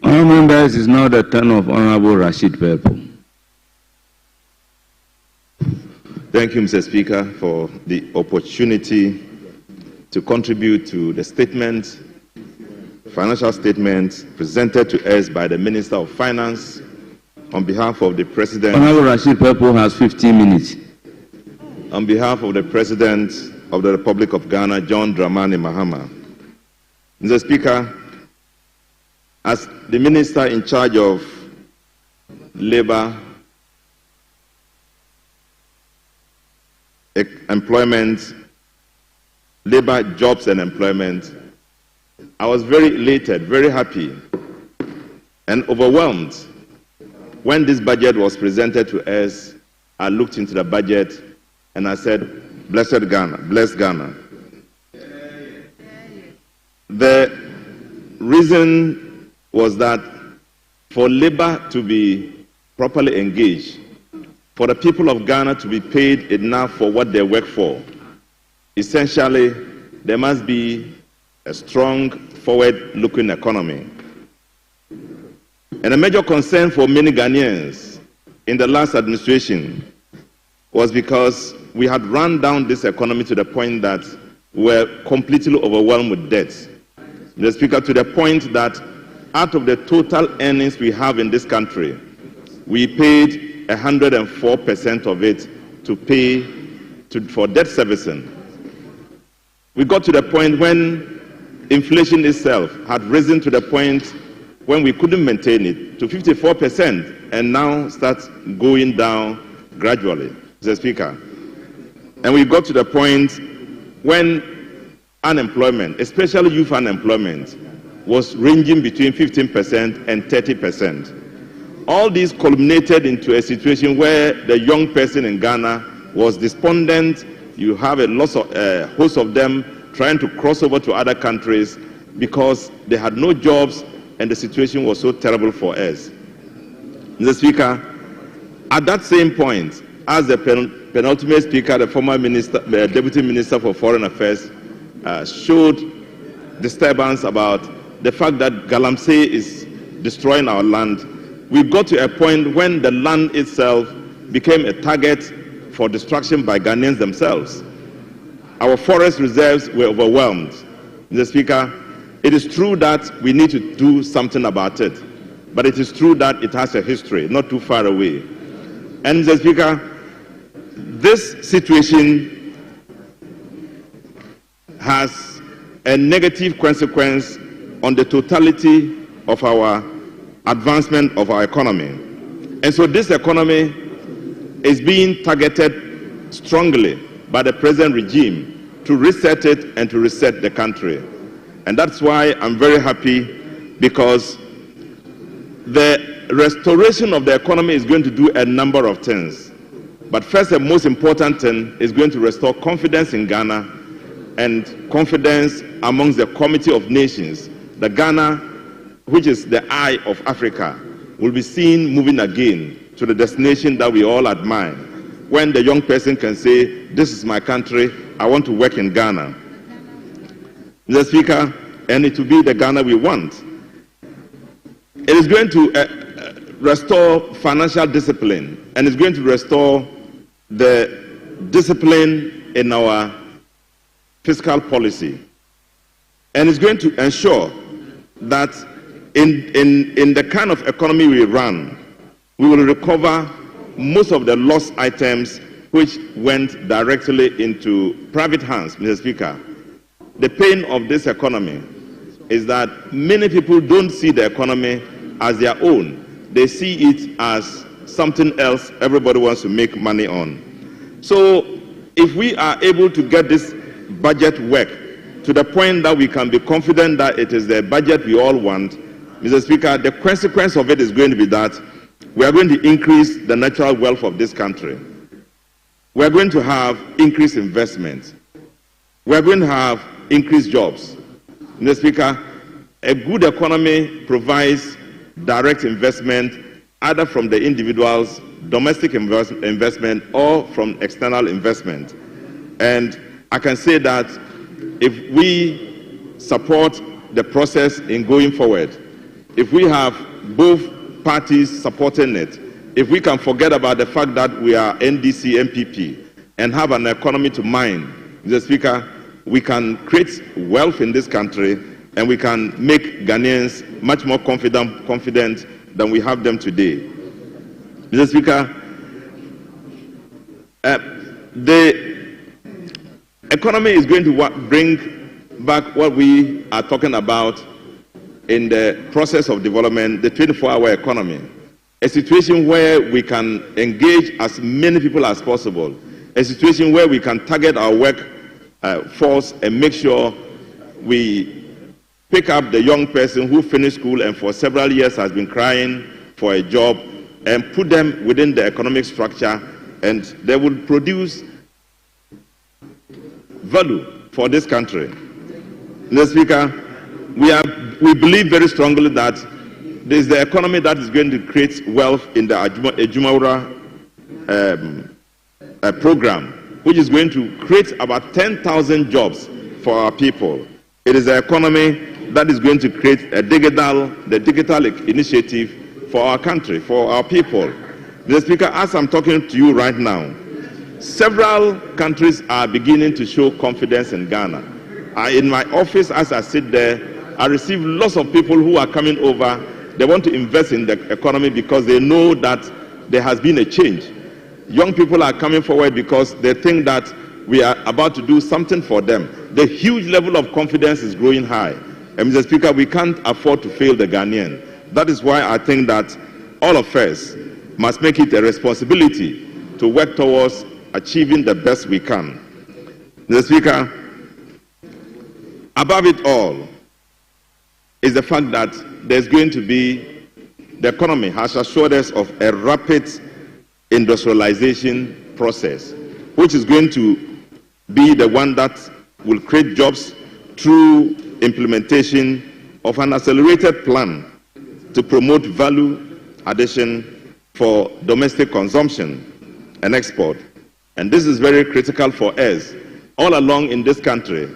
Honourable members, it is now the turn of Honourable Rashid Purple. Thank you, Mr. Speaker, for the opportunity to contribute to the statement, financial statement presented to us by the Minister of Finance on behalf of the President. Honourable Rashid Purple has 15 minutes. On behalf of the President of the Republic of Ghana, John Dramani Mahama. Mr. Speaker, as the Minister in charge of Labour, Employment, Labour, Jobs and Employment, I was very elated, very happy and overwhelmed when this budget was presented to us. I looked into the budget and I said, blessed Ghana, bless Ghana. The reason was that for labor to be properly engaged, for the people of Ghana to be paid enough for what they work for, essentially there must be a strong forward-looking economy. And a major concern for many Ghanaians in the last administration was because we had run down this economy to the point that we were completely overwhelmed with debt. Mr. Speaker, to the point that out of the total earnings we have in this country, we paid 104% of it to pay for debt servicing. We got to the point when inflation itself had risen to the point when we couldn't maintain it, to 54%, and now starts going down gradually, Mr. Speaker. And we got to the point when unemployment, especially youth unemployment, was ranging between 15% and 30%. All these culminated into a situation where the young person in Ghana was despondent. You have a host of them trying to cross over to other countries because they had no jobs and the situation was so terrible for us. Mr. Speaker, at that same point, as the penultimate speaker, the former Deputy Minister for Foreign Affairs showed disturbance about the fact that Galamsey is destroying our land. We got to a point when the land itself became a target for destruction by Ghanaians themselves. Our forest reserves were overwhelmed. Mr. Speaker, it is true that we need to do something about it, but it is true that it has a history, not too far away. And Mr. Speaker, this situation has a negative consequence on the totality of our advancement of our economy. And so this economy is being targeted strongly by the present regime to reset it and to reset the country. And that's why I'm very happy, because the restoration of the economy is going to do a number of things. But first and most important thing is going to restore confidence in Ghana and confidence amongst the Committee of Nations. The Ghana, which is the eye of Africa, will be seen moving again to the destination that we all admire. When the young person can say, this is my country, I want to work in Ghana. Mr. Speaker, and it will be the Ghana we want. It is going to restore financial discipline, and it's going to restore the discipline in our fiscal policy. And it's going to ensure that in the kind of economy we run, we will recover most of the lost items which went directly into private hands, Mr. Speaker. The pain of this economy is that many people don't see the economy as their own. They see it as something else everybody wants to make money on. So if we are able to get this budget work to the point that we can be confident that it is the budget we all want, Mr. Speaker, the consequence of it is going to be that we are going to increase the natural wealth of this country. We are going to have increased investment. We are going to have increased jobs. Mr. Speaker, a good economy provides direct investment either from the individuals, domestic investment, or from external investment. And I can say that if we support the process in going forward, if we have both parties supporting it, if we can forget about the fact that we are NDC, MPP, and have an economy to mind, Mr. Speaker, we can create wealth in this country and we can make Ghanaians much more confident than we have them today. Mr. Speaker, the economy is going to bring back what we are talking about in the process of development, the 24-hour economy. A situation where we can engage as many people as possible. A situation where we can target our work force and make sure we pick up the young person who finished school and for several years has been crying for a job and put them within the economic structure, and they will produce value for this country. Mr. Speaker, we believe very strongly that there is the economy that is going to create wealth in the Ejumawura program, which is going to create about 10,000 jobs for our people. It is the economy that is going to create the digital initiative for our country, for our people. Mr. Speaker, as I'm talking to you right now, several countries are beginning to show confidence in Ghana. In my office, as I sit there, I receive lots of people who are coming over. They want to invest in the economy because they know that there has been a change. Young people are coming forward because they think that we are about to do something for them. The huge level of confidence is growing high. And Mr. Speaker, we can't afford to fail the Ghanaian. That is why I think that all of us must make it a responsibility to work towards achieving the best we can. Mr. Speaker, above it all is the fact that there's going to be, the economy has assured us of a rapid industrialization process, which is going to be the one that will create jobs through implementation of an accelerated plan to promote value addition for domestic consumption and export. And this is very critical for us. All along in this country,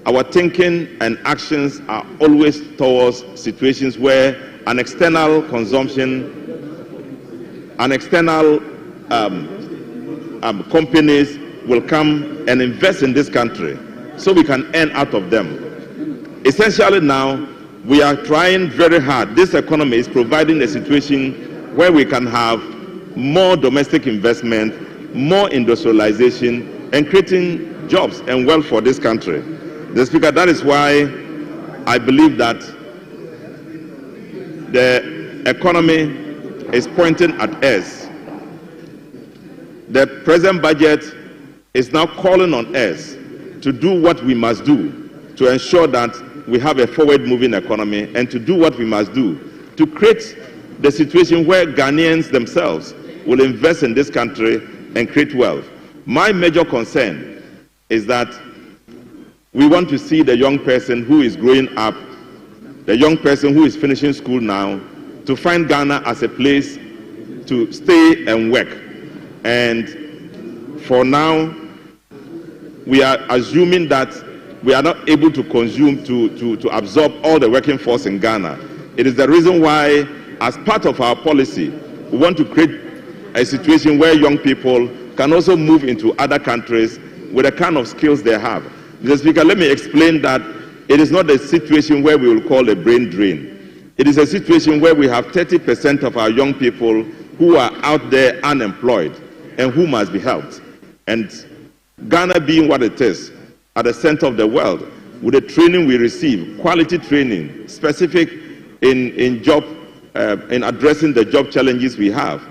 our thinking and actions are always towards situations where an external consumption, an external companies will come and invest in this country so we can earn out of them. Essentially now, we are trying very hard. This economy is providing a situation where we can have more domestic investment, more industrialization, and creating jobs and wealth for this country. Mr. Speaker, that is why I believe that the economy is pointing at us. The present budget is now calling on us to do what we must do to ensure that we have a forward-moving economy, and to do what we must do to create the situation where Ghanaians themselves will invest in this country and create wealth. My major concern is that we want to see the young person who is growing up, the young person who is finishing school now, to find Ghana as a place to stay and work. And for now, we are assuming that we are not able to consume, to absorb all the working force in Ghana. It is the reason why, as part of our policy, we want to create a situation where young people can also move into other countries with the kind of skills they have. Mr. Speaker, let me explain that it is not a situation where we will call a brain drain. It is a situation where we have 30% of our young people who are out there unemployed and who must be helped. And Ghana being what it is, at the center of the world, with the training we receive, quality training, specific in addressing the job challenges we have.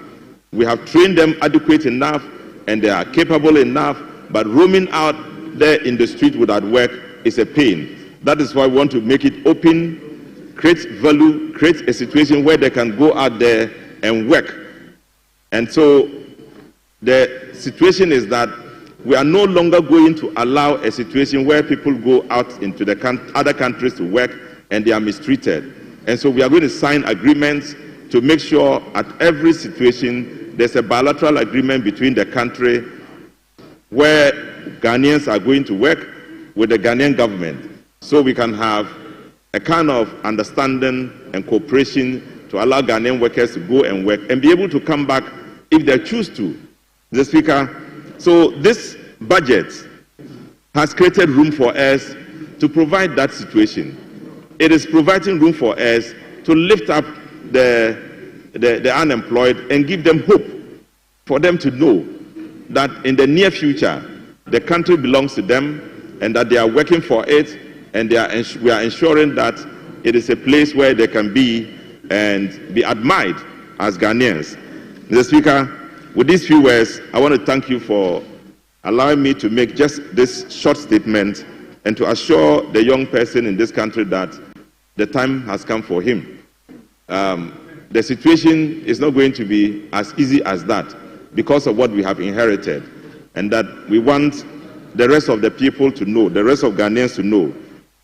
We have trained them adequate enough and they are capable enough, but roaming out there in the street without work is a pain. That is why we want to make it open, create value, create a situation where they can go out there and work. And so the situation is that we are no longer going to allow a situation where people go out into the other countries to work and they are mistreated. And so we are going to sign agreements to make sure at every situation there's a bilateral agreement between the country where Ghanaians are going to work with the Ghanaian government, so we can have a kind of understanding and cooperation to allow Ghanaian workers to go and work and be able to come back if they choose to. Mr. Speaker, so this budget has created room for us to provide that situation. It is providing room for us to lift up the unemployed and give them hope, for them to know that in the near future, the country belongs to them and that they are working for it, and we are ensuring that it is a place where they can be and be admired as Ghanaians. Mr. Speaker, with these few words, I want to thank you for allowing me to make just this short statement and to assure the young person in this country that the time has come for him. The situation is not going to be as easy as that because of what we have inherited, and that we want the rest of the people to know, the rest of Ghanaians to know,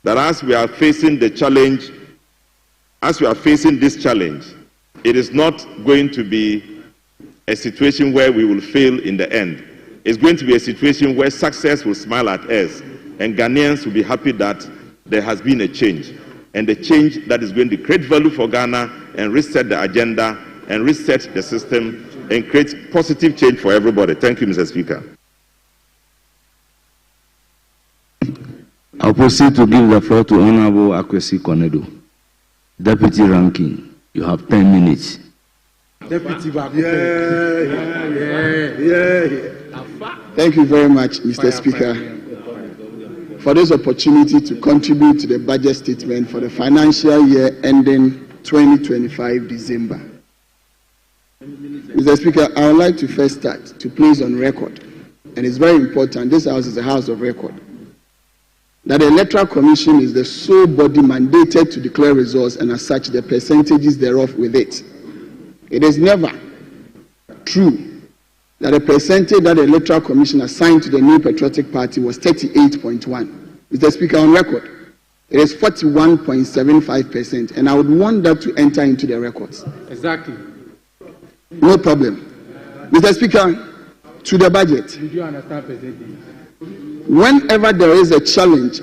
that as we are facing the challenge, as we are facing this challenge, it is not going to be a situation where we will fail in the end. It's going to be a situation where success will smile at us, and Ghanaians will be happy that there has been a change, and a change that is going to create value for Ghana and reset the agenda and reset the system and create positive change for everybody. Thank you, Mr. Speaker. I'll proceed to give the floor to Honorable Akwesi Konedo, Deputy Ranking. You have 10 minutes. Deputy Thank you very much, Mr. Speaker, for this opportunity to contribute to the budget statement for the financial year ending 2025 December. Mr. Speaker, I would like to first start to place on record, and it's very important, this House is a House of record, that the Electoral Commission is the sole body mandated to declare results and as such the percentages thereof with it. It is never true that the percentage that the Electoral Commission assigned to the New Patriotic Party was 38.1. Mr. Speaker, on record, it is 41.75%, and I would want that to enter into the records. Exactly. No problem. Mr. Speaker, to the budget. Did you understand percentage? Whenever there is a challenge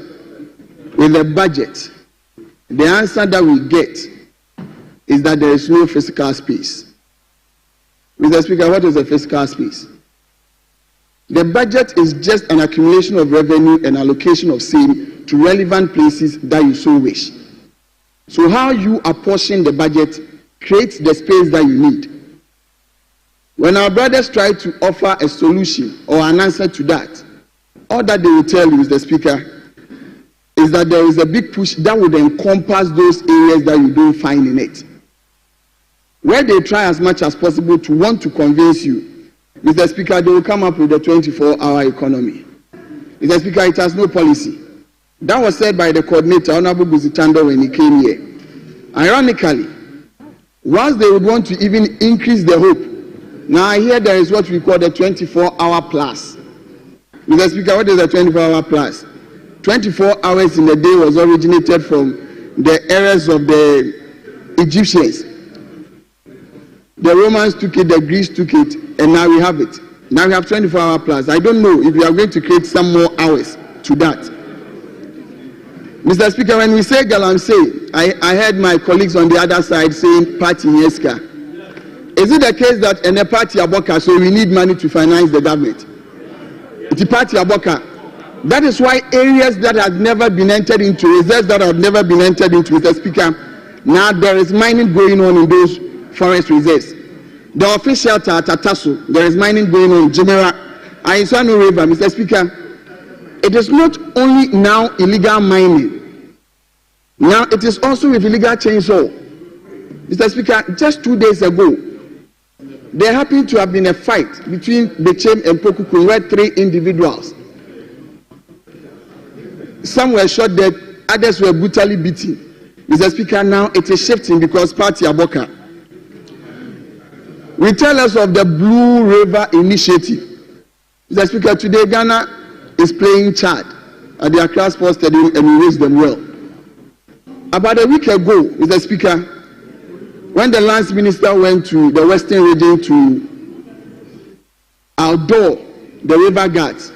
with the budget, the answer that we get is that there is no fiscal space. Mr. Speaker, what is a fiscal space? The budget is just an accumulation of revenue and allocation of same to relevant places that you so wish. So how you apportion the budget creates the space that you need. When our brothers try to offer a solution or an answer to that, all that they will tell you, Mr. Speaker, is that there is a big push that would encompass those areas that you don't find in it. Where they try as much as possible to want to convince you, Mr. Speaker, they will come up with a 24-hour economy. Mr. Speaker, it has no policy. That was said by the coordinator, Honorable Buzitando, when he came here. Ironically, once they would want to even increase the hope, now I hear there is what we call the 24-hour plus. Mr. Speaker, what is a 24-hour plus? 24 hours in a day was originated from the eras of the Egyptians. The Romans took it, the Greeks took it, and now we have it. Now we have 24-hour plus. I don't know if we are going to create some more hours to that. Mr. Speaker, when we say Galamsey, I heard my colleagues on the other side saying party Yeska. Is it the case that in a party Aboka, so we need money to finance the government? It's a party Aboka. That is why areas that have never been entered into, reserves that have never been entered into, Mr. Speaker, now there is mining going on in those forest reserves. The official Tatasu, there is mining going on in Jimera, Aisano River, Mr. Speaker. It is not only now illegal mining. Now it is also with illegal chainsaw. Mr. Speaker, just 2 days ago, there happened to have been a fight between Bechem and Pokukun where 3 individuals. Some were shot dead, others were brutally beaten. Mr. Speaker, now it is shifting because party Aboka. We tell us of the Blue River Initiative. Mr. Speaker, today Ghana is playing Chad at the Accra Sports Stadium and we raise them well. About a week ago, Mr. Speaker, when the Lands Minister went to the Western region to outdoor the river guards,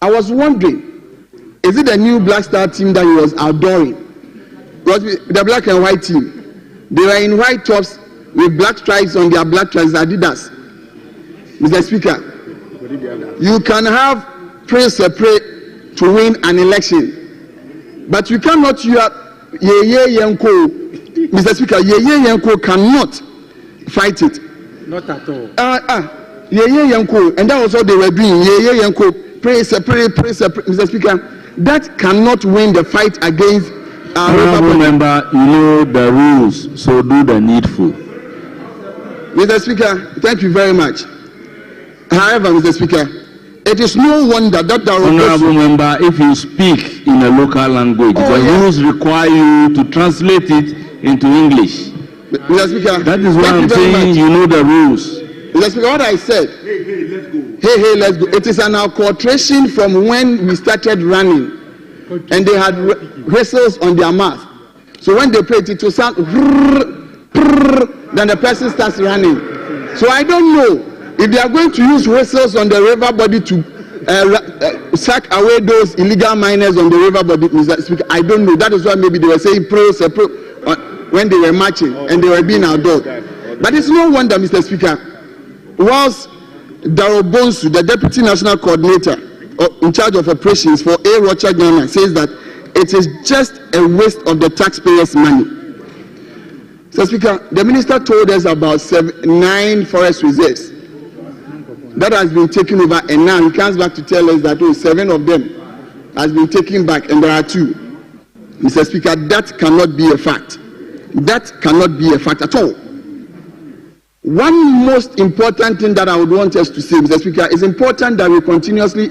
I was wondering, is it the new Black Star team that he was outdooring? Because the black and white team, they were in white tops with black stripes on their black trousers, Adidas. Mr. Speaker, you can have Prince Sepre to win an election, but you cannot use Yeye Yenko. Mr. Speaker, Yeye Yenko cannot fight it. Not at all. Yeye Yenko, and that was what they were doing. Yeye Yenko, Prince Sepre, Mr. Speaker, that cannot win the fight against Honorable member, you know the rules, so do the needful. Mr. Speaker, thank you very much. However, Mr. Speaker, it is no wonder that the Honorable member, if you speak in a local language, the rules require you to translate it into English. Mr. Speaker, that is why I'm saying you know the rules. Mr. Speaker, what I said, hey, let's go. It is an acculturation from when we started running, and they had whistles on their mouth. So when they played it to sound, then the person starts running. So I don't know if they are going to use whistles on the river body to sack away those illegal miners on the river body, Mr. Speaker. I don't know. That is why maybe they were saying pro when they were marching and they were being outdoors. But it's no wonder, Mr. Speaker, whilst Darrow Bonsu, the Deputy National Coordinator in charge of operations for A. Rocha Ghana, says that it is just a waste of the taxpayers' money. Mr. Speaker, the minister told us about 9 forest reserves that has been taken over, and now he comes back to tell us that 7 of them has been taken back, and there are 2. Mr. Speaker, that cannot be a fact. That cannot be a fact at all. One most important thing that I would want us to say, Mr. Speaker, is important that we continuously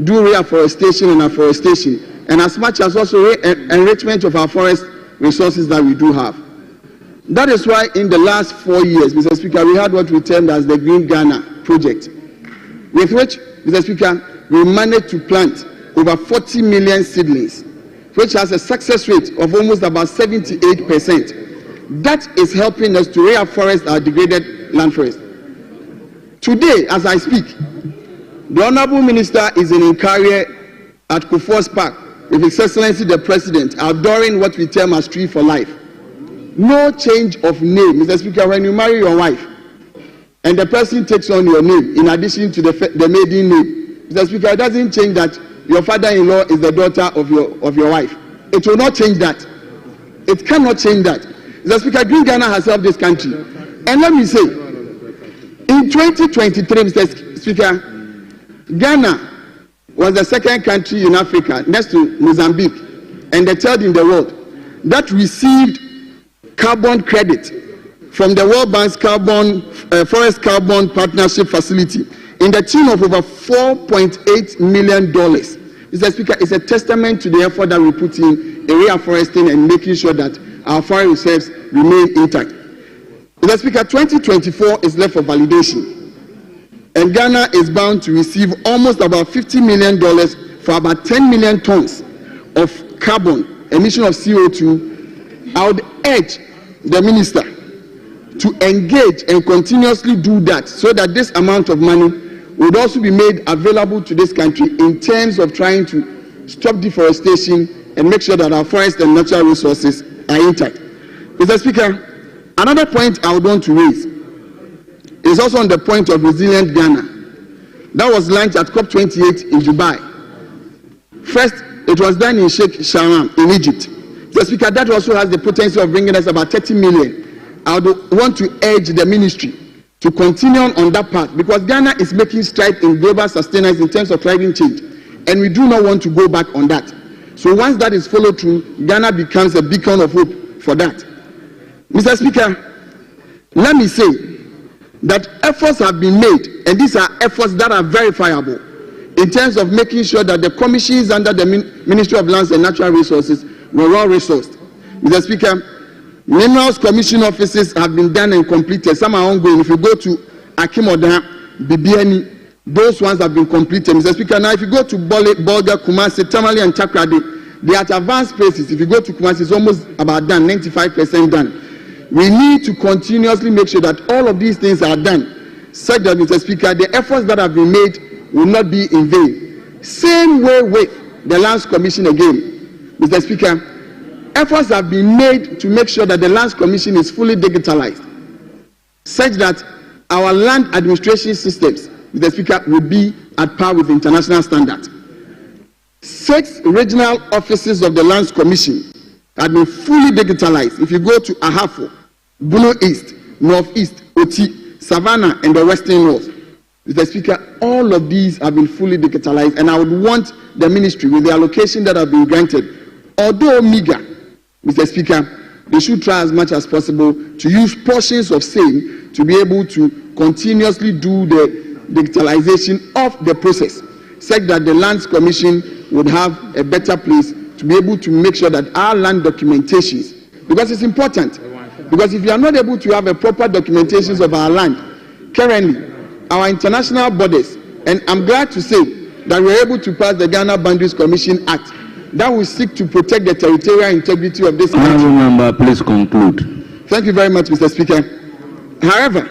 do reforestation and afforestation, and as much as also enrichment of our forest resources that we do have. That is why in the last 4 years, Mr. Speaker, we had what we termed as the Green Ghana project, with which, Mr. Speaker, we managed to plant over 40 million seedlings, which has a success rate of almost about 78%. That is helping us to reforest our degraded land forest. Today, as I speak, the Honorable Minister is in Inquiry at Kufuor's Park with His Excellency the President, adorning what we term as Tree for Life. No change of name. Mr. Speaker, when you marry your wife and the person takes on your name in addition to the maiden name, Mr. Speaker, it doesn't change that your father-in-law is the daughter of your wife. It will not change that. It cannot change that. Mr. Speaker, Green Ghana has helped this country. And let me say, in 2023, Mr. Speaker, Ghana was the second country in Africa, next to Mozambique, and the third in the world, that received carbon credit from the World Bank's Forest Carbon Partnership Facility in the tune of over $4.8 million. Mr. Speaker, it's a testament to the effort that we put in reforesting and making sure that our forest reserves remain intact. Mr. Speaker, 2024 is left for validation, and Ghana is bound to receive almost about $50 million for about 10 million tons of carbon, emission of CO2. I would urge the Minister to engage and continuously do that so that this amount of money would also be made available to this country in terms of trying to stop deforestation and make sure that our forests and natural resources are intact. Mr. Speaker, another point I would want to raise is also on the point of resilient Ghana. That was launched at COP28 in Dubai. First, it was done in Sheikh Sharam in Egypt. Mr. Speaker, that also has the potential of bringing us about 30 million. I would want to urge the ministry to continue on that path, because Ghana is making strides in global sustenance in terms of climate change, and we do not want to go back on that. So once that is followed through, Ghana becomes a beacon of hope for that. Mr. Speaker, let me say that efforts have been made, and these are efforts that are verifiable, in terms of making sure that the commissions under the Ministry of Lands and Natural Resources were well resourced. Mr. Speaker, Minerals Commission offices have been done and completed. Some are ongoing. If you go to Akimoda, Bibiani, those ones have been completed. Mr. Speaker, now if you go to Bolga, Kumasi, Tamale, and Takrade, they are at advanced places. If you go to Kumasi, it's almost about done, 95% done. We need to continuously make sure that all of these things are done, such that, Mr. Speaker, the efforts that have been made will not be in vain. Same way with the Lands Commission again. Mr. Speaker, efforts have been made to make sure that the Lands Commission is fully digitalized, such that our land administration systems, Mr. Speaker, will be at par with international standards. 6 regional offices of the Lands Commission have been fully digitalized. If you go to Ahafo, Buno East, Northeast, Oti, Savannah, and the Western North, Mr. Speaker, all of these have been fully digitalized, and I would want the ministry, with the allocation that have been granted, although meager, Mr. Speaker, they should try as much as possible to use portions of same to be able to continuously do the digitalization of the process, such that the Lands Commission would have a better place to be able to make sure that our land documentations, because it's important, because if you are not able to have a proper documentations of our land, currently, our international bodies, and I'm glad to say that we're able to pass the Ghana Boundaries Commission Act that will seek to protect the territorial integrity of this country. Member, please conclude. Thank you very much, Mr. Speaker. However,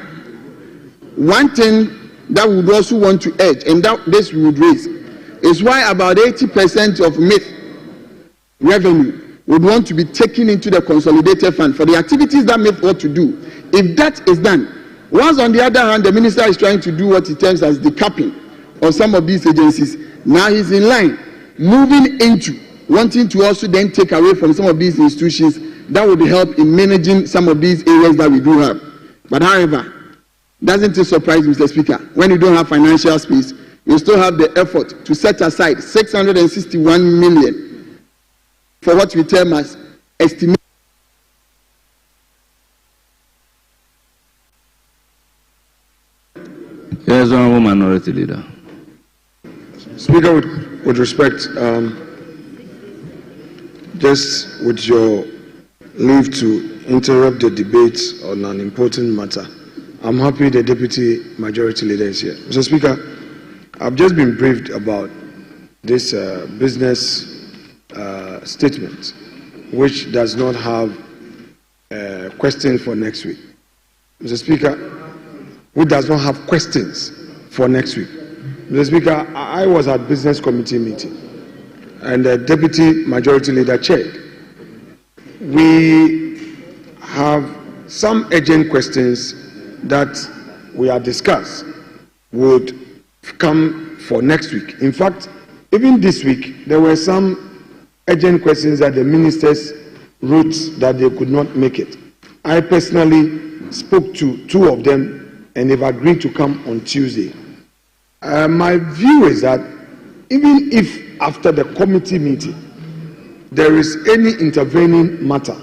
one thing that we would also want to urge, and that this we would raise, is why about 80% of MIF revenue would want to be taken into the consolidated fund for the activities that MIF ought to do. If that is done, once on the other hand, the minister is trying to do what he terms as the capping of some of these agencies, now he's in line, moving into wanting to also then take away from some of these institutions that would help in managing some of these areas that we do have. But however, doesn't it surprise Mr. Speaker, when you don't have financial space, you still have the effort to set aside 661 million for what we term as estimate Yes, Honorable Minority Leader. Speaker, with respect, just with your leave to interrupt the debate on an important matter, I'm happy the Deputy Majority Leader is here. Mr. Speaker, I've just been briefed about this business statement, which does not have questions for next week. Mr. Speaker, which does not have questions for next week. Mr. Speaker, I was at business committee meeting and the Deputy Majority Leader chaired. We have some urgent questions that we have discussed would come for next week. In fact, even this week, there were some urgent questions that the ministers wrote that they could not make it. I personally spoke to two of them and they've agreed to come on Tuesday. My view is that even if after the committee meeting there is any intervening matter,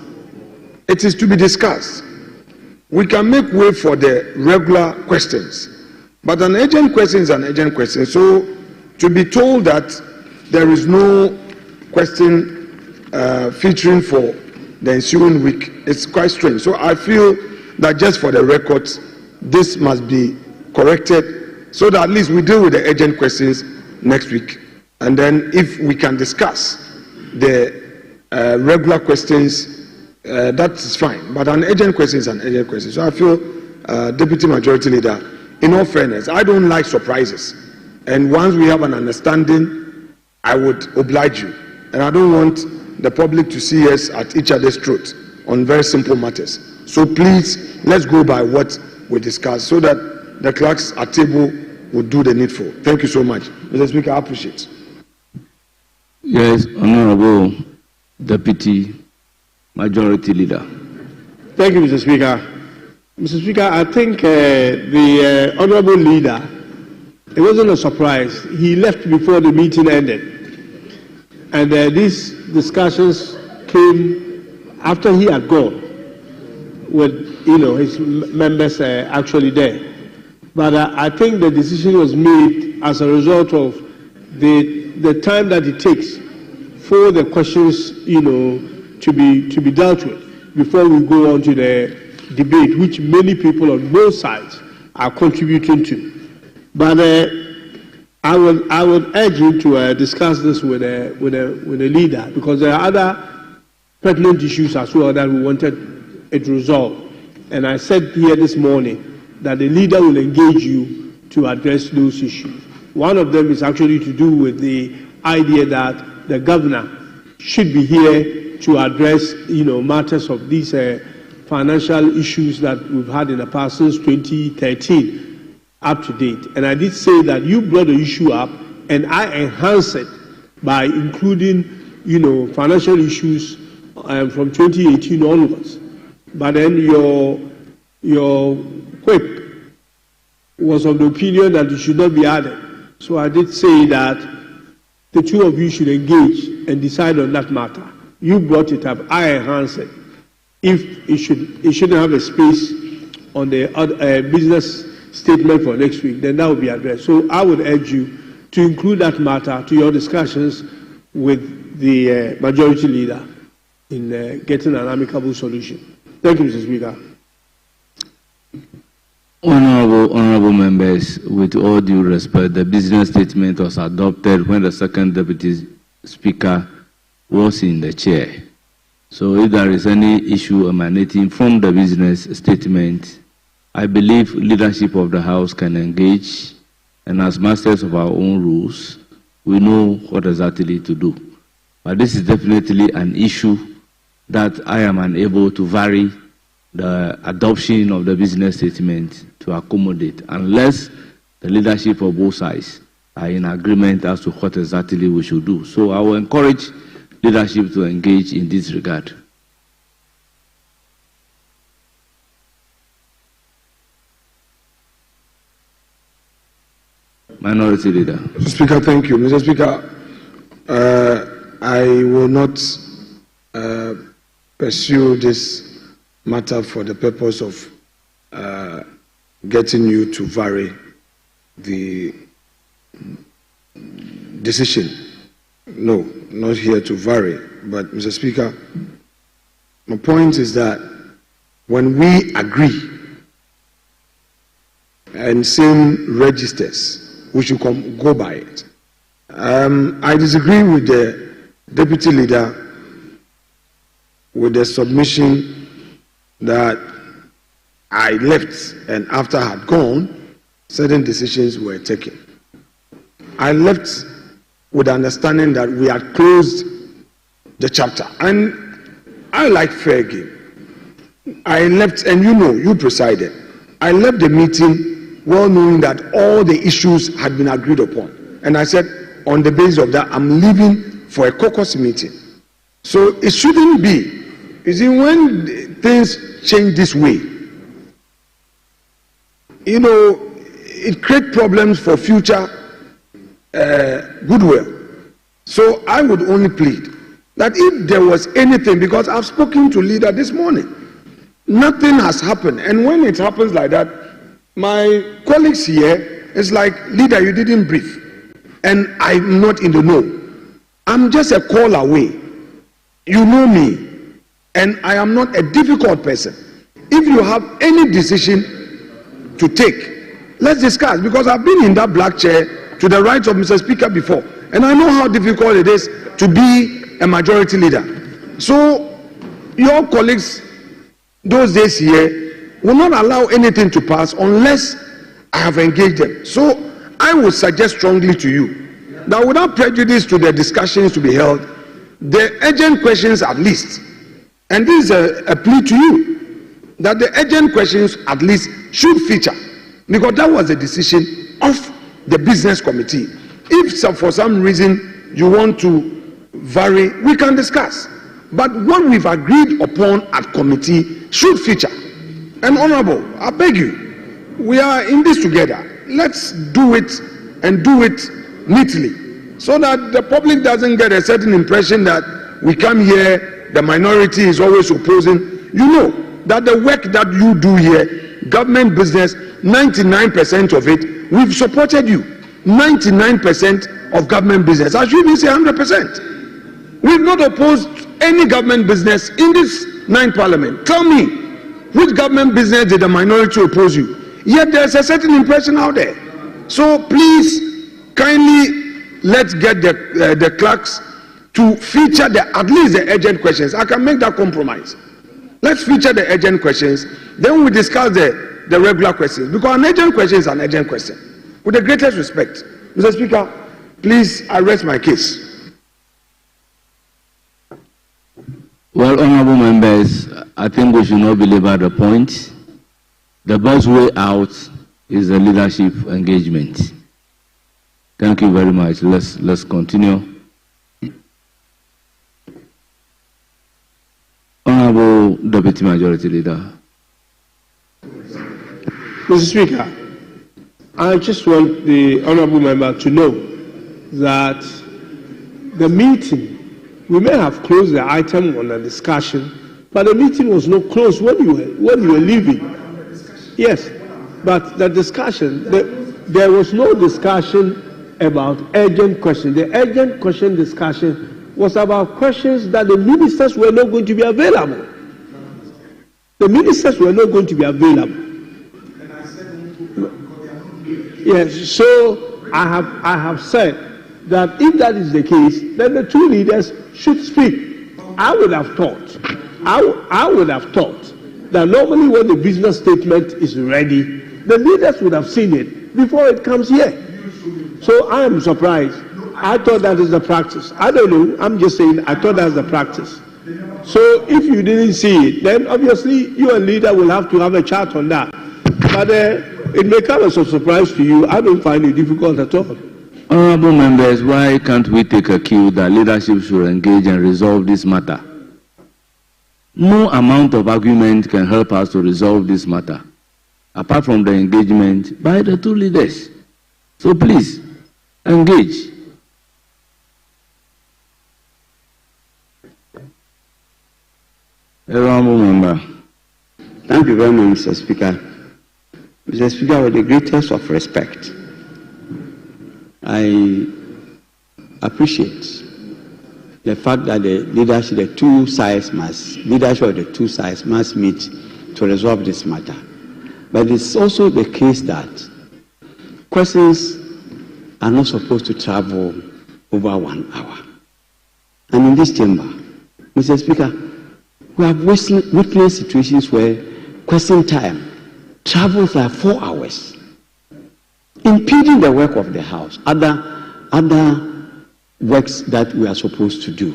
it is to be discussed. We can make way for the regular questions, but an urgent question is an urgent question. So to be told that there is no question featuring for the ensuing week, it's quite strange. So I feel that just for the records, this must be corrected so that at least we deal with the urgent questions next week. And then if we can discuss the regular questions, that is fine. But an urgent question is an urgent question. So I feel, Deputy Majority Leader, in all fairness, I don't like surprises. And once we have an understanding, I would oblige you. And I don't want the public to see us at each other's throat on very simple matters. So please, let's go by what we discussed so that the clerks at table will do the needful. Thank you so much. Mr. Speaker, I appreciate it. Yes, Honorable Deputy Majority Leader. Thank you, Mr. Speaker. Mr. Speaker, I think the Honorable Leader, it wasn't a surprise. He left before the meeting ended. And these discussions came after he had gone, with his members actually there. But I think the decision was made as a result of the time that it takes for the questions to be dealt with before we go on to the debate, which many people on both sides are contributing to. But I would urge you to discuss this with a leader, because there are other pertinent issues as well that we wanted it resolved. And I said here this morning that the leader will engage you to address those issues. One of them is actually to do with the idea that the governor should be here to address matters of these financial issues that we've had in the past since 2013 up to date. And I did say that you brought the issue up and I enhanced it by including financial issues from 2018 onwards. But then your whip was of the opinion that it should not be added. So I did say that the two of you should engage and decide on that matter. You brought it up, I enhanced it. If it shouldn't have a space on the business statement for next week, then that will be addressed. So I would urge you to include that matter to your discussions with the Majority Leader in getting an amicable solution. Thank you, Mr. Speaker. Honorable members, with all due respect, the business statement was adopted when the second Deputy Speaker was in the chair. So if there is any issue emanating from the business statement, I believe leadership of the House can engage, and as masters of our own rules, we know what exactly to do. But this is definitely an issue that I am unable to vary the adoption of the business statement to accommodate, unless the leadership of both sides are in agreement as to what exactly we should do. So I will encourage leadership to engage in this regard. Minority Leader. Mr. Speaker, thank you. Mr. Speaker, I will not pursue this matter for the purpose of getting you to vary the decision. No, not here to vary. But, Mr. Speaker, my point is that when we agree and same registers, we should go by it. I disagree with the deputy leader with the submission that I left, and after I had gone, certain decisions were taken. I left with the understanding that we had closed the chapter, and I like fair game. I left, and you presided. I left the meeting well knowing that all the issues had been agreed upon, and I said, on the basis of that, I'm leaving for a caucus meeting. So it shouldn't be. You see, when things change this way, it creates problems for future goodwill. So I would only plead that if there was anything, because I've spoken to leader this morning, nothing has happened. And when it happens like that, my colleagues here, it's like, leader, you didn't brief. And I'm not in the know. I'm just a call away. You know me. And I am not a difficult person. If you have any decision to take, let's discuss. Because I've been in that black chair to the right of Mr. Speaker before. And I know how difficult it is to be a majority leader. So your colleagues those days here will not allow anything to pass unless I have engaged them. So I would suggest strongly to you that without prejudice to the discussions to be held, the urgent questions at least, and this is a plea to you, that the urgent questions at least should feature, because that was the decision of the business committee. If for some reason you want to vary, we can discuss. But what we've agreed upon at committee should feature. And Honorable, I beg you, we are in this together. Let's do it and do it neatly, so that the public doesn't get a certain impression that we come here, the minority is always opposing. You know that the work that you do here, government business, 99% of it, we've supported you. 99% of government business. I should even say 100%. We've not opposed any government business in this 9th parliament. Tell me, which government business did the minority oppose you? Yet there's a certain impression out there. So please, kindly let's get the clerks to feature at least the urgent questions. I can make that compromise. Let's feature the urgent questions. Then we discuss the regular questions. Because an urgent question is an urgent question. With the greatest respect. Mr. Speaker, please arrest my case. Well, honorable members, I think we should not belabor the point. The best way out is the leadership engagement. Thank you very much. Let's continue. Honorable Deputy Majority Leader. Mr. Speaker, I just want the honorable member to know that the meeting, we may have closed the item on the discussion, but the meeting was not closed when you were leaving. Yes, but the discussion, there was no discussion about urgent questions. The urgent question discussion was about questions that the ministers were not going to be available. The ministers were not going to be available. Yes, so I have said that if that is the case, then the two leaders should speak. I would have thought that normally when the business statement is ready, the leaders would have seen it before it comes here. So I am surprised. I thought that is the practice. I don't know. I'm just saying I thought that's the practice. So if you didn't see it, then obviously you and leader will have to have a chat on that. But it may come as a surprise to you. I don't find it difficult at all. Honorable members, why can't we take a cue that leadership should engage and resolve this matter? No amount of argument can help us to resolve this matter, apart from the engagement by the two leaders. So please, engage. Honorable member. Thank you very much, Mr. Speaker. Mr. Speaker, with the greatest of respect, I appreciate the fact that the leadership of the two sides must meet to resolve this matter. But it's also the case that questions are not supposed to travel over 1 hour. And in this chamber, Mr. Speaker, we have witnessed situations where question time travels like 4 hours, impeding the work of the House, other works that we are supposed to do.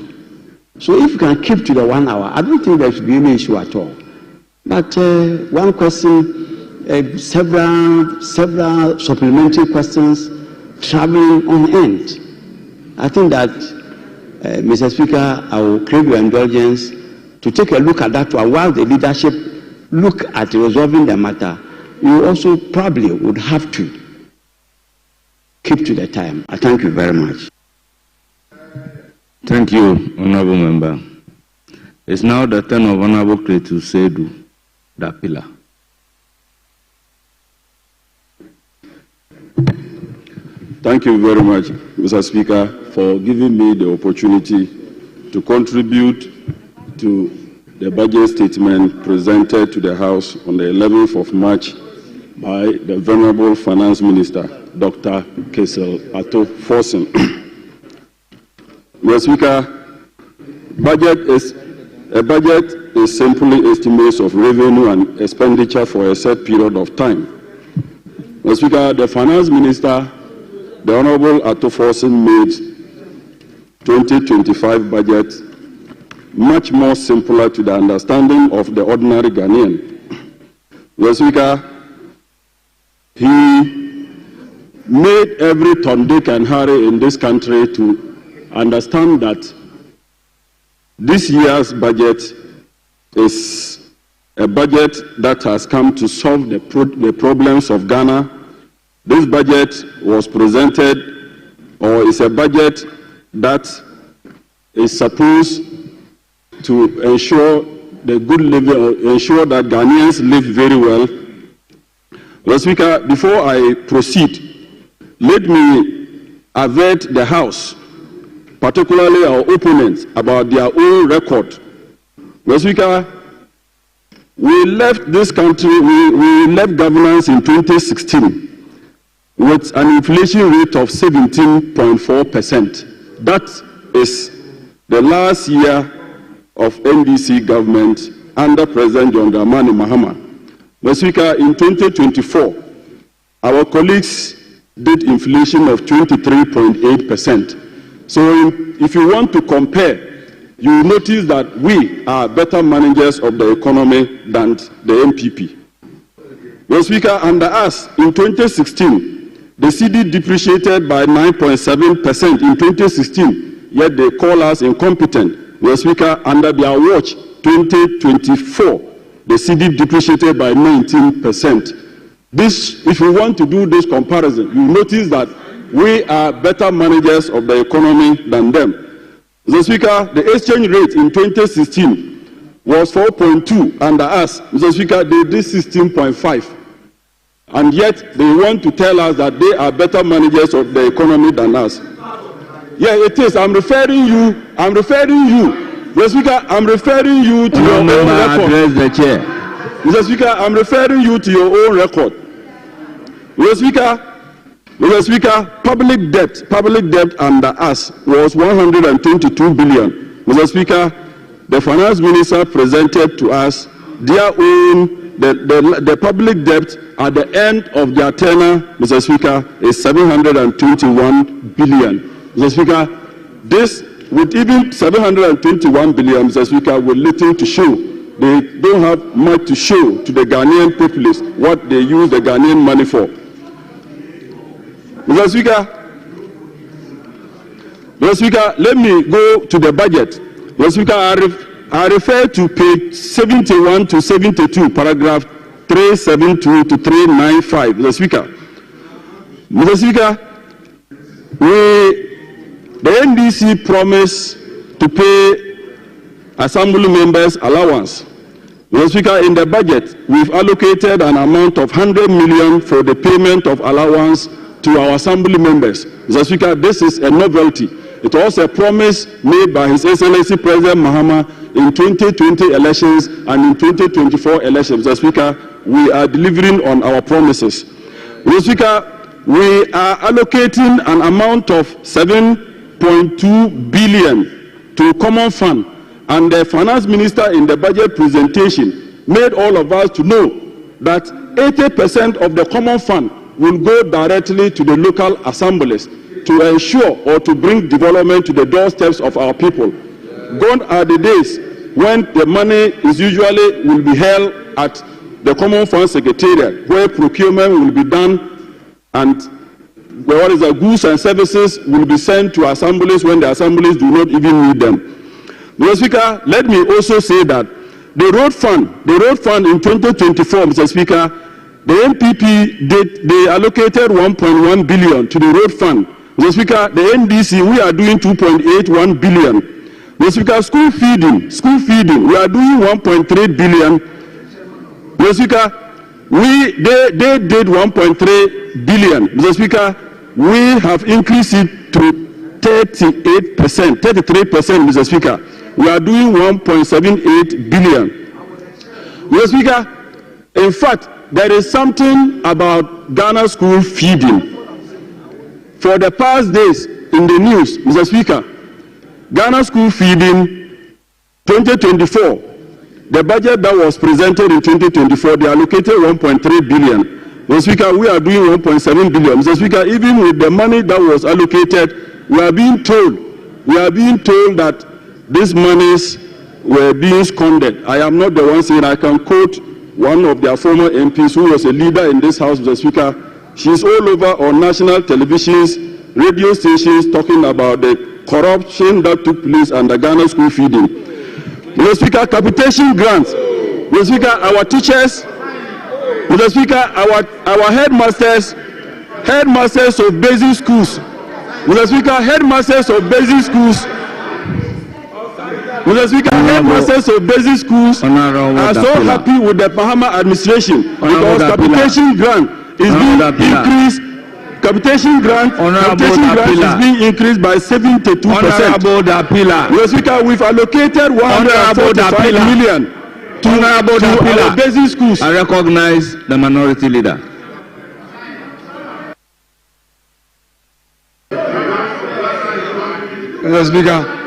So if you can keep to the 1 hour, I don't think there should be any issue at all. But one question, several supplementary questions traveling on end. I think that, Mr. Speaker, I will crave your indulgence to take a look at that one. While the leadership look at resolving the matter, you also probably would have to keep to the time. I thank you very much. Thank you, Honorable Member. It's now the turn of Honorable Kretu Sedu Dapila. Thank you very much, Mr. Speaker, for giving me the opportunity to contribute to the budget statement presented to the House on the 11th of March by the Venerable Finance Minister, Dr. Kesel Ato Forsen. Mr. Speaker, a budget is simply estimates of revenue and expenditure for a set period of time. Mr. Speaker, the Finance Minister, the Honorable Ato Forsen, made 2025 budget much more simpler to the understanding of the ordinary Ghanaian. Mr. Speaker, he made every Tom, Dick, and Harry in this country to understand that this year's budget is a budget that has come to solve the problems of Ghana. This budget was presented, or is a budget that is supposed to ensure the good living, or ensure that Ghanaians live very well. Mr. Speaker, before I proceed, let me alert the House, particularly our opponents, about their own record. Mr. Speaker, we left this country, we left governance in 2016 with an inflation rate of 17.4%. That is the last year of NDC government under President John Dramani Mahama. Mr. Speaker, in 2024, our colleagues did inflation of 23.8%. So if you want to compare, you will notice that we are better managers of the economy than the MPP. Mr. Speaker, under us, in 2016, the CD depreciated by 9.7% in 2016, yet they call us incompetent. Mr. Speaker, under their watch, 2024, the CD depreciated by 19%. This, if you want to do this comparison, you notice that we are better managers of the economy than them. Mr. Speaker, the exchange rate in 2016 was 4.2 under us. Mr. Speaker, they did 16.5. And yet they want to tell us that they are better managers of the economy than us. Yeah, it is. I'm referring you. Mr. Speaker, I'm referring you to your own record. Mr. Speaker, I'm referring you to your own record. Mr. Speaker, public debt under us was 122 billion. Mr. Speaker, the Finance Minister presented to us their own, the public debt at the end of their tenure, Mr. Speaker, is 721 billion. Mr. Speaker, this, with even 721 billion, Mr. Speaker, with little to show. They don't have much to show to the Ghanaian populace what they use the Ghanaian money for. Mr. Speaker, let me go to the budget. Mr. Speaker, I refer to page 71 to 72, paragraph 372 to 395. Mr. Speaker, the NDC promised to pay assembly members allowance. Mr. Speaker, in the budget, we've allocated an amount of 100 million for the payment of allowance to our assembly members. Mr. Speaker, this is a novelty. It was a promise made by His Excellency President Mahama in 2020 elections and in 2024 elections. Mr. Speaker, we are delivering on our promises. Mr. Speaker, we are allocating an amount of 7.2 billion to Common Fund, and the Finance Minister in the budget presentation made all of us to know that 80% of the Common Fund will go directly to the local assemblies to ensure or to bring development to the doorsteps of our people. Gone are the days when the money is usually will be held at the Common Fund Secretariat, where procurement will be done and where the goods and services will be sent to assemblies when the assemblies do not even need them. Mr. Speaker, let me also say that the road fund in 2024, Mr. Speaker, the NPP they allocated 1.1 billion to the road fund. Mr. Speaker, the NDC, we are doing 2.81 billion. Mr. Speaker, school feeding, we are doing 1.3 billion. Mr. Speaker, they did 1.3 billion. Mr. Speaker, we have increased it to 38%, 33%, Mr. Speaker. We are doing 1.78 billion. Mr. Speaker, in fact, there is something about Ghana school feeding. For the past days in the news, Mr. Speaker, Ghana school feeding 2024, the budget that was presented in 2024, they allocated 1.3 billion. Mr. Speaker, we are doing 1.7 billion. Mr. Speaker, even with the money that was allocated, we are being told that these monies were being squandered. I am not the one saying. I can quote one of their former MPs who was a leader in this house, Mr. Speaker. She's all over on national televisions, radio stations, talking about the corruption that took place under Ghana school feeding. Mr. Speaker, capitation grants. Mr. Speaker, our teachers, Mr. Speaker, our headmasters of basic schools, Mr. Speaker, headmasters of basic schools, Mr. Speaker, headmasters of basic schools are so happy with the Bahama administration because capitation grant is being increased. Capitation grant is being increased by 72%. Mr. Speaker, we've allocated 145 million to our basic schools. I recognize the minority leader. Mr. Speaker,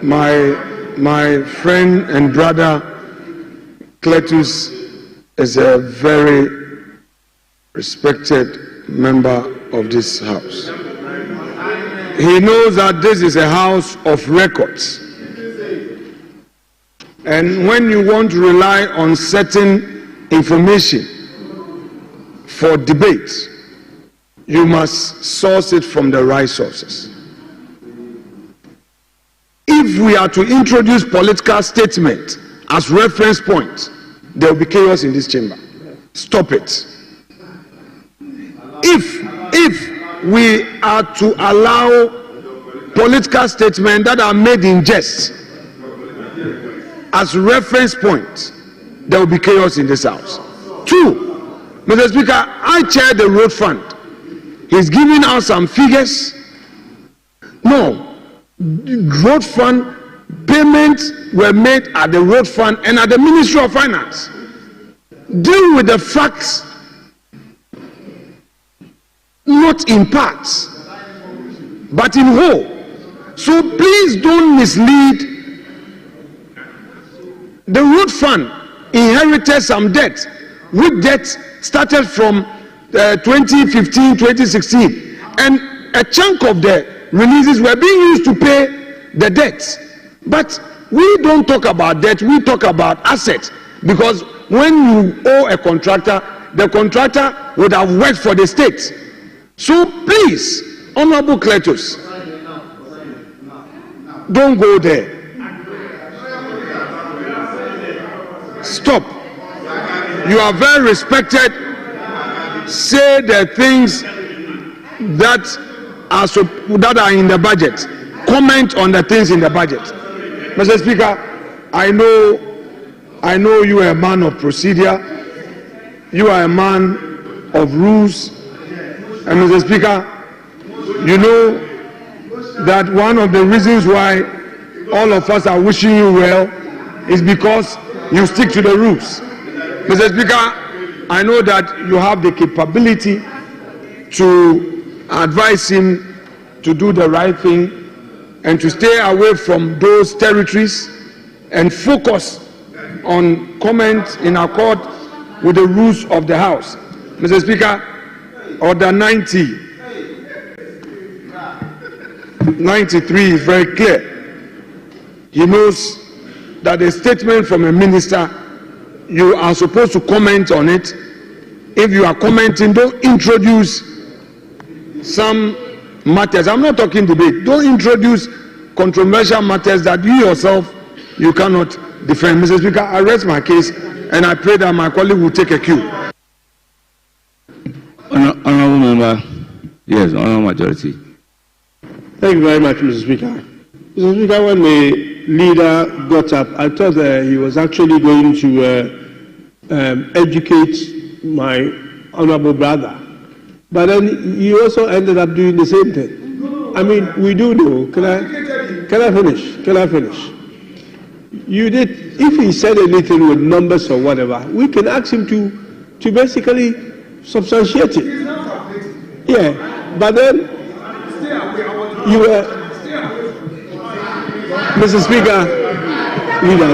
my friend and brother Cletus is a very respected member of this house. He knows that this is a house of records. And when you want to rely on certain information for debate, you must source it from the right sources. If we are to introduce political statement as reference point, there will be chaos in this chamber. Stop it. If we are to allow political statements that are made in jest as reference point, there will be chaos in this house. Two, Mr. Speaker, I chair the road fund. He's giving out some figures. No, road fund payments were made at the road fund and at the Ministry of Finance. Deal with the facts, not in parts, but in whole. So please don't mislead. The road fund inherited some debt, which debt started from 2015, 2016, and a chunk of the releases were being used to pay the debts. But we don't talk about debt, we talk about assets, because when you owe a contractor, the contractor would have worked for the state. So please, Honorable Cletus, don't go there. Stop. You are very respected. Say the things that are in the budget. Comment on the things in the budget. Mr. Speaker, I know you are a man of procedure. You are a man of rules. And Mr. Speaker, you know that one of the reasons why all of us are wishing you well is because you stick to the rules. Mr. Speaker, I know that you have the capability to advise him to do the right thing and to stay away from those territories and focus on comments in accord with the rules of the House. Mr. Speaker, Order 93 is very clear. He knows that a statement from a minister, you are supposed to comment on it. If you are commenting, don't introduce some matters. I'm not talking debate. Don't introduce controversial matters that you yourself, you cannot defend. Mr. Speaker, I rest my case and I pray that my colleague will take a cue. Honourable Member, yes, Honourable Majority. Thank you very much, Mr. Speaker. Mr. Speaker, when the leader got up, I thought he was actually going to educate my honourable brother. But then he also ended up doing the same thing. I mean, we do know. Can I finish? Can I finish? You did. If he said anything with numbers or whatever, we can ask him to basically substantiate it. Yeah, but then you were, Mr. Speaker, leader.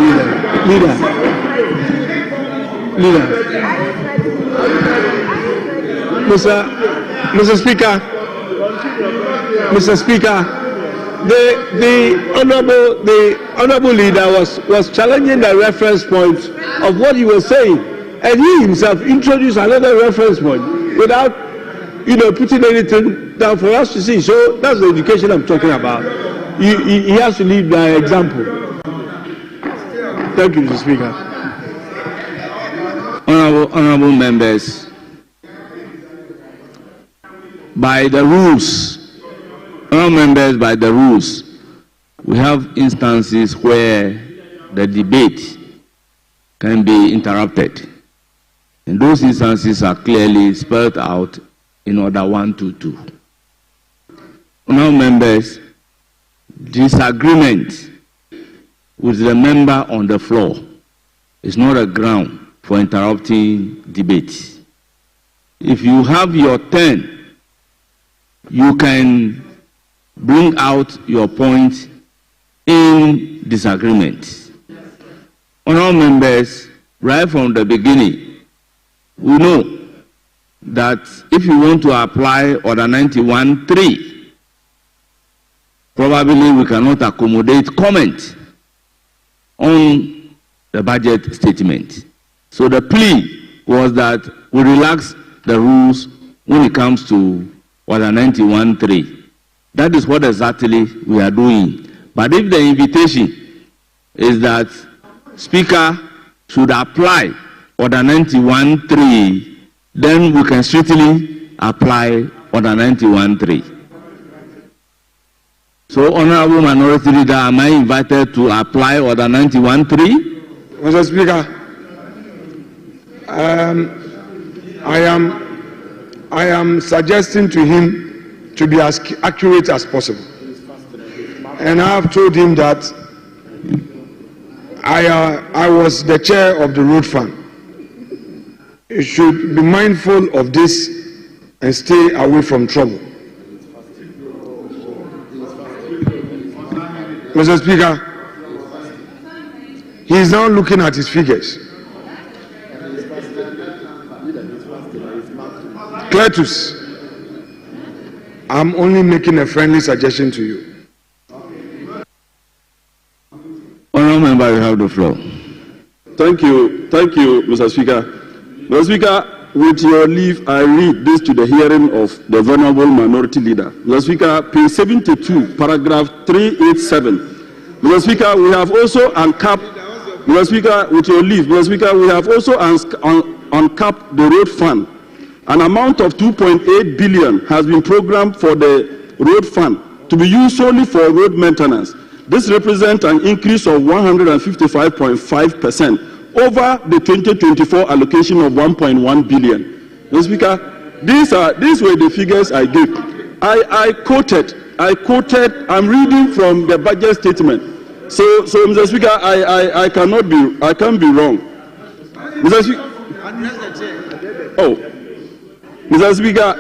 Mr. Speaker, the honourable leader was challenging the reference point of what he was saying, and he himself introduced another reference point without, putting anything down for us to see. So that's the education I'm talking about. He has to lead by example. Thank you, Mr. Speaker. Honourable members, by the rules, we have instances where the debate can be interrupted. And those instances are clearly spelled out in Order 122. Honourable members, disagreement with the member on the floor is not a ground for interrupting debate. If you have your turn, you can bring out your point in disagreement. Honourable members, right from the beginning, we know that if you want to apply Order 91.3, probably we cannot accommodate comment on the budget statement. So the plea was that we relax the rules when it comes to Order 91.3. That is what exactly we are doing. But if the invitation is that Speaker should apply Order 91.3, then we can strictly apply Order 91.3. So, Honourable Minority Leader, am I invited to apply Order 91.3? Mr. Speaker, I am suggesting to him to be as accurate as possible. And I have told him that I was the chair of the road fund. You should be mindful of this and stay away from trouble. Mr. Speaker, he is now looking at his figures. Cletus, I'm only making a friendly suggestion to you. Honourable Member, you have the floor. Thank you, Mr. Speaker. Mr. Speaker, with your leave, I read this to the hearing of the Venerable Minority Leader. Mr. Speaker, page 72, paragraph 387. Mr. Speaker, we have also uncapped, Mr. Speaker, with your leave, Mr. Speaker, we have also uncapped the road fund. An amount of 2.8 billion has been programmed for the road fund to be used solely for road maintenance. This represents an increase of 155.5% over the 2024 allocation of 1.1 billion. Mr. Speaker, these were the figures I gave. I quoted, I'm reading from the budget statement. So Mr. Speaker, I can't be wrong. Mr. Speaker,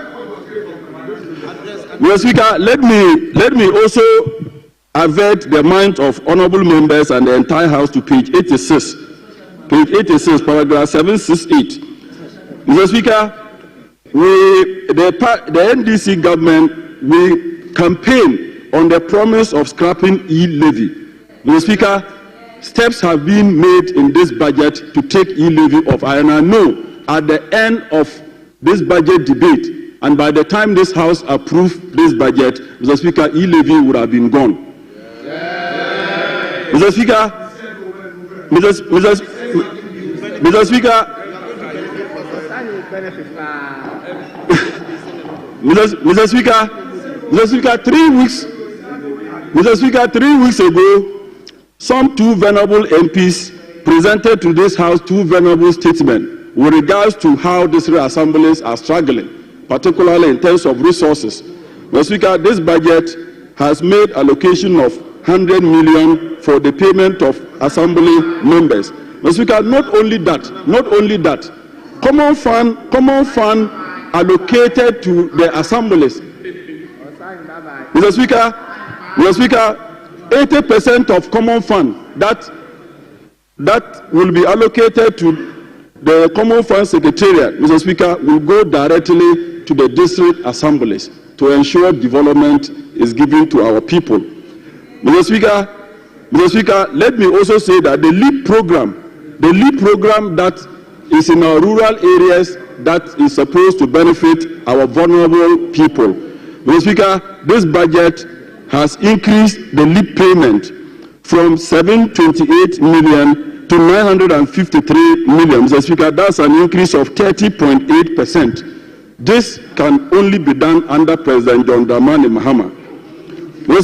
Mr. Speaker, let me also avert the minds of honorable members and the entire House to page 86. Page 86, paragraph 768. Mr. Speaker, the NDC government will campaign on the promise of scrapping e-levy. Mr. Speaker, steps have been made in this budget to take e-levy off. And I know at the end of this budget debate, and by the time this House approved this budget, Mr. Speaker, e-levy would have been gone. Mr. Speaker, Mr. Speaker, Mr. Speaker, 3 weeks ago, some two venerable MPs presented to this House two venerable statements with regards to how district assemblies are struggling, particularly in terms of resources. Mr. Speaker, this budget has made allocation of 100 million for the payment of assembly members. Mr. Speaker, not only that, common fund allocated to the assemblies. Mr. Speaker, 80% of common fund that will be allocated to the common fund secretariat, Mr. Speaker, will go directly to the district assemblies to ensure development is given to our people. Mr. Speaker, let me also say that the LEAP program that is in our rural areas that is supposed to benefit our vulnerable people. Mr. Speaker, this budget has increased the LEAP payment from 728 million to 953 million. Mr. Speaker, that's an increase of 30.8%. This can only be done under President John Dramani Mahama. Mr.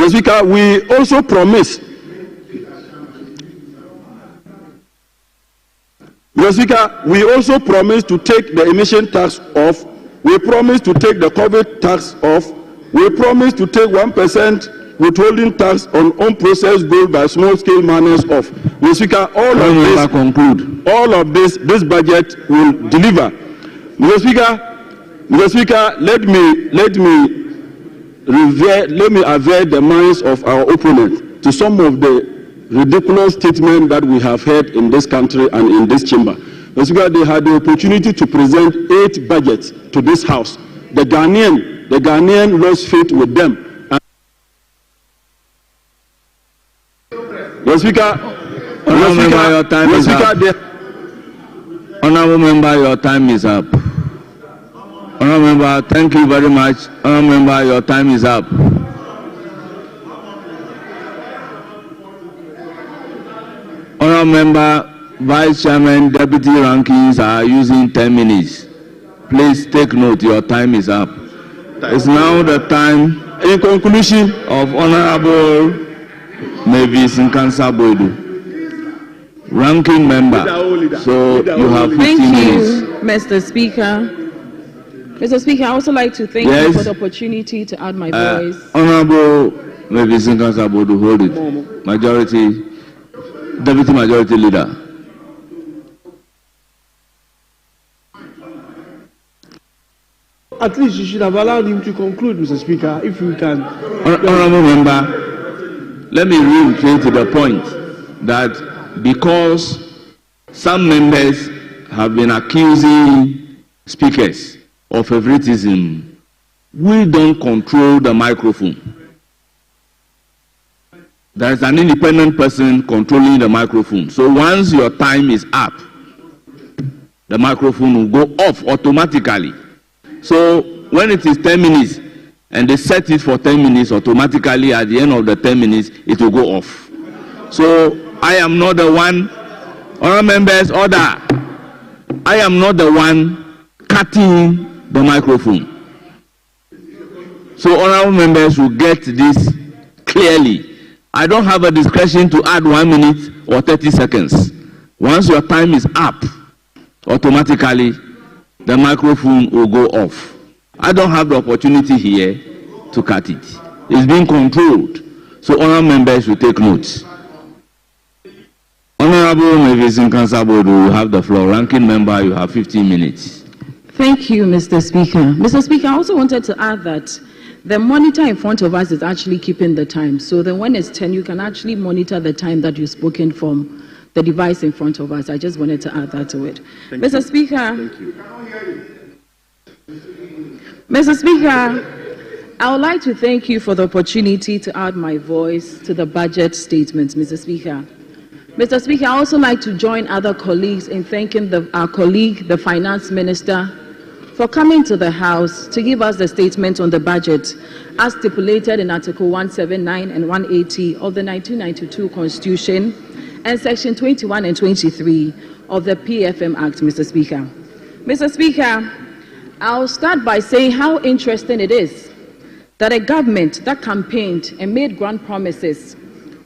Speaker, we also promise. Mr. Speaker, we also promise to take the emission tax off. We promise to take the COVID tax off. We promise to take 1% withholding tax on unprocessed gold by small-scale miners off. Mr. Speaker, all of this budget will deliver. Mr. Speaker, let me avert the minds of our opponents to some of the ridiculous statements that we have heard in this country and in this chamber. Mr. Speaker, they had the opportunity to present 8 budgets to this House. The Ghanaian lost faith with them. Mr. Speaker, Honorable member, your time is up. Honorable member, thank you very much. Honorable member, your time is up. Honorable member, Vice Chairman, Deputy Rankings are using 10 minutes. Please take note, your time is up. It's now the time, in conclusion, of Honorable Mavis Nkansa Boydu, ranking member. So you have 15 minutes. Thank you, Mr. Speaker. Mr. Speaker, I also like to thank you for the opportunity to add my voice. Honorable Mavis Nkansa Boydu, hold it. Majority, Deputy Majority Leader. At least you should have allowed him to conclude, Mr. Speaker, if you can. Honorable member, let me reiterate to the point that because some members have been accusing speakers of favoritism, we don't control the microphone. There is an independent person controlling the microphone. So once your time is up, the microphone will go off automatically. So when it is 10 minutes and they set it for 10 minutes, automatically at the end of the 10 minutes, it will go off. So I am not the one, honorable members, order. I am not the one cutting the microphone. So honorable members will get this clearly. I don't have a discretion to add 1 minute or 30 seconds. Once your time is up, automatically the microphone will go off. I don't have the opportunity here to cut it. It's being controlled. So honorable members will take notes. Honorable Mavis Nkansabo will have the floor. Ranking member, you have 15 minutes. Thank you, Mr. Speaker. Mr. Speaker, I also wanted to add that the monitor in front of us is actually keeping the time. So then when it's 10, you can actually monitor the time that you've spoken from the device in front of us. I just wanted to add that to it. Mr. Speaker. Thank you. Mr. Speaker, I would like to thank you for the opportunity to add my voice to the budget statement, Mr. Speaker. Mr. Speaker, I also like to join other colleagues in thanking our colleague, the Finance Minister, for coming to the House to give us the statement on the budget as stipulated in Article 179 and 180 of the 1992 Constitution and Section 21 and 23 of the PFM Act, Mr. Speaker. Mr. Speaker, I'll start by saying how interesting it is that a government that campaigned and made grand promises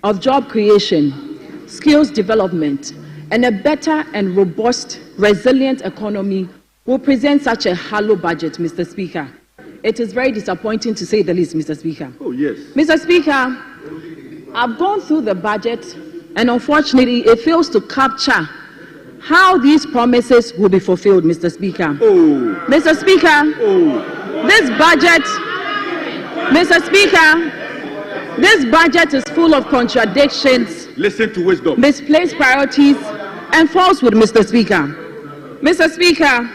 of job creation, skills development, and a better and robust, resilient economy will present such a hollow budget, Mr. Speaker. It is very disappointing to say the least, Mr. Speaker. Oh, yes. Mr. Speaker, I've gone through the budget, and unfortunately, it fails to capture how these promises will be fulfilled, Mr. Speaker. Oh. Mr. Speaker, this budget, Mr. Speaker, this budget is full of contradictions, listen to wisdom, misplaced priorities, and falsehood, Mr. Speaker. Mr. Speaker,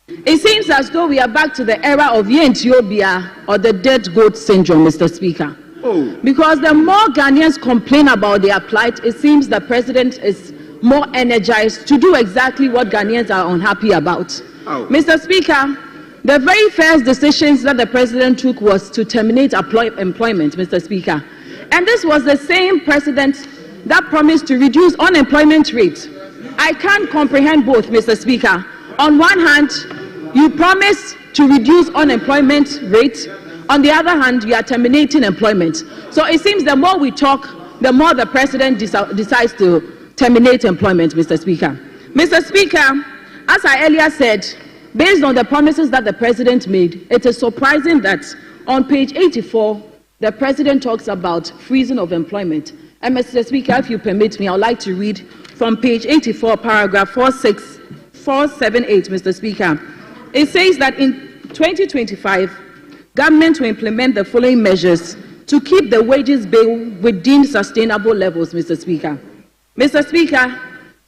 it seems as though we are back to the era of Ethiopia or the dead goat syndrome, Mr. Speaker. Oh. Because the more Ghanaians complain about their plight, it seems the president is more energized to do exactly what Ghanaians are unhappy about. Oh. Mr. Speaker, the very first decisions that the president took was to terminate employment, Mr. Speaker. And this was the same president that promised to reduce unemployment rate. I can't comprehend both, Mr. Speaker. On one hand, you promise to reduce unemployment rate. On the other hand, you are terminating employment. So it seems the more we talk, the more the president decides to terminate employment, Mr. Speaker. Mr. Speaker, as I earlier said, based on the promises that the president made, it is surprising that on page 84, the president talks about freezing of employment. And Mr. Speaker, if you permit me, I would like to read from page 84, paragraph 478, Mr. Speaker. It says that in 2025, government will implement the following measures to keep the wages bill within sustainable levels, Mr. Speaker. Mr. Speaker,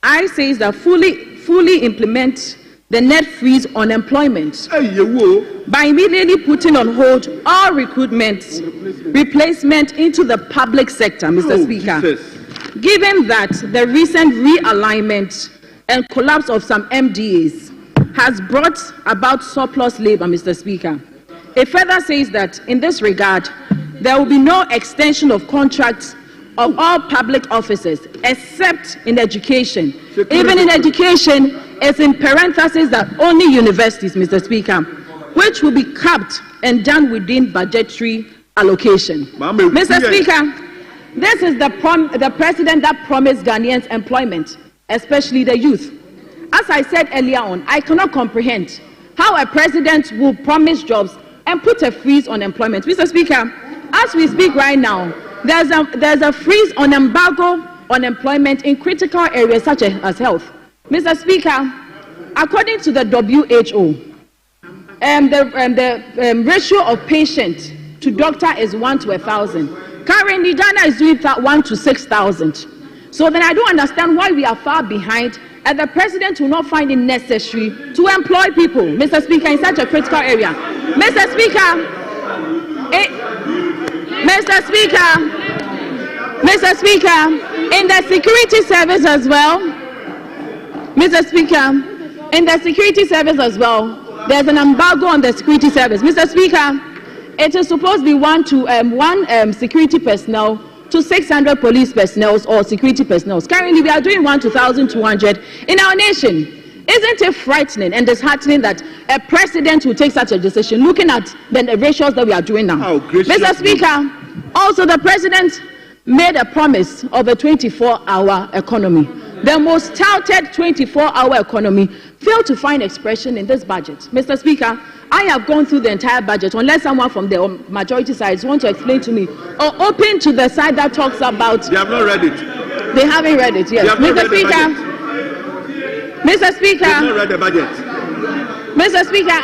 I say that fully implement the net freeze on employment by immediately putting on hold all recruitment, replacement into the public sector, Mr. Speaker. Jesus. Given that the recent realignment and collapse of some MDAs has brought about surplus labor, Mr. Speaker. It further says that in this regard, there will be no extension of contracts of all public offices except in education. Even in education, it's in parentheses that only universities, Mr. Speaker, which will be capped and done within budgetary allocation. Mr. Speaker, this is the president that promised Ghanaians employment, especially the youth. As I said earlier on, I cannot comprehend how a president will promise jobs and put a freeze on employment. Mr. Speaker, as we speak right now, there's a freeze on embargo on employment in critical areas such as health. Mr. Speaker, according to the WHO, the ratio of patient to doctor is 1 to 1,000. Currently, Ghana is doing 1 to 6,000. So then I don't understand why we are far behind, and the president will not find it necessary to employ people, Mr. Speaker, in such a critical area. Mr. Speaker, Mr. Speaker, in the security service as well, Mr. Speaker, in the security service as well, there's an embargo on the security service. Mr. Speaker, it is supposed to be one security personnel to 600 police personnel or security personnel. Currently, we are doing 1 to 1,200 in our nation. Isn't it frightening and disheartening that a president will take such a decision, looking at the ratios that we are doing now? Mr. Speaker, also the president made a promise of a 24-hour economy. The most touted 24-hour economy failed to find expression in this budget. Mr. Speaker, I have gone through the entire budget, unless someone from the majority side wants to explain to me, or open to the side that talks about... They have not read it. They haven't read it, yes. Mr. Speaker, Mr. Speaker... They have not read the budget. Mr. Speaker,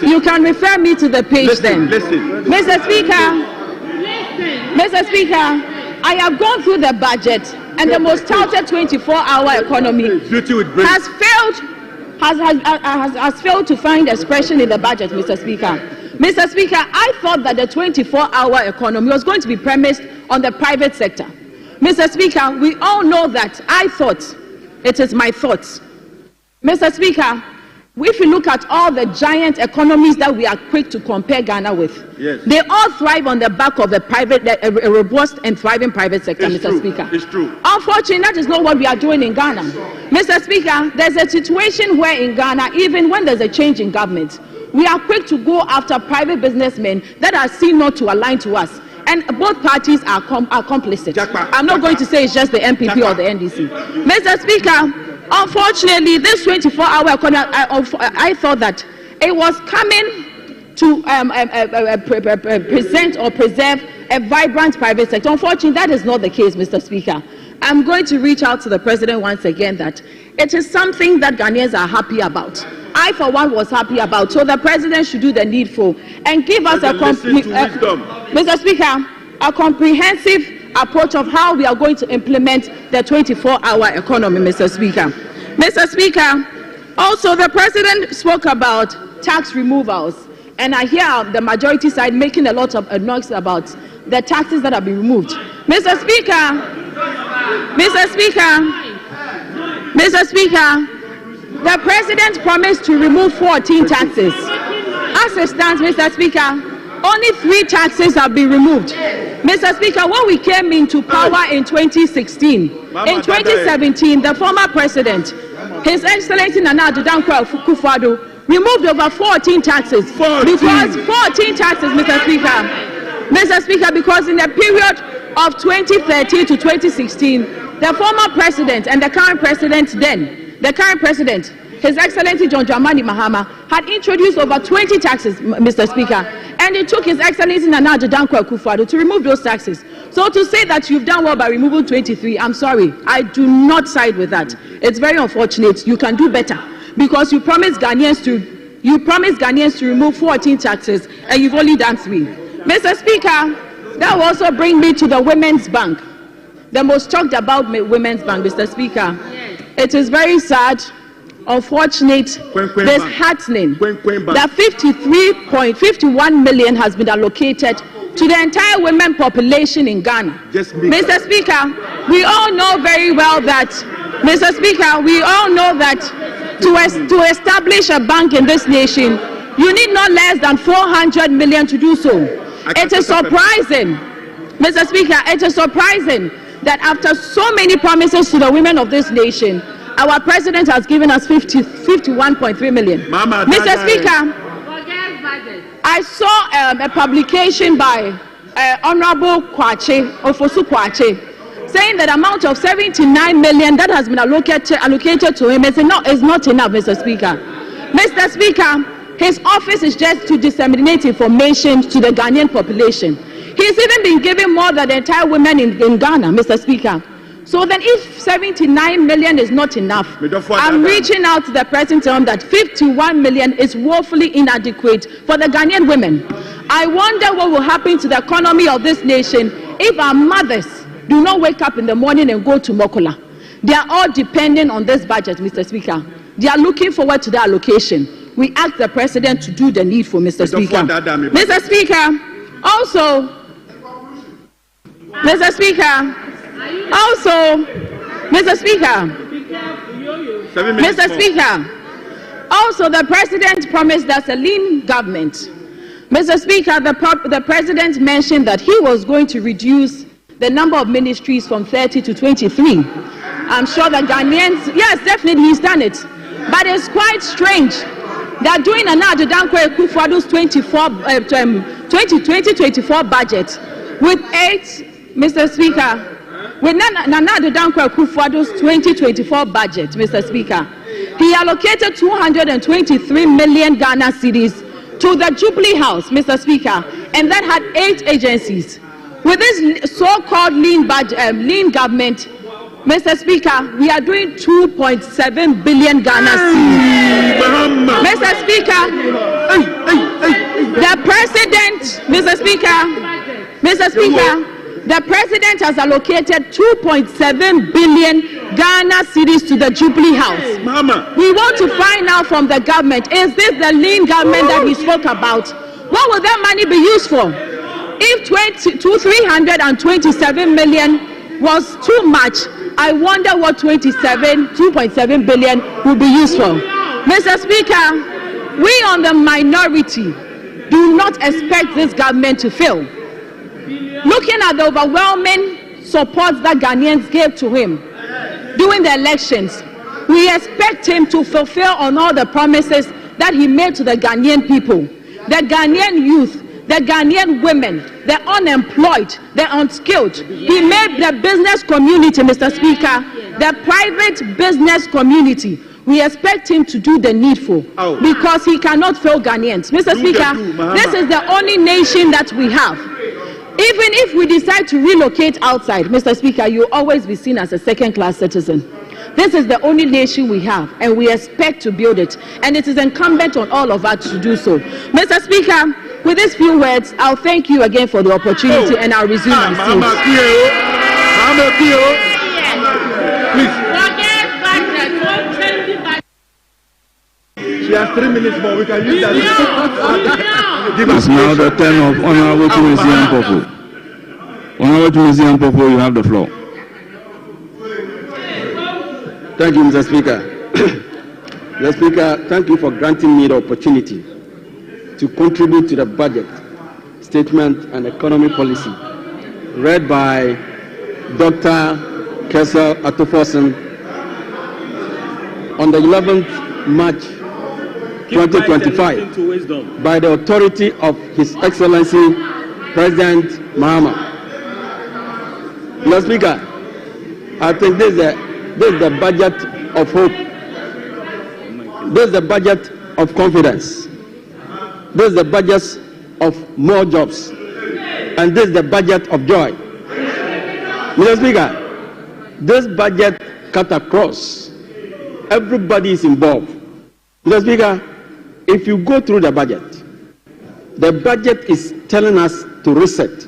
you can refer me to the page then. Listen. Mr. Speaker, I have gone through the budget, and the most touted 24-hour economy has failed to find expression in the budget, Mr. Speaker. Mr. Speaker, I thought that the 24-hour economy was going to be premised on the private sector. Mr. Speaker, we all know that I thought, it is my thoughts. Mr. Speaker, if you look at all the giant economies that we are quick to compare Ghana with, yes, they all thrive on the back of a robust and thriving private sector, Mr. Speaker. It's true. Unfortunately, that is not what we are doing in Ghana. Mr. Speaker, there's a situation where in Ghana, even when there's a change in government, we are quick to go after private businessmen that are seen not to align to us. And both parties are complicit. I'm not going to say it's just the MPP or the NDC. Mr. Speaker, unfortunately, this 24-hour economy, I thought that it was coming to present or preserve a vibrant private sector. Unfortunately, that is not the case, Mr. Speaker. I'm going to reach out to the President once again that it is something that Ghanaians are happy about. I, for one, was happy about. So the President should do the needful and give us Mr. Speaker, a comprehensive approach of how we are going to implement the 24-hour economy, Mr. Speaker. Mr. Speaker, also the President spoke about tax removals, and I hear the majority side making a lot of noise about the taxes that have been removed. Mr. Speaker, the President promised to remove 14 taxes. As it stands, Mr. Speaker, only 3 taxes have been removed. Mr. Speaker, when we came into power in 2016, in 2017, the former president, His Excellency Nana Addo Dankwa Akufo-Addo, removed over 14 taxes. 14 taxes, Mr. Speaker. Mr. Speaker, because in the period of 2013 to 2016, the former president and the current president His Excellency John Dramani Mahama, had introduced over 20 taxes, Mr. Speaker, and it took His Excellency Nana Addo Dankwa Akufo-Addo to remove those taxes. So to say that you've done well by removing 23, I'm sorry, I do not side with that. It's very unfortunate. You can do better because you promised Ghanaians to remove 14 taxes and you've only done 3. Mr. Speaker, that will also bring me to the Women's Bank, the most talked about Women's Bank, Mr. Speaker. It is very sad, unfortunate, disheartening that 53.51 million has been allocated to the entire women population in Ghana. Mr. Speaker, we all know very well that, Mr. Speaker, we all know that to establish a bank in this nation, you need not less than 400 million to do so. It is surprising, Mr. Speaker, it is surprising that after so many promises to the women of this nation, our president has given us 51.3 million. Mr. Speaker, I saw a publication by Honorable Ofosu Kwache saying that amount of 79 million that has been allocated to him is not enough, Mr. Speaker. Mr. Speaker, his office is just to disseminate information to the Ghanaian population. He's even been giving more than the entire women in Ghana, Mr. Speaker. So then if 79 million is not enough, I'm reaching out to the president to tell him that 51 million is woefully inadequate for the Ghanaian women. I wonder what will happen to the economy of this nation if our mothers do not wake up in the morning and go to Mokola. They are all dependent on this budget, Mr. Speaker. They are looking forward to the allocation. We ask the president to do the needful, Mr. Speaker. Mr. Speaker, also, Mr. Speaker, also the president promised us a lean government. Mr. Speaker, the president mentioned that he was going to reduce the number of ministries from 30 to 23. I'm sure the Ghanaians, yes, definitely he's done it. But it's quite strange that doing Nana Addo Dankwa Akufo-Addo's 2020-24 budget with 8, Mr. Speaker, With Nana Addo Dankwa Akufo-Addo's 2024 budget, Mr. Speaker, he allocated 223 million Ghana cedis to the Jubilee House, Mr. Speaker, and that had 8 agencies. With this so-called lean government, Mr. Speaker, we are doing 2.7 billion Ghana cedis. Mr. Speaker, the president, Mr. Speaker, the president has allocated 2.7 billion Ghana cedis to the Jubilee House. We want to find out from the government, is this the lean government that he spoke about? What will that money be used for? If 327 million was too much, I wonder what 2.7 billion will be used for. Mr. Speaker, we on the minority do not expect this government to fail. Looking at the overwhelming support that Ghanaians gave to him during the elections, we expect him to fulfill on all the promises that he made to the Ghanaian people, the Ghanaian youth, the Ghanaian women, the unemployed, the unskilled. He made the business community, Mr. Speaker, the private business community. We expect him to do the needful because he cannot fail Ghanaians. Mr. Speaker, this is the only nation that we have. Even if we decide to relocate outside, Mr. Speaker, you'll always be seen as a second-class citizen. This is the only nation we have, and we expect to build it. And it is incumbent on all of us to do so. Mr. Speaker, with these few words, I'll thank you again for the opportunity, and I'll resume my seat. She has 3 minutes more. We can use that. It's now the turn of Honorable Tumisi Ampofo. Honorable Tumisi Ampofo, you have the floor. Thank you, Mr. Speaker. Mr. Speaker, thank you for granting me the opportunity to contribute to the budget, statement and economy policy read by Dr. Kessel Atoforsen on the 11th March 2025 by the authority of His Excellency President Mahama. Mr. Speaker, I think this is the budget of hope. This is the budget of confidence. This is the budget of more jobs. And this is the budget of joy. Mr. Speaker, this budget cut across. Everybody is involved. Mr. Speaker, if you go through the budget is telling us to reset.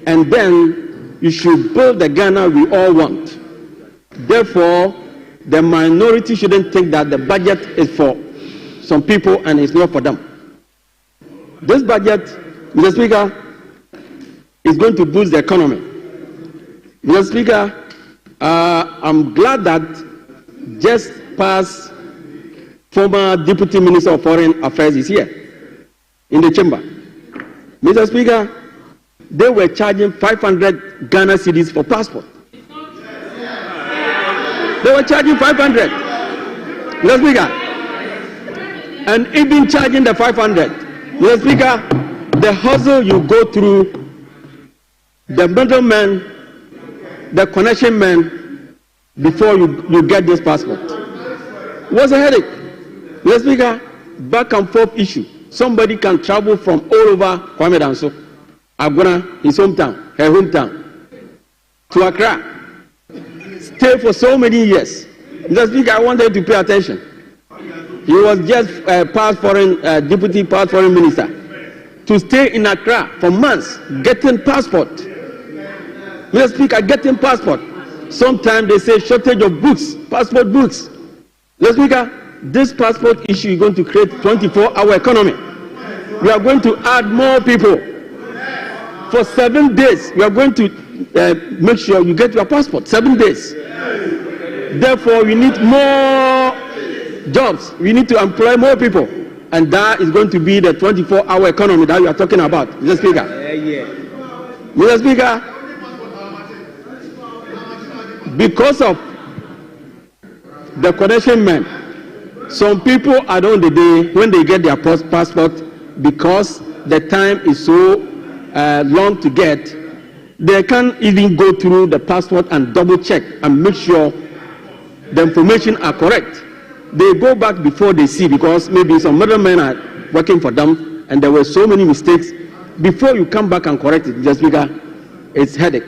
And then you should build the Ghana we all want. Therefore, the minority shouldn't think that the budget is for some people and it's not for them. This budget, Mr. Speaker, is going to boost the economy. Mr. Speaker, I'm glad that just past former Deputy Minister of Foreign Affairs is here in the chamber. Mr. Speaker, they were charging 500 Ghana cedis for passport. They were charging 500. Mr. Speaker, and even charging the 500. Mr. Speaker, the hustle you go through, the middleman, the connection man, before you get this passport, was a headache. Mr. Speaker, back and forth issue. Somebody can travel from all over Kwame Danso, Agona, his hometown, her hometown, to Accra, stay for so many years. Mr. Speaker, I wanted to pay attention. He was just deputy past foreign minister, to stay in Accra for months, getting passport. Mr. Speaker, getting passport. Sometimes they say shortage of books, passport books. Mr. Speaker, this passport issue is going to create 24-hour economy. We are going to add more people. For 7 days, we are going to make sure you get your passport, 7 days. Therefore, we need more jobs. We need to employ more people. And that is going to be the 24-hour economy that we are talking about, Mr. Speaker. Mr. Speaker, because of the connection men, some people at the end of the day, when they get their passport, because the time is so long to get, they can't even go through the passport and double check and make sure the information are correct. They go back before they see, because maybe some middlemen are working for them and there were so many mistakes. Before you come back and correct it, just bigger, it's headache.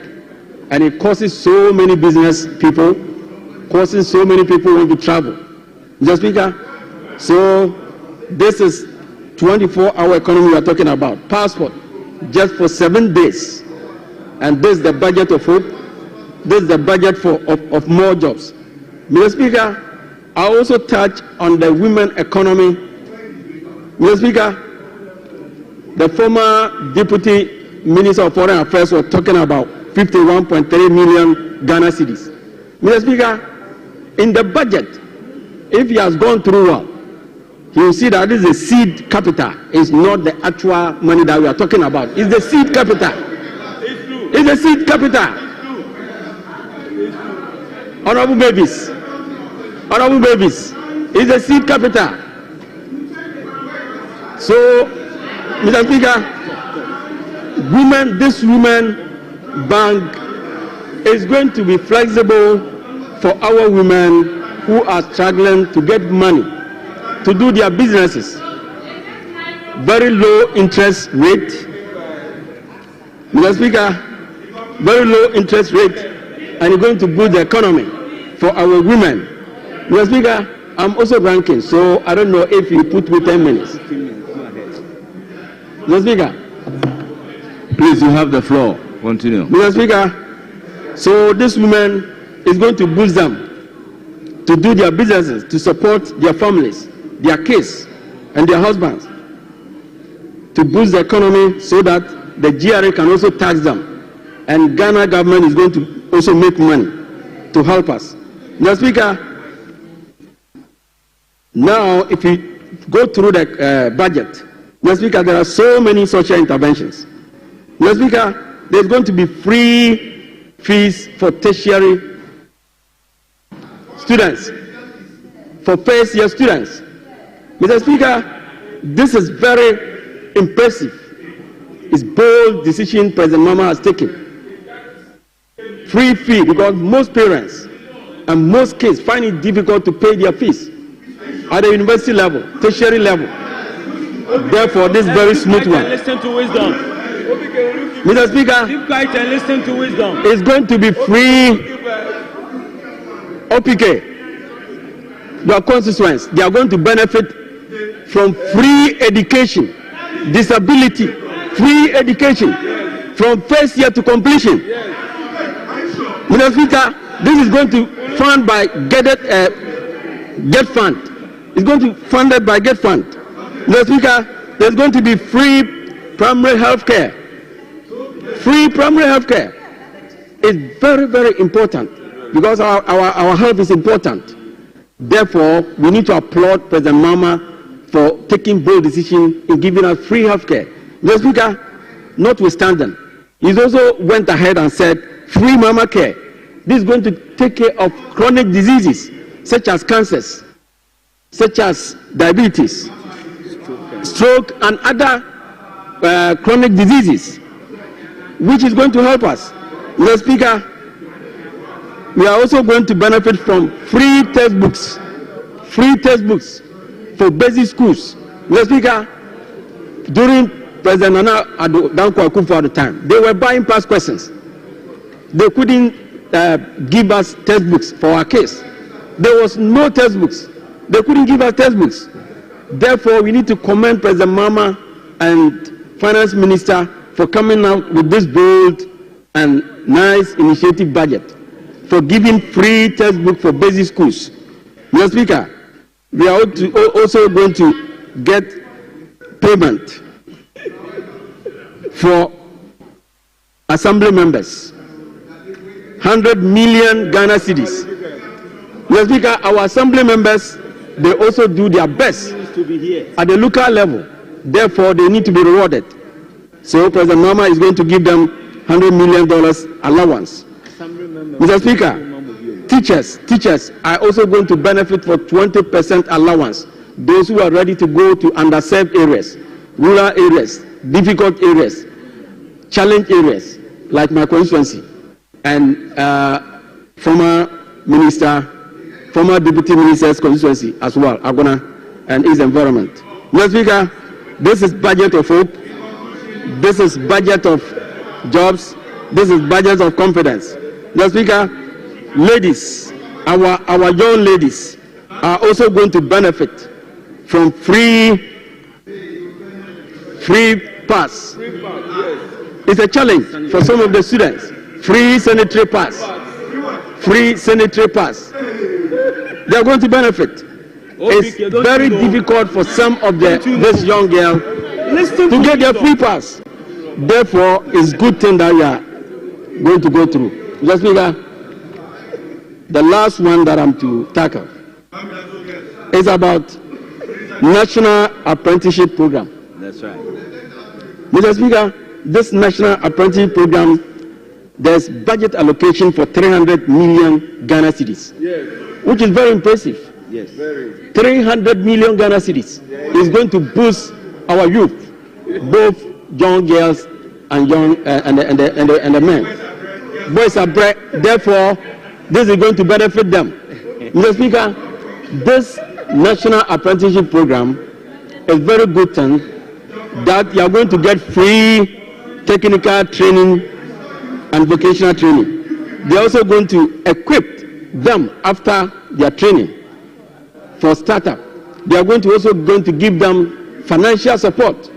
And it causes so many business people, causes so many people want to travel. Just bigger. So this is 24-hour economy we are talking about. Passport, just for 7 days. And this is the budget of hope. This is the budget of more jobs. Mr. Speaker, I also touch on the women economy. Mr. Speaker, the former Deputy Minister of Foreign Affairs was talking about 51.3 million Ghana cedis. Mr. Speaker, in the budget, if he has gone through well, he will see that this is a seed capital. It's not the actual money that we are talking about. It's the seed capital. It's the seed capital. Honorable babies, it's the seed capital. So, Mr. Speaker, this women bank is going to be flexible for our women who are struggling to get money to do their businesses. Very low interest rate. Mr. Speaker, very low interest rate, and it's going to boost the economy for our women. Mr. Speaker, I'm also ranking, so I don't know if you put me 10 minutes. Mr. Speaker. Please, you have the floor. Continue. Mr. Speaker, so this woman is going to boost them to do their businesses, to support their families, their kids, and their husbands, to boost the economy so that the GRA can also tax them. And Ghana government is going to also make money to help us. Mr. Speaker, now if you go through the budget, Mr. Speaker, there are so many social interventions. Mr. Speaker, there's going to be free fees for tertiary students, for first year students. Mr. Speaker, this is very impressive. It's bold decision President Mama has taken. Free fee, because most parents and most kids find it difficult to pay their fees at the university level, tertiary level. Therefore, this very smooth one. Listen to wisdom. Mr. Speaker, Keep quiet and listen to wisdom. it's going to be free OPK. Your constituents, they are going to benefit from free education, disability, free education from first year to completion. Mr. Speaker, this is going to fund by Get Fund. It's going to be funded by Get Fund. Mr. Speaker, there's going to be free primary health care. Free primary health care is very, very important because our health is important. Therefore, we need to applaud President Mama for taking bold decision in giving us free health care. Mr. Speaker, notwithstanding, he also went ahead and said free mama care. This is going to take care of chronic diseases such as cancers, such as diabetes, stroke, and other chronic diseases, which is going to help us. Mr. Speaker, we are also going to benefit from free textbooks for basic schools. Mr. Speaker, during President Nana Dankwa Akufo at the time, they were buying past questions. They couldn't give us textbooks for our kids. There was no textbooks. They couldn't give us textbooks. Therefore, we need to commend President Mama and Finance Minister for coming out with this bold and nice initiative budget for giving free textbook for basic schools. Mr. Speaker, we are also going to get payment for assembly members. 100 million Ghana cedis. Mr. Speaker, our assembly members, they also do their best at the local level. Therefore, they need to be rewarded. So President Mama is going to give them $100 million allowance. Mr. Speaker, teachers are also going to benefit for 20% allowance. Those who are ready to go to underserved areas, rural areas, difficult areas, challenge areas, like my constituency, and former minister, former deputy minister's constituency as well, Agona and his environment. Mr. Speaker, this is budget of hope. This is budget of jobs. This is budget of confidence. Mr. Speaker, ladies, our young ladies are also going to benefit from free pass. It's a challenge for some of the students. Free sanitary pass. Free sanitary pass. They are going to benefit. It's very difficult for some of this young girl to get their free pass. Therefore, it's a good thing that you are going to go through. Mr. Speaker, the last one that I'm to tackle is about National Apprenticeship Program. That's right. Mr. Speaker, this National Apprenticeship Program, there's budget allocation for 300 million Ghana cedis, which is very impressive. Yes. 300 million Ghana cedis is going to boost our youth, both young girls and young and the men. Boys are bright, therefore, this is going to benefit them. Mr. Speaker, this National Apprenticeship Program is very good thing that you are going to get free technical training and vocational training. They are also going to equip them after their training for startup. They are also going to give them financial support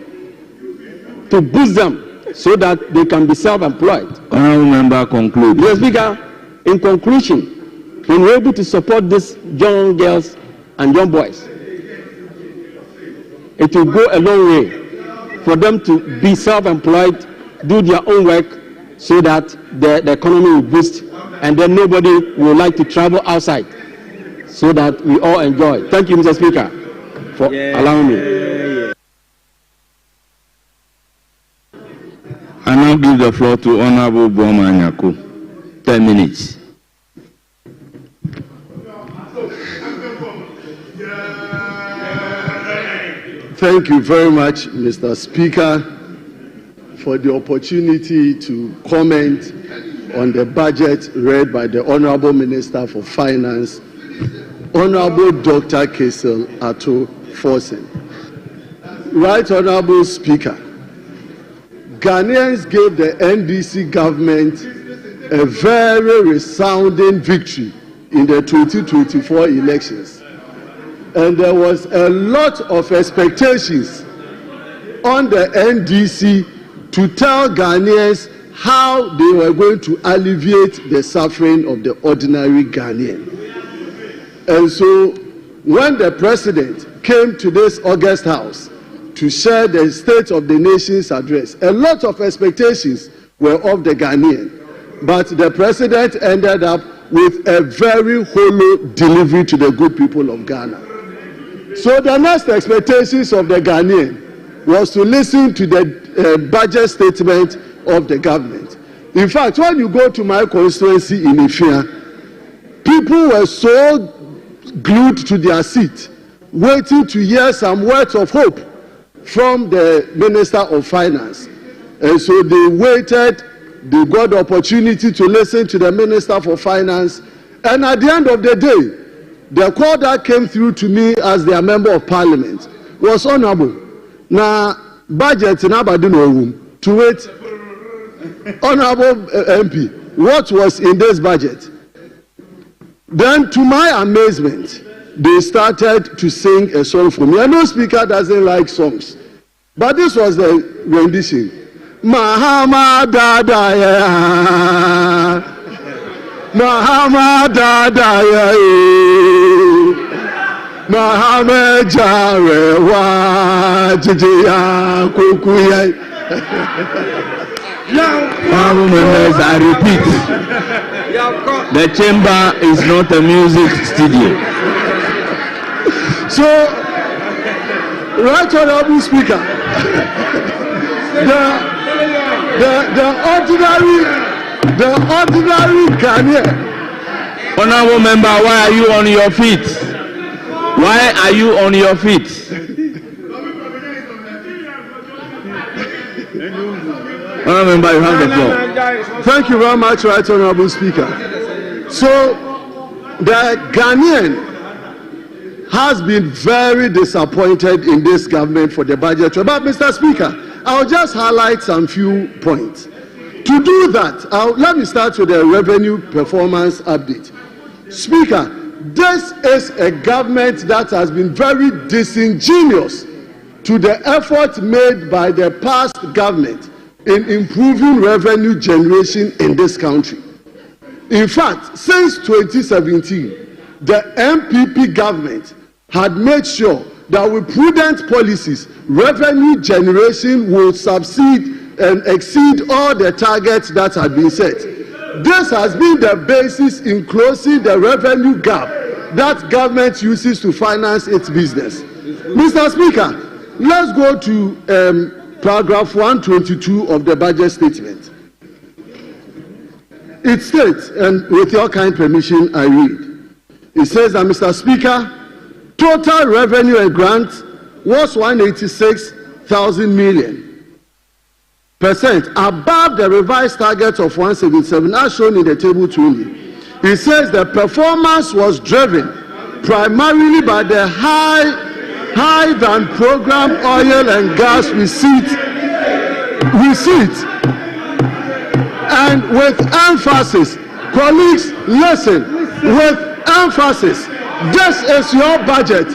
to boost them so that they can be self-employed. Honourable member, conclude. Mr. Speaker, in conclusion, when we're able to support these young girls and young boys, it will go a long way for them to be self-employed, do their own work, so that the economy will boost, and then nobody will like to travel outside, so that we all enjoy. Thank you, Mr. Speaker, for allowing me. I now give the floor to Honourable Boma Nyako. 10 minutes. Thank you very much, Mr. Speaker, for the opportunity to comment on the budget read by the Honorable Minister for Finance, Honorable Dr. Kesel Ato Forsen. Right Honorable Speaker, Ghanaians gave the NDC government a very resounding victory in the 2024 elections. And there was a lot of expectations on the NDC to tell Ghanaians how they were going to alleviate the suffering of the ordinary Ghanaian. And so when the president came to this August House to share the State of the Nation's address, a lot of expectations were of the Ghanaian. But the president ended up with a very hollow delivery to the good people of Ghana. So the next expectations of the Ghanaian was to listen to the budget statement of the government. In fact, when you go to my constituency in Ifia, people were so glued to their seat, waiting to hear some words of hope from the Minister of Finance. And so they waited, they got the opportunity to listen to the Minister for Finance, and at the end of the day, the call that came through to me as their member of parliament was honorable. Now, budget in Aberdeen room to wait. Honorable MP, what was in this budget? Then, to my amazement, they started to sing a song for me. I know Speaker doesn't like songs, but this was the rendition. Mahama Dadaya. Mahama Dadaya. Mahama Jarewa Jijiya Kukuya. Honourable members, I repeat, the chamber is not a music studio. So, right honourable Speaker, the ordinary Ghanaian. Honourable member, why are you on your feet? Why are you on your feet? Honourable member, you have the floor. Thank you very much, Right Honourable Speaker. So, the Ghanaian has been very disappointed in this government for the budget. But, Mr. Speaker, I'll just highlight some few points. To do that, let me start with the revenue performance update. Speaker, this is a government that has been very disingenuous to the effort made by the past government in improving revenue generation in this country. In fact, since 2017, the MPP government had made sure that with prudent policies, revenue generation will succeed and exceed all the targets that had been set. This has been the basis in closing the revenue gap that government uses to finance its business. Mr. Speaker, let's go to paragraph 122 of the budget statement. It states, and with your kind permission, I read. It says that, Mr. Speaker, total revenue and grants was 186,000 million percent above the revised target of 177, as shown in the table 20. It says the performance was driven primarily by the high than program oil and gas receipt, and with emphasis, colleagues, listen, with emphasis, this is your budget.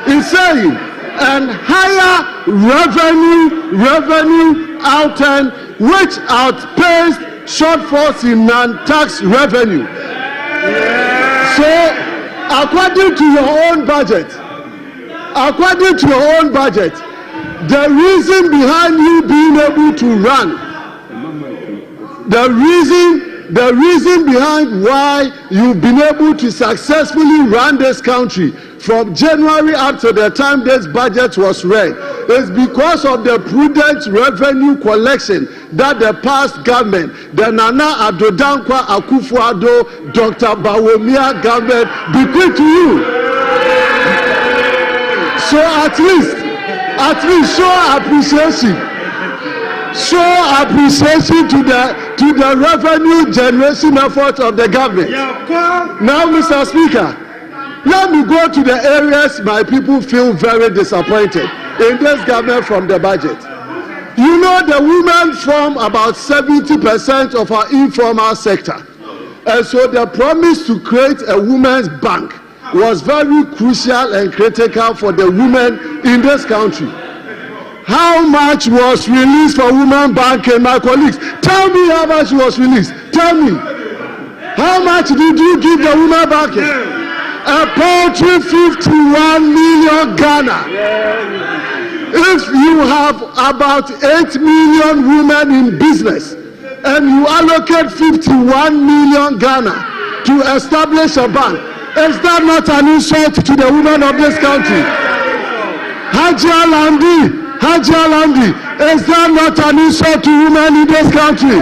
It's saying, and higher revenue outturn which outpaced shortfalls in non-tax revenue. So, according to your own budget, the reason behind you being able to run, the reason behind why you've been able to successfully run this country from January up to the time this budget was read is because of the prudent revenue collection that the past government, the Nana Addo Dankwa Akufo-Addo, Dr. Bawumia government bequeathed to you. So at least show appreciation to the revenue generation effort of the government. Now, Mr. Speaker, let me go to the areas my people feel very disappointed in this government from the budget. You know, the women form about 70% of our informal sector. And so the promise to create a women's bank was very crucial and critical for the women in this country. How much was released for women banking, my colleagues? Tell me how much was released. Tell me. How much did you give the women banking? A paltry 51 million Ghana. If you have about 8 million women in business and you allocate 51 million Ghana to establish a bank, is that not an insult to the women of this country? Hajia Landi, is that not an insult to women in this country?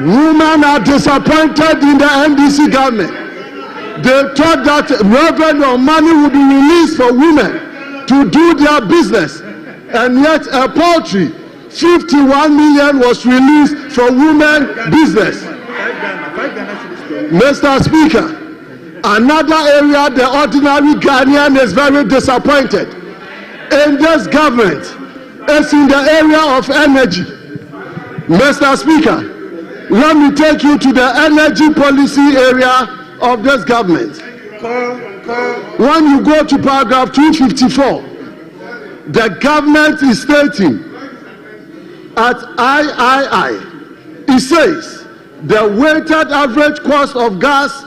Women are disappointed in the NDC government. They thought that revenue or money would be released for women to do their business, and yet a paltry 51 million was released for women business. Mr. Speaker, another area the ordinary Ghanaian is very disappointed in this government is in the area of energy. Mr. Speaker, let me take you to the energy policy area of this government. When you go to paragraph 254, the government is stating at III, it says the weighted average cost of gas,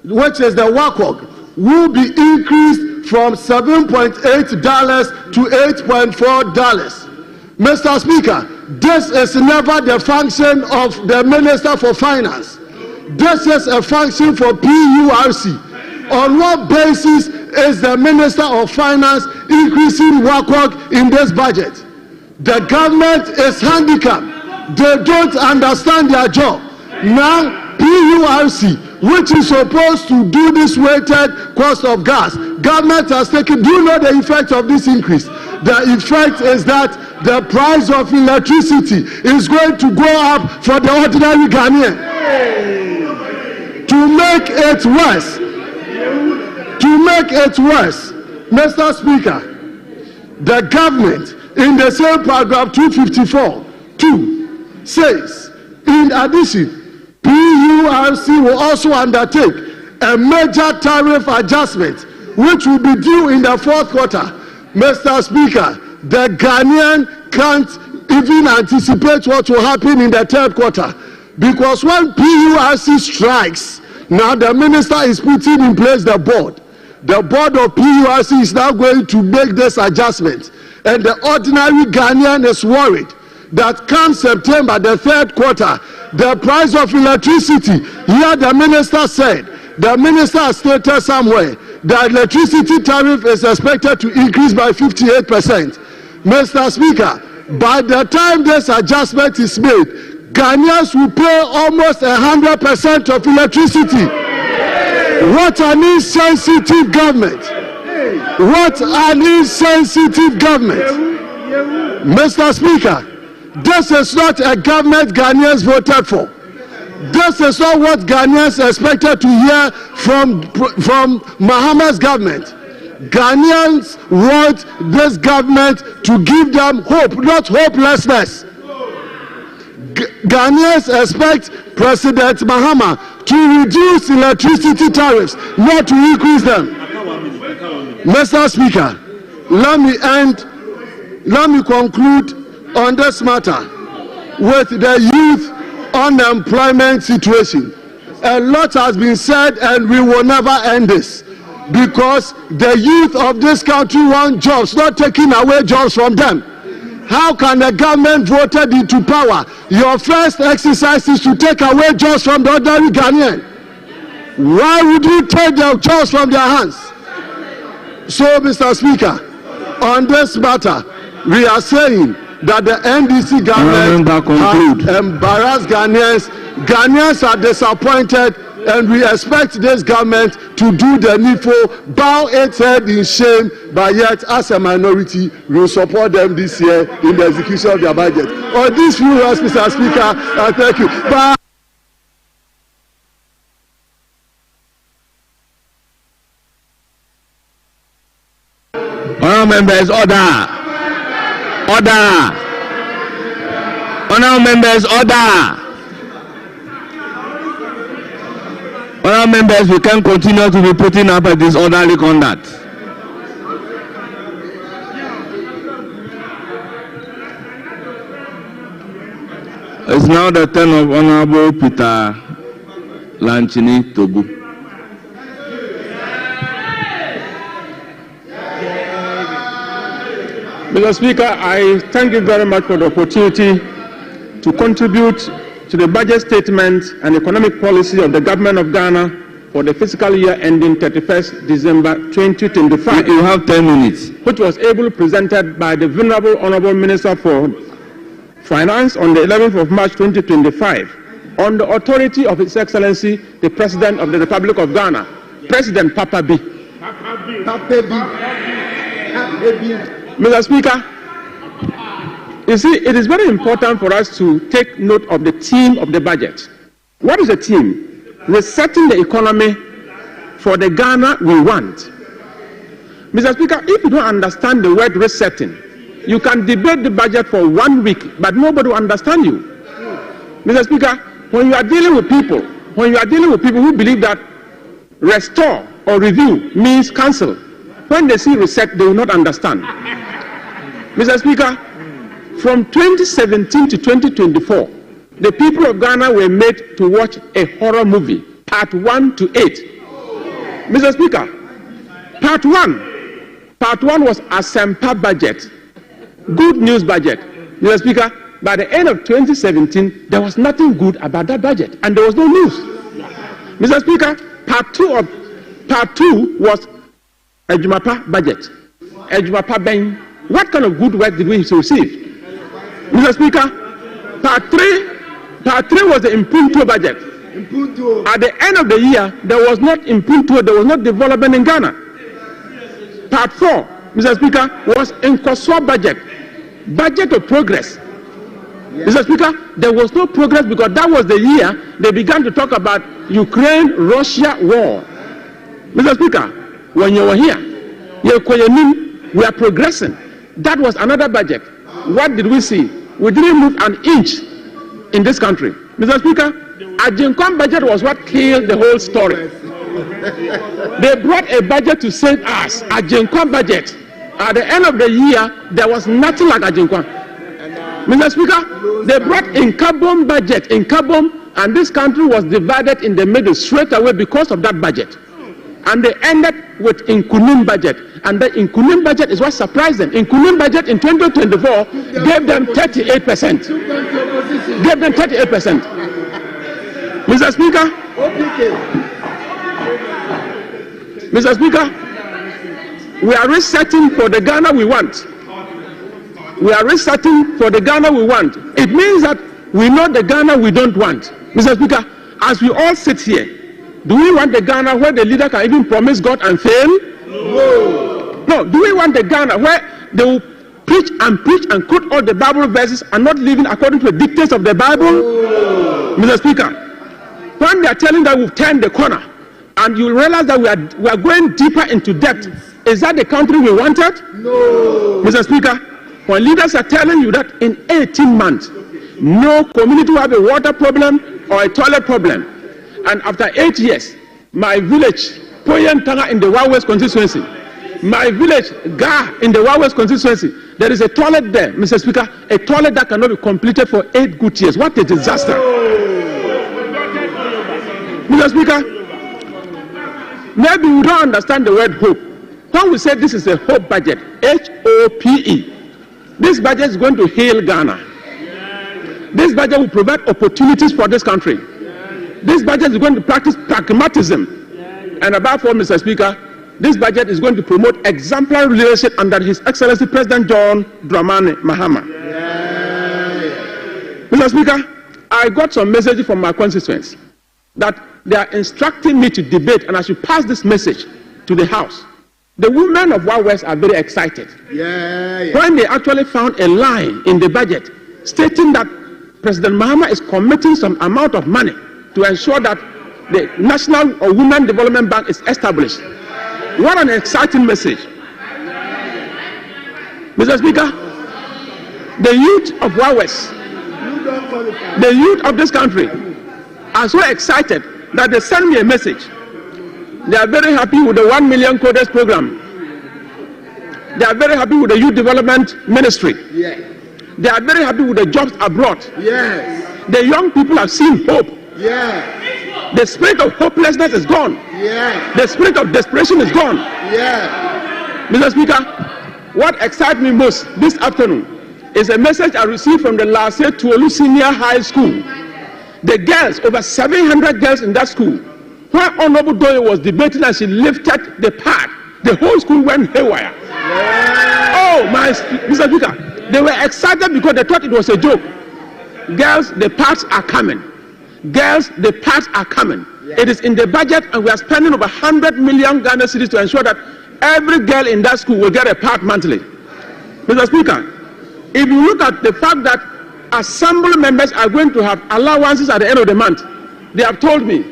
which is the WACOG, will be increased from $7.8 to $8.4. Mr. Speaker, this is never the function of the Minister for Finance. This is a function for PURC. On what basis is the Minister of Finance increasing WACOG in this budget? The government is handicapped. They don't understand their job. Now, PURC, which is supposed to do this weighted cost of gas, government has taken. Do you know the effect of this increase? The effect is that the price of electricity is going to go up for the ordinary Ghanaian. To make it worse, Mr. Speaker, the government in the same paragraph 254(2) says, in addition, PURC will also undertake a major tariff adjustment which will be due in the fourth quarter. Mr. Speaker, the Ghanaian can't even anticipate what will happen in the third quarter, because when PURC strikes, now the minister is putting in place the board. The board of PURC is now going to make this adjustment, and the ordinary Ghanaian is worried that come September, the third quarter, the price of electricity, here the minister said, the minister has stated somewhere, the electricity tariff is expected to increase by 58%. Mr. Speaker, by the time this adjustment is made, Ghanaians will pay almost 100% of electricity. What an insensitive government! What an insensitive government! Mr. Speaker, this is not a government Ghanaians voted for. This is not what Ghanaians expected to hear from Mahama's government. Ghanaians want this government to give them hope, not hopelessness. Ghanaians expect President Mahama to reduce electricity tariffs, not to increase them. Mr. Speaker, let me conclude on this matter with the youth unemployment situation. A lot has been said and we will never end this, because the youth of this country want jobs, not taking away jobs from them. How can the government voted into power? Your first exercise is to take away jobs from the ordinary Ghanaian. Why would you take the jobs from their hands? So, Mr. Speaker, on this matter, we are saying that the NDC government has embarrassed Ghanaians. Ghanaians are disappointed, and we expect this government to do the needful, bow its head in shame, but yet as a minority we will support them this year in the execution of their budget. On these few words, Mr. Speaker, I thank you. Honourable members, order. Order. Honourable members, order. Honourable members, we can't continue to be putting up a disorderly conduct. It's now the turn of Honourable Peter Lanchini Tobu. Mr. Speaker, I thank you very much for the opportunity to contribute to the budget statement and economic policy of the government of Ghana for the fiscal year ending 31st December 2025. You have 10 minutes. Which was ably presented by the Venerable Honorable Minister for Finance on the 11th of March 2025 on the authority of His Excellency, the President of the Republic of Ghana, President Papa B. Mr. Speaker, you see, it is very important for us to take note of the theme of the budget. What is the theme? Resetting the economy for the Ghana we want. Mr. Speaker, if you don't understand the word resetting, you can debate the budget for 1 week, but nobody will understand you. Mr. Speaker, when you are dealing with people who believe that restore or review means cancel, when they see reset, they will not understand. Mr. Speaker, from 2017 to 2024, the people of Ghana were made to watch a horror movie, part 1 to 8. Mr. Speaker, part 1 was Asempa budget, good news budget. Mr. Speaker, by the end of 2017, there was nothing good about that budget, and there was no news. Mr. Speaker, part 2 was Ejumapa budget. Ejumapa Ben. What kind of good work did we receive? Mr. Speaker, part 3 was the Impunto budget. At the end of the year, there was not Impunto, there was not development in Ghana. Part 4, Mr. Speaker, was Nkosua budget. budget of progress. Mr. Speaker, there was no progress because that was the year they began to talk about Ukraine-Russia war. Mr. Speaker, when you were here, we are progressing. That was another budget. What did we see? We didn't move an inch in this country. Mr. Speaker, Ajinkwan budget was what killed the whole story. They brought a budget to save us, Ajinkwan budget. At the end of the year, there was nothing like Ajinkwan. Mr. Speaker, they brought Inkabom budget, Inkabom, and this country was divided in the middle straight away because of that budget. And they ended with Inkunim budget. And the Inkunim budget is what surprised them. Inkunim budget in 2024 gave them 38%. Gave them 38%. Mr. Speaker, Mr. Speaker, we are resetting for the Ghana we want. We are resetting for the Ghana we want. It means that we know the Ghana we don't want. Mr. Speaker, as we all sit here, do we want the Ghana where the leader can even promise God and fail? No. No. Do we want the Ghana where they will preach and quote all the Bible verses and not living according to the dictates of the Bible? No. Mr. Speaker, when they are telling that we've turned the corner and you realize that we are going deeper into debt, is that the country we wanted? No. Mr. Speaker, when leaders are telling you that in 18 months, no community will have a water problem or a toilet problem, and after 8 years, my village, Poyentanga in the Wawest constituency, my village, Ga in the Wawest constituency, there is a toilet there, Mr. Speaker, a toilet that cannot be completed for 8 good years. What a disaster. Mr. Speaker, maybe we don't understand the word hope. When we say this is a hope budget, H-O-P-E, this budget is going to heal Ghana. This budget will provide opportunities for this country. This budget is going to practice pragmatism. And above all, Mr. Speaker, this budget is going to promote exemplary leadership under His Excellency President John Dramani Mahama. Mr. Speaker, I got some messages from my constituents that they are instructing me to debate, and I should pass this message to the House. The women of Wild West are very excited when they actually found a line in the budget stating that President Mahama is committing some amount of money to ensure that the National or Women Development Bank is established. What an exciting message. Mr. Speaker, the youth of Wild West, the youth of this country are so excited that they send me a message. They are very happy with the 1 million coders program. They are very happy with the Youth Development Ministry. They are very happy with the jobs abroad. The young people have seen hope. The spirit of hopelessness is gone. The spirit of desperation is gone. Mr. Speaker, what excites me most this afternoon is a message I received from the Lase Tuolu Senior High School. The girls, over 700 girls in that school, when Honorable Doyle was debating and she lifted the pad, the whole school went haywire. Oh, Mr. Speaker, they were excited because they thought it was a joke. Girls, the pads are coming. Girls, the pads are coming. It is in the budget, and we are spending over 100 million Ghana cedis to ensure that every girl in that school will get a pad monthly. Mr. Speaker, if you look at the fact that assembly members are going to have allowances at the end of the month, they have told me,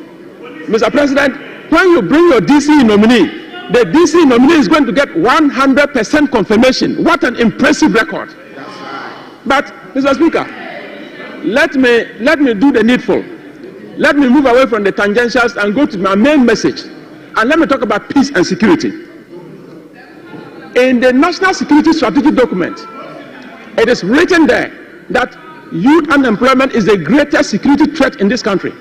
Mr. President, when you bring your DC nominee, the DC nominee is going to get 100% confirmation. What an impressive record. But, Mr. Speaker, let me do the needful. Let me move away from the tangentials and go to my main message. And let me talk about peace and security. In the National Security Strategic Document, it is written there that youth unemployment is the greatest security threat in this country.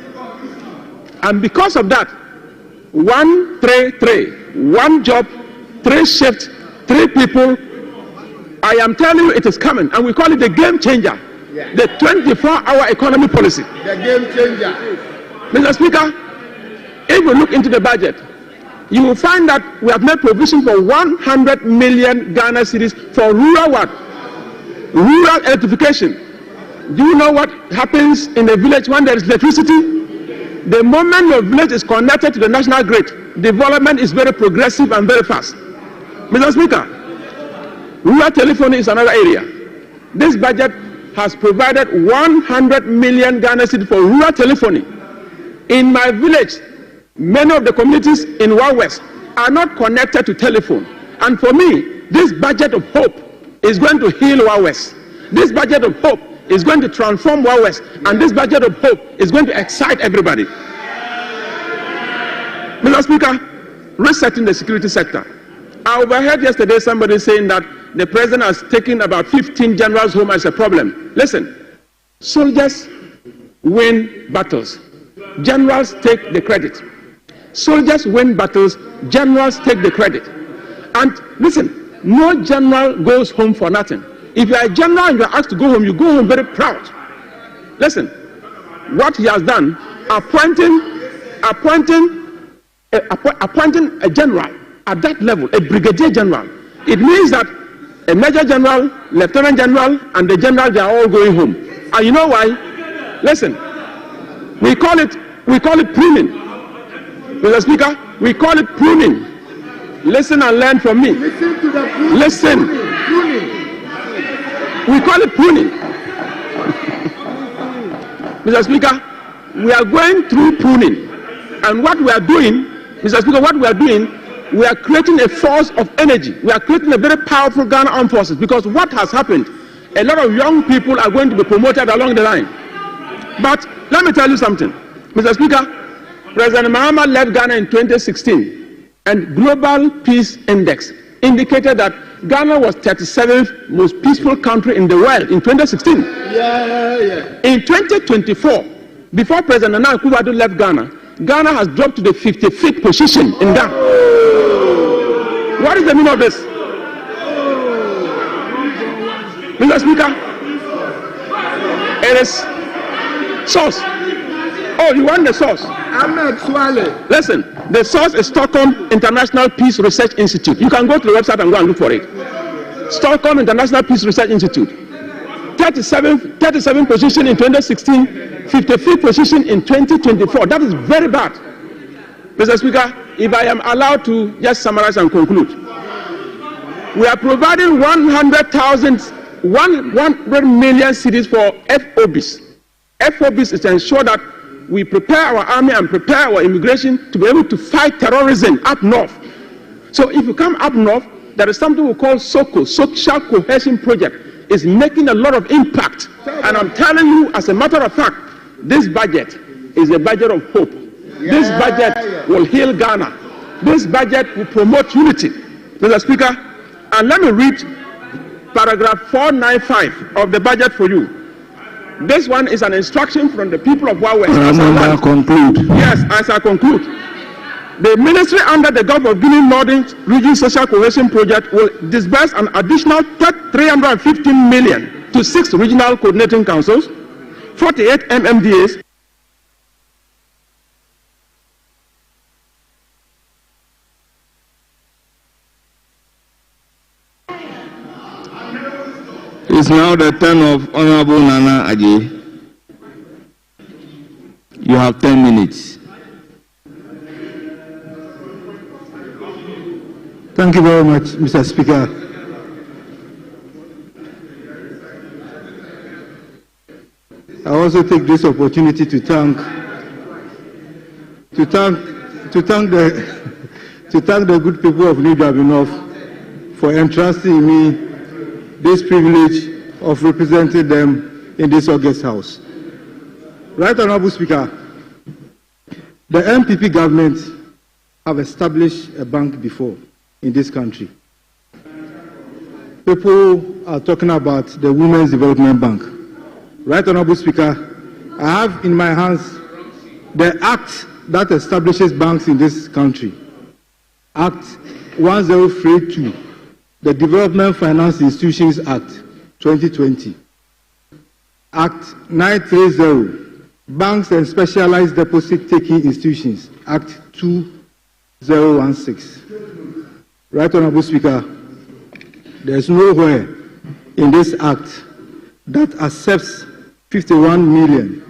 And because of that, 133, one job, 3 shifts, 3 people, I am telling you it is coming, and we call it the game changer, the 24-hour economy policy. The game changer. Mr. Speaker, if you look into the budget, you will find that we have made provision for 100 million Ghana cedis for rural what? Rural electrification. Do you know what happens in a village when there is electricity? The moment your village is connected to the national grid, development is very progressive and very fast. Mr. Speaker, rural telephony is another area. this budget has provided 100 million Ghana cedis for rural telephony. In my village, many of the communities in West are not connected to telephone. And for me, this budget of hope is going to heal West. This budget of hope is going to transform West. And this budget of hope is going to excite everybody. Mr. Speaker, resetting the security sector. I overheard yesterday somebody saying that the president has taken about 15 generals home as a problem. Listen, soldiers win battles. Generals take the credit. Soldiers win battles. Generals take the credit. And listen, no general goes home for nothing. If you are a general and you are asked to go home, you go home very proud. Listen, what he has done, appointing a general at that level, a brigadier general, it means that a major general, lieutenant general, and the general, they are all going home. And you know why? Listen, we call it pruning. Mr. Speaker, we call it pruning. Listen and learn from me. Listen to the pruning. Listen. Pruning. We call it pruning. Mr. Speaker, we are going through pruning. And what we are doing, Mr. Speaker, what we are doing, we are creating a force of energy. We are creating a very powerful Ghana Armed Forces, because what has happened, a lot of young people are going to be promoted along the line. But let me tell you something. Mr. Speaker, President Mahama left Ghana in 2016, and Global Peace Index indicated that Ghana was 37th most peaceful country in the world in 2016. In 2024, before President Nana Akufo-Addo left Ghana, Ghana has dropped to the 55th position in Ghana. What is the meaning of this? Mr. Speaker, it is source. Oh, you want the source? Ahmed Swale. Listen, the source is Stockholm International Peace Research Institute. You can go to the website and go and look for it. Stockholm International Peace Research Institute. 37 position in 2016, 55th position in 2024. That is very bad. Mr. Speaker, if I am allowed to just summarize and conclude. We are providing 100 million cedis for FOBs. FOBs is to ensure that we prepare our army and prepare our immigration to be able to fight terrorism up north. So if you come up north, there is something we call SOCO, Social Cohesion Project. Is making a lot of impact. And I'm telling you, as a matter of fact, this budget is a budget of hope. This budget will heal Ghana. This budget will promote unity. Mr. Speaker, and let me read paragraph 495 of the budget for you. This one is an instruction from the people of Wawest. Yes, as I conclude. The ministry under the government of Guinea Northern Region Social Cohesion Project will disburse an additional 315 million to 6 regional coordinating councils, 48 MMDAs, It's now the turn of Honorable Nana Aje. You have 10 minutes. Thank you very much, Mr. Speaker. I also take this opportunity to thank the good people of New North for entrusting me this privilege of representing them in this August House. Right Honorable Speaker, the MPP government have established a bank before in this country. People are talking about the Women's Development Bank. Right Honorable Speaker, I have in my hands the act that establishes banks in this country. Act 1032, the Development Finance Institutions Act 2020. Act 930, Banks and Specialized Deposit Taking Institutions, Act 2016. Right Honorable Speaker, there is nowhere in this act that accepts 51 million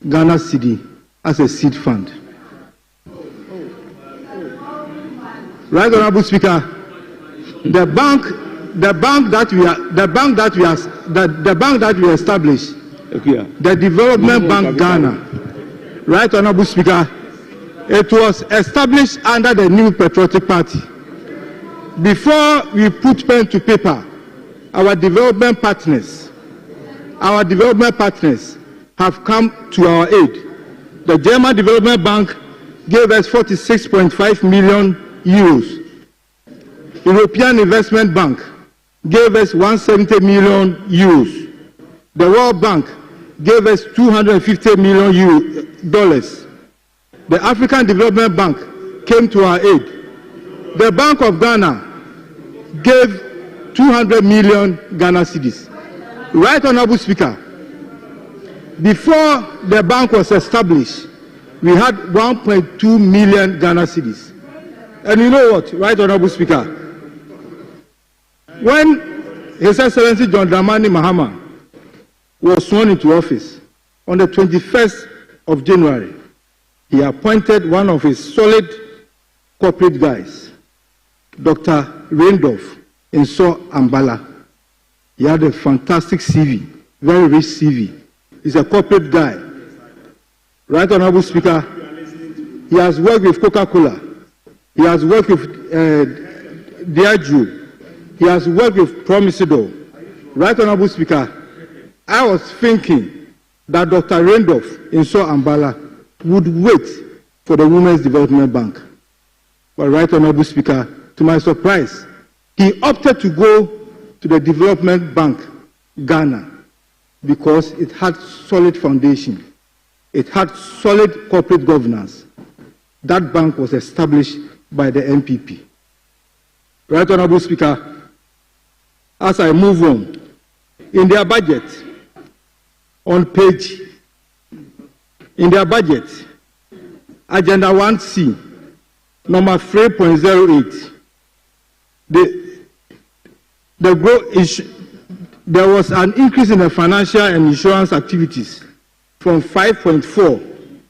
Ghana cedi as a seed fund. Right Honorable Speaker, the the bank that we established, the Development Bank Ghana, Right Honorable Speaker, it was established under the New Patriotic Party. Before we put pen to paper, our development partners have come to our aid. The German Development Bank gave us 46.5 million euros. European Investment Bank gave us 170 million euros. The World Bank gave us $250 million dollars. The African Development Bank came to our aid. The Bank of Ghana gave 200 million Ghana cedis. Right Honorable Speaker, before the bank was established, we had 1.2 million Ghana cedis. And you know what, Right Honorable Speaker, when His Excellency John Dramani Mahama was sworn into office on the 21st of January, he appointed one of his solid corporate guys, Dr. Randolph Inso Ambala. He had a fantastic CV, very rich CV. He's a corporate guy. Right Honorable Speaker, he has worked with Coca-Cola. He has worked with Diageo. He has worked with Promisidor. Right Honorable Speaker, I was thinking that Dr. Randolph Inso Ambala would wait for the Women's Development Bank. But Right Honorable Speaker, to my surprise, he opted to go to the Development Bank, Ghana, because it had solid foundation. It had solid corporate governance. That bank was established by the NPP. Right Honorable Speaker, as I move on, in their budget, in their budget, Agenda 1C, number 3.08, there was an increase in the financial and insurance activities from 5.4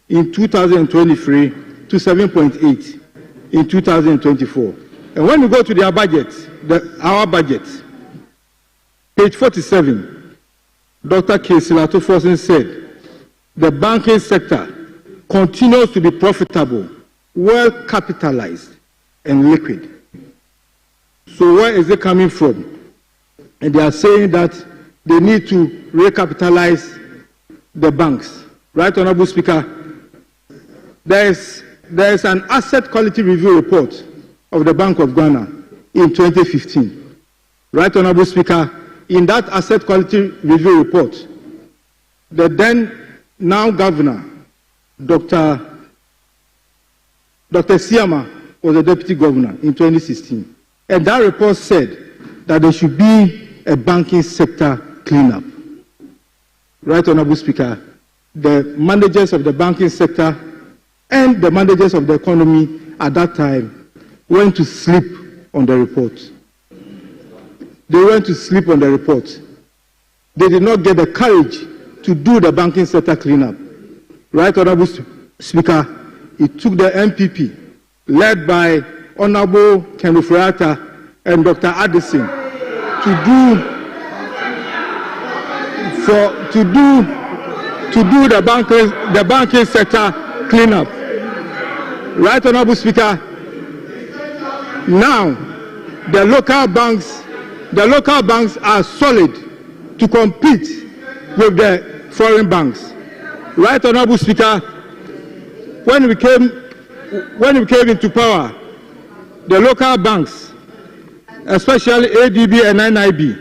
in 2023 to 7.8 in 2024. And when we go to their budget, our budget, page 47, Dr. Kesilato Fosin said, the banking sector continues to be profitable, well capitalized, and liquid. So where is it coming from? And they are saying that they need to recapitalize the banks. Right, Honorable Speaker? There is an asset quality review report of the Bank of Ghana in 2015. Right, Honorable Speaker? In that asset quality review report, the then now governor, Dr. Siama, was the deputy governor in 2016. And that report said that there should be a banking sector cleanup. Right, Honorable Speaker, the managers of the banking sector and the managers of the economy at that time went to sleep on the report. They went to sleep on the report. They did not get the courage to do the banking sector cleanup. Right, Honorable Speaker, it took the MPP, led by Honorable Ken Ofori-Atta and Dr. Addison, to do the banking sector cleanup. Right, Honorable Speaker, now the local banks are solid to compete with the foreign banks. Right, Honorable Speaker, when we came into power, the local banks, especially ADB and NIB,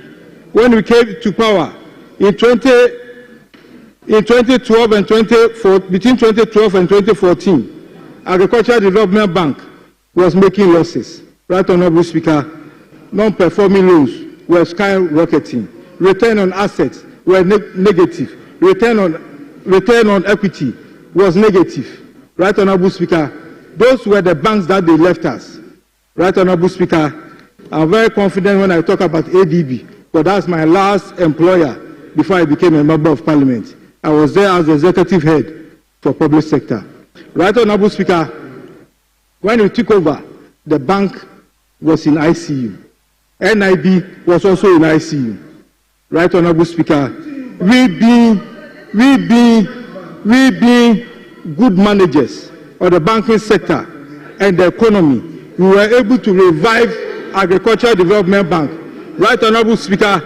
when we came to power in 2012 and 2014, between 2012 and 2014, Agricultural Development Bank was making losses. Right, Honorable Speaker, non-performing loans were skyrocketing. Return on assets were negative. Return on equity was negative. Right, Honorable Speaker, those were the banks that they left us. Right, Honorable Speaker, I'm very confident when I talk about ADB, but that's my last employer before I became a member of Parliament. I was there as the executive head for public sector. Right, Honorable Speaker, when we took over, the bank was in ICU. NIB was also in ICU. Right Honorable Speaker, we being good managers of the banking sector and the economy, we were able to revive Agricultural Development Bank. Right Honorable Speaker,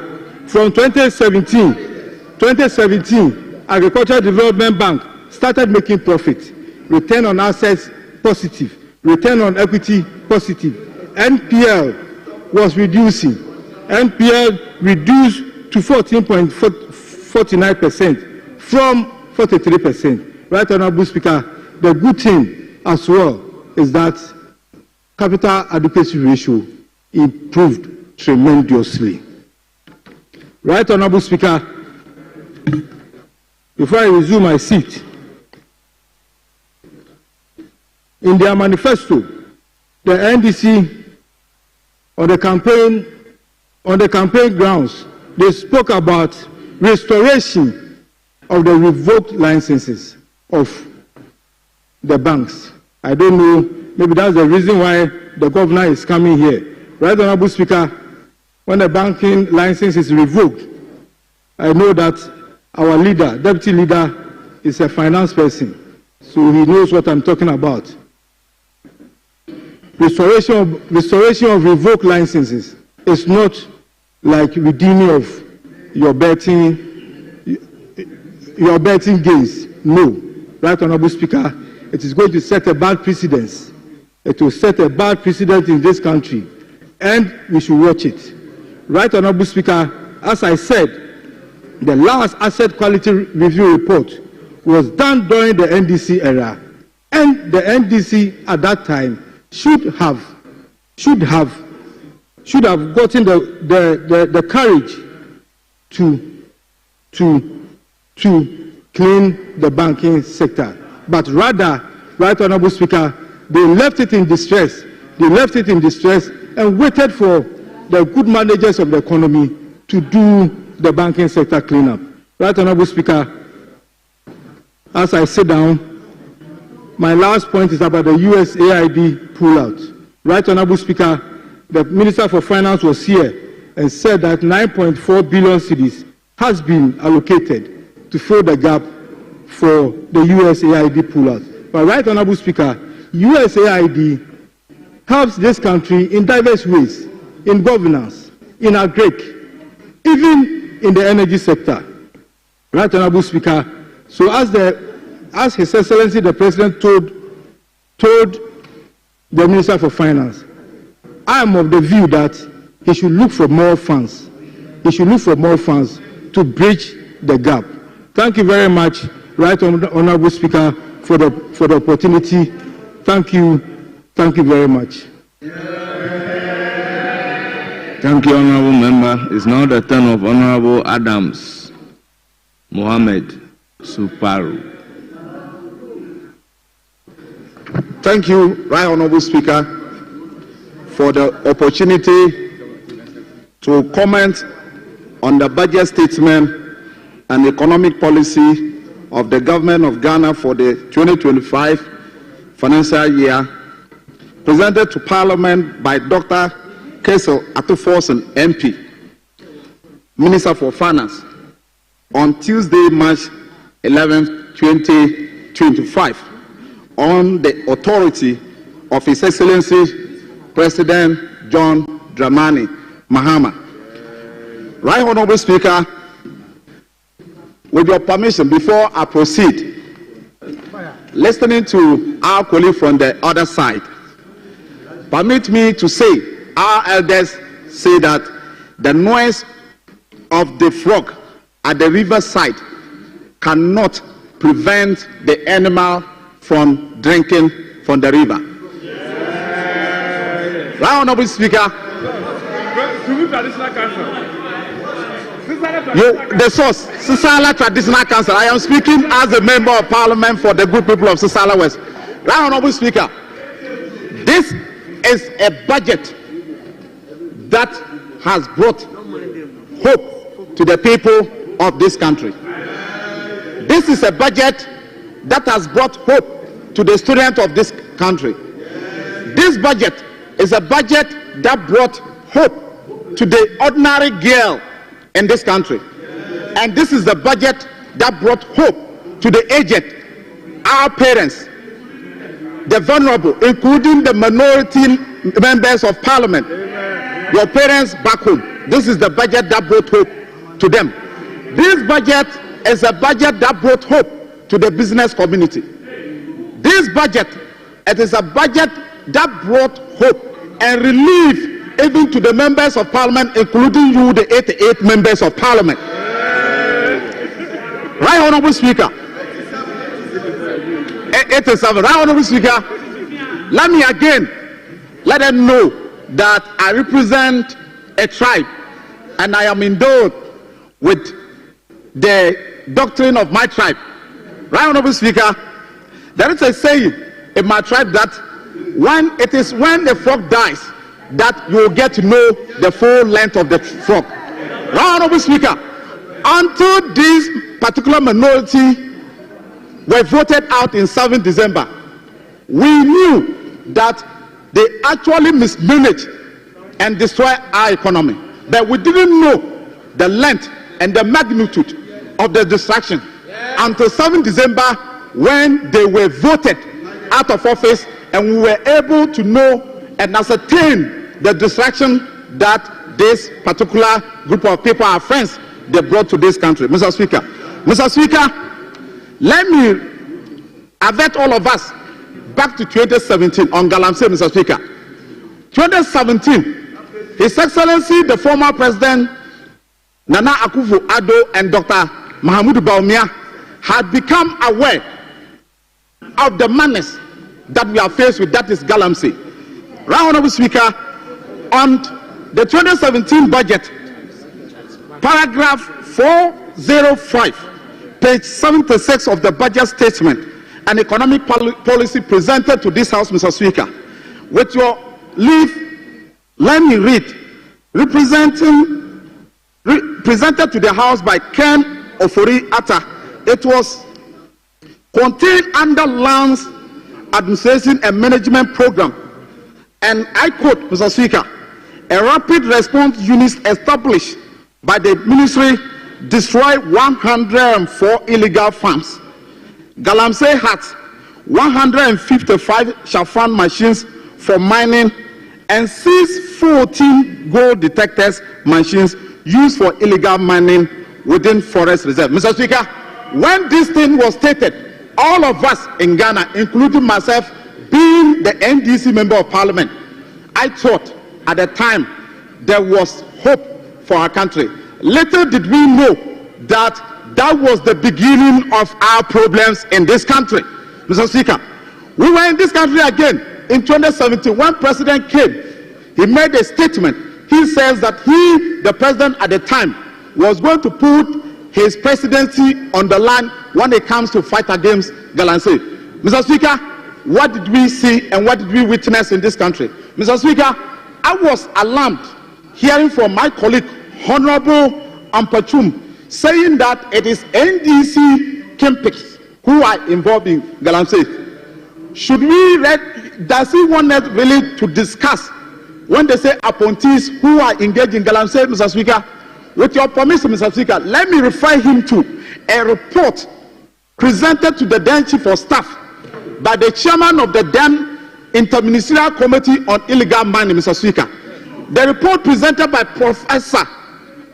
from 2017, Agricultural Development Bank started making profit. Return on assets positive, return on equity positive. NPL was reducing. NPL reduced to 14.49% from 43%. Right Honorable Speaker, the good thing as well is that capital adequacy ratio improved tremendously. Right Honorable Speaker, before I resume my seat, in their manifesto, the NDC on the campaign grounds, they spoke about restoration of the revoked licenses of the banks. I don't know, maybe that's the reason why the governor is coming here. Right Honorable Speaker, when the banking license is revoked, I know that our leader, deputy leader, is a finance person, so he knows what I'm talking about. Restoration of revoked licenses is not like redeeming of your betting gains. No. Right Honorable Speaker, it is going to set a bad precedent. It will set a bad precedent in this country, and we should watch it. Right Honorable Speaker, as I said, the last asset quality review report was done during the NDC era, and the NDC at that time should have gotten the courage to clean the banking sector. But rather, Right Honorable Speaker, they left it in distress. They left it in distress and waited for the good managers of the economy to do the banking sector cleanup. Right Honorable Speaker, as I sit down, my last point is about the USAID pullout. Right Honorable Speaker, the Minister for Finance was here and said that 9.4 billion cedis has been allocated to fill the gap for the USAID pullout. But Right Honorable Speaker, USAID helps this country in diverse ways, in governance, in agric, even in the energy sector. Right Honorable Speaker, so as His Excellency the President told the Minister for Finance, I am of the view that he should look for more funds. He should look for more funds to bridge the gap. Thank you very much, Right Honorable Speaker, for the opportunity. Thank you very much. Thank you, Honorable Member. It's now the turn of Honorable Adams Mohammed Suparu. Thank you, Right Honorable Speaker, for the opportunity to comment on the budget statement and economic policy of the government of Ghana for the 2025 financial year, presented to Parliament by Dr. Kesel Atuforsen, MP, Minister for Finance, on Tuesday, March 11, 2025, on the authority of His Excellency President John Dramani Mahama. Right Honorable Speaker, with your permission, before I proceed, listening to our colleague from the other side, permit me to say, our elders say that the noise of the frog at the riverside cannot prevent the animal from drinking from the river. Right Honorable Speaker, the source, Sisala Traditional Council. I am speaking as a member of Parliament for the good people of Sisala West. Right Honorable Speaker, this is a budget that has brought hope to the people of this country. This is a budget that has brought hope to the students of this country. This budget is a budget that brought hope to the ordinary girl in this country. And this is the budget that brought hope to the aged, our parents, the vulnerable, including the minority members of parliament, your parents back home. This is the budget that brought hope to them. This budget is a budget that brought hope to the business community. This budget, it is a budget that brought hope and relief even to the members of parliament, including you, the 88 members of parliament. Right, Honorable Speaker. 87. Right, Honorable Speaker. Let me again let them know that I represent a tribe and I am endowed with the doctrine of my tribe. Right, Honorable Speaker. There is a saying in my tribe that when the frog dies that you will get to know the full length of the frog. Right, Honorable Speaker. Until this particular minority were voted out in 7 December, we knew that they actually mismanaged and destroyed our economy. But we didn't know the length and the magnitude of the destruction until 7 December when they were voted out of office and we were able to know and ascertain the destruction that this particular group of people, our friends, they brought to this country. Mr. Speaker, let me avert all of us back to 2017 on Galamsey, Mr. Speaker. 2017, His Excellency, the former President Nana Akufo-Addo and Dr. Mahamudu Bawumia had become aware of the menace that we are faced with, that is Galamsey. Right, Honorable Speaker, on the 2017 budget, paragraph 405, page 76 of the budget statement and economic policy presented to this House, Mr. Speaker. With your leave, let me read. Presented to the House by Ken Ofori-Atta, it was contained under Lands Administration and Management Program. And I quote, Mr. Speaker, a rapid response unit established by the ministry destroyed 104 illegal farms. Galamsey had 155 Shafran machines for mining and seized 14 gold detectors machines used for illegal mining within forest reserve. Mr. Speaker, when this thing was stated, all of us in Ghana, including myself, being the NDC member of parliament, I thought at the time there was hope for our country. Little did we know that that was the beginning of our problems in this country. Mr. Speaker, we were in this country again in 2017 when President came. He made a statement. He says that he, the president at the time, was going to put his presidency on the line when it comes to fight against Galamsey. Mr. Speaker, what did we see and what did we witness in this country? Mr. Speaker, I was alarmed hearing from my colleague, Honorable Ampachum, saying that it is NDC kingpins who are involved in Galamsey. Does he want us really to discuss when they say appointees who are engaged in Galamsey, Mr. Speaker? With your permission, Mr. Speaker, let me refer him to a report presented to the then Chief of Staff by the chairman of the then Interministerial Committee on Illegal Mining, Mr. Speaker. The report presented by Professor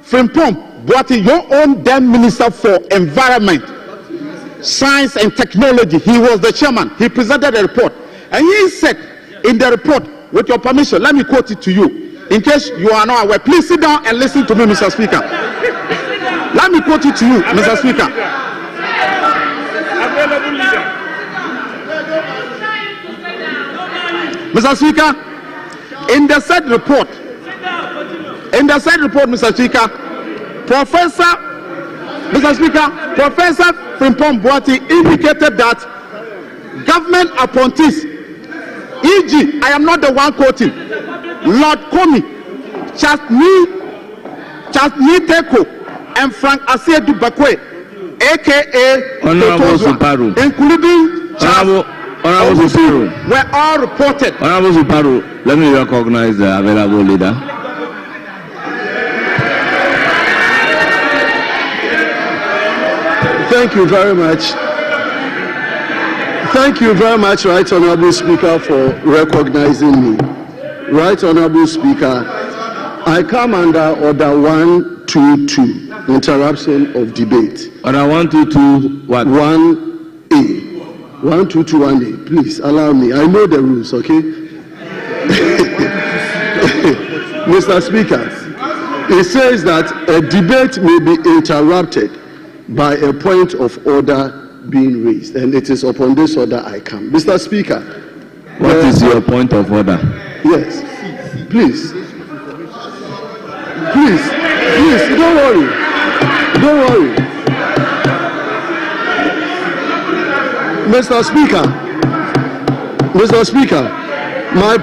Frimpong Boati, your own then Minister for Environment, Science and Technology. He was the chairman. He presented a report. And he said in the report, with your permission, let me quote it to you. In case you are not aware, please sit down and listen to me, Mr. Speaker. Let me quote it to you, Mr. Speaker. Mr. Speaker, in the said report, Mr. Speaker, Professor Frimpong Boati indicated that government appointees, e.g., I am not the one quoting, Lord Comey, Chasni Teko, and Frank Asiedu Bakwe, aka Honorable Suparu, including Honorable Suparu, were all reported. Honorable Suparu, let me recognize the available leader. Thank you very much. Thank you very much, Right Honorable Speaker, for recognizing me. Right Honorable Speaker, I come under Order 122, interruption of debate. Order 122 what? 1A. 1221A. Please allow me. I know the rules, okay? Mr. Speaker, it says that a debate may be interrupted by a point of order being raised, and it is upon this order I come. Mr. Speaker. What is your point of order? Yes. Please. Please, don't worry. Don't worry. Mr. Speaker, my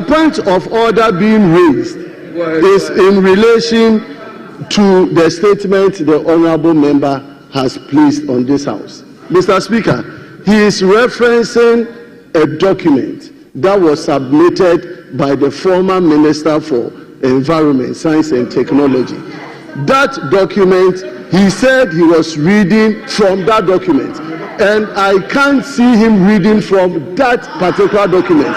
point of order being raised is in relation to the statement the honorable member has placed on this house. Mr. Speaker, he is referencing a document that was submitted by the former Minister for Environment, Science and Technology. That document, he said he was reading from that document, and I can't see him reading from that particular document.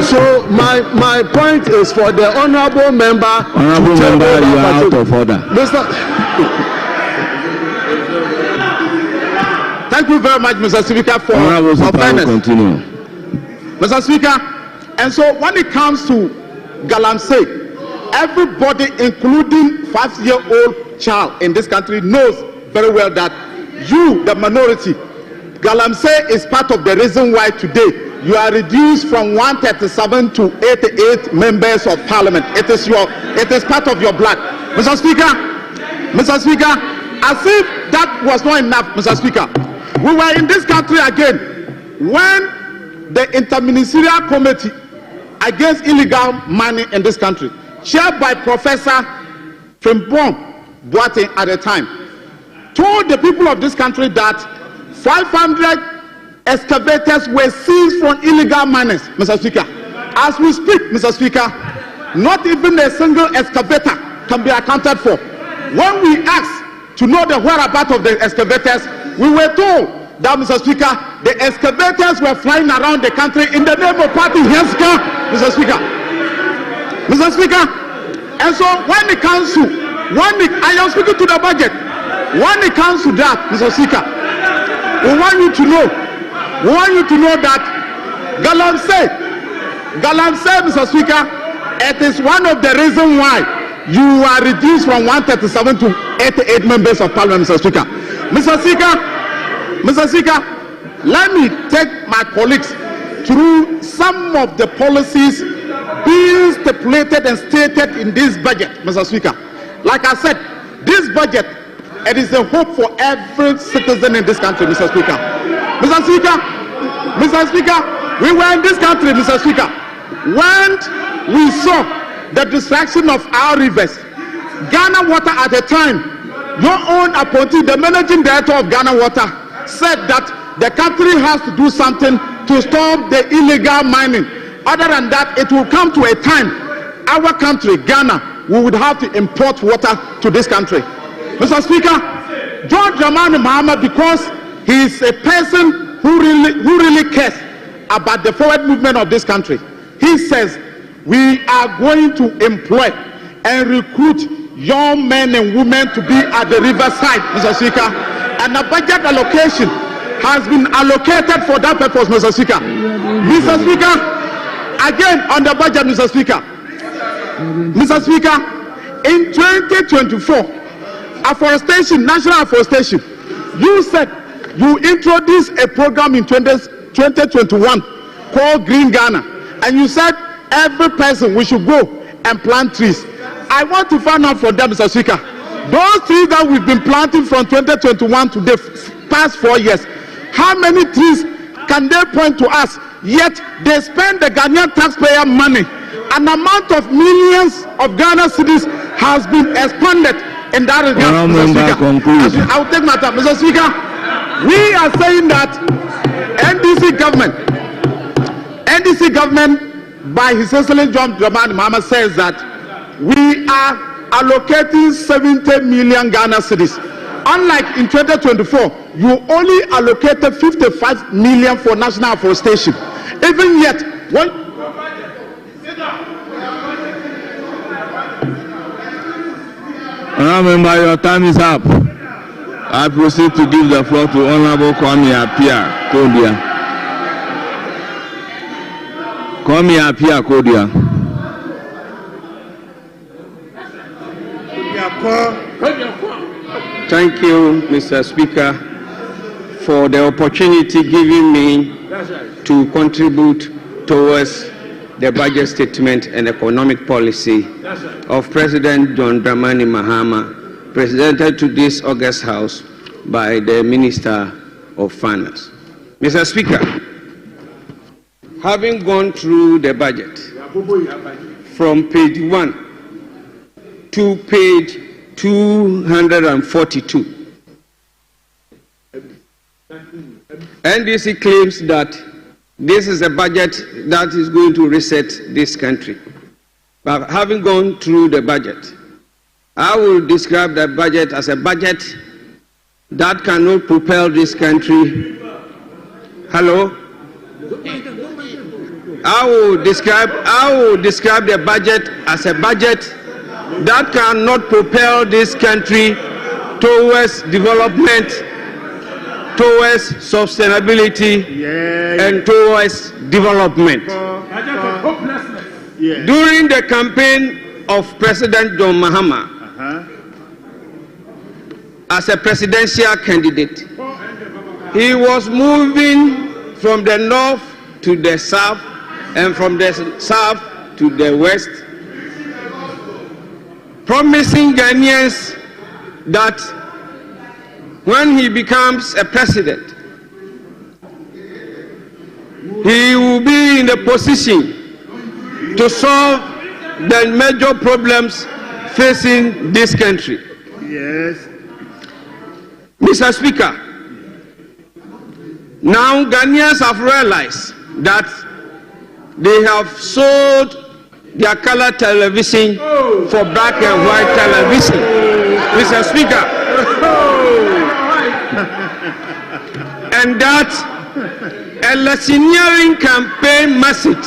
So my point is for the honorable member. Honorable member, you are out of order. Thank you very much, Mr. Speaker, for fairness. Continue. Mr. Speaker, and so when it comes to Galamsey, everybody, including 5-year-old child in this country, knows very well that you, the minority, Galamsey is part of the reason why today you are reduced from 137 to 88 members of parliament. It is part of your blood. Mr. Speaker, as if that was not enough, Mr. Speaker, we were in this country again when the Interministerial Committee Against Illegal Money in this country, chaired by Professor Frimpong Boateng at the time, told the people of this country that 500 excavators were seized from illegal miners, Mr. Speaker. As we speak, Mr. Speaker, not even a single excavator can be accounted for. When we asked to know the whereabouts of the excavators, we were told that, Mr. Speaker, the excavators were flying around the country in the name of party Henska, Mr. Speaker. Mr. Speaker, and so when it comes to, I am speaking to the budget, when it comes to that, Mr. Speaker, we want you to know that Galamsey, Mr. Speaker, it is one of the reasons why you are reduced from 137 to 88 members of parliament, Mr. Speaker. Mr. Speaker, let me take my colleagues through some of the policies being stipulated and stated in this budget, Mr. Speaker. Like I said, this budget, it is a hope for every citizen in this country, Mr. Speaker. Mr. Speaker, we were in this country, Mr. Speaker, when we saw the destruction of our rivers. Ghana Water at the time, your own appointee, the managing director of Ghana Water, said that the country has to do something to stop the illegal mining. Other than that, it will come to a time, our country, Ghana, we would have to import water to this country. Mr. Speaker, John Dramani Mahama, because he is a person who really cares about the forward movement of this country, he says we are going to employ and recruit young men and women to be at the riverside, Mr. Speaker, and a budget allocation has been allocated for that purpose, Mr. Speaker. Mr. Speaker, again on the budget, Mr. Speaker. Mr. Speaker, in 2024, afforestation, national afforestation, you said you introduced a program in 2021 called Green Ghana, and you said every person we should go and plant trees. I want to find out from them, Mr. Speaker, those trees that we've been planting from 2021 to the past 4 years, how many trees can they point to us? Yet they spend the Ghanaian taxpayer money. An amount of millions of Ghana cedis has been expanded in that regard, Mr. Speaker. I will take my time, Mr. Speaker. We are saying that NDC government, by His Excellency John Dramani Mahama, says that we are allocating 70 million Ghana cedis. Unlike in 2024, you only allocated 55 million for national afforestation. Even yet, what? Honourable Member, your time is up. I proceed to give the floor to Honourable Kwame Appiah Kodia. Kwame Appiah Kodia. Thank you, Mr. Speaker, for the opportunity given me to contribute towards the budget statement and economic policy of President John Dramani Mahama, presented to this August House by the Minister of Finance. Mr. Speaker, having gone through the budget from page 1 to page 242, NDC claims that this is a budget that is going to reset this country. But having gone through the budget, I will describe the budget as a budget that cannot propel this country. Hello? I will describe the budget as a budget that cannot propel this country towards development, towards sustainability, and towards development. During the campaign of President John Mahama, as a presidential candidate, he was moving from the north to the south and from the south to the west, promising Ghanaians that when he becomes a president, he will be in a position to solve the major problems facing this country. Yes. Mr. Speaker, now Ghanaians have realized that they have sold their color television for black and white television. Mr. Speaker, and that electioneering campaign message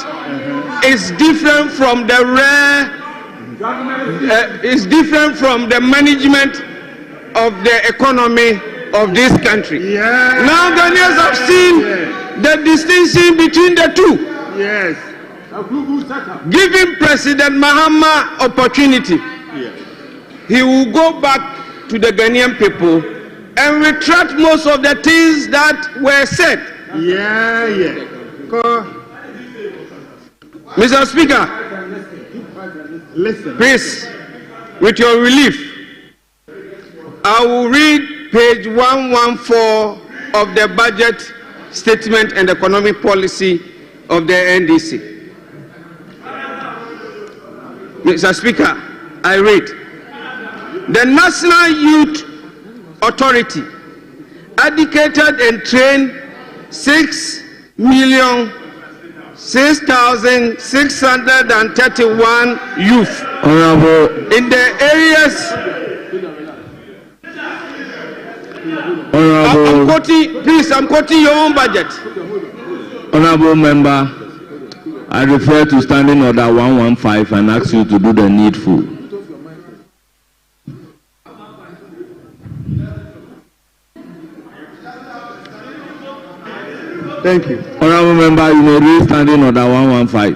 is different from the is different from the management of the economy of this country. Yes. Now Ghanaians have seen the distinction between the two. Yes. Giving President Mahama opportunity, he will go back to the Ghanaian people and retract most of the things that were said. Mr. Speaker, listen. Please, with your relief, I will read page 114 of the budget statement and economic policy of the NDC. Mr. Speaker, I read. The National Youth Authority educated and trained 6,631 youth in the areas. I'm quoting your own budget. Honorable Member, I refer to Standing Order 115 and ask you to do the needful. Thank you. Honorable Member, you may read Standing Order 115.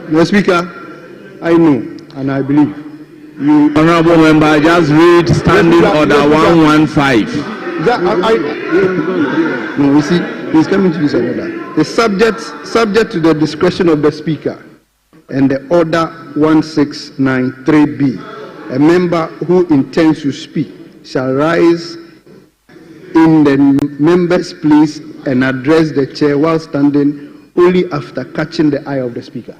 Mr. Speaker, I know and I believe you. Honorable Member, just read Standing Order 115. No, you see, he's coming to this order. The subject to the discretion of the Speaker and the Order 1693B. A member who intends to speak shall rise in the member's place and address the chair while standing only after catching the eye of the Speaker.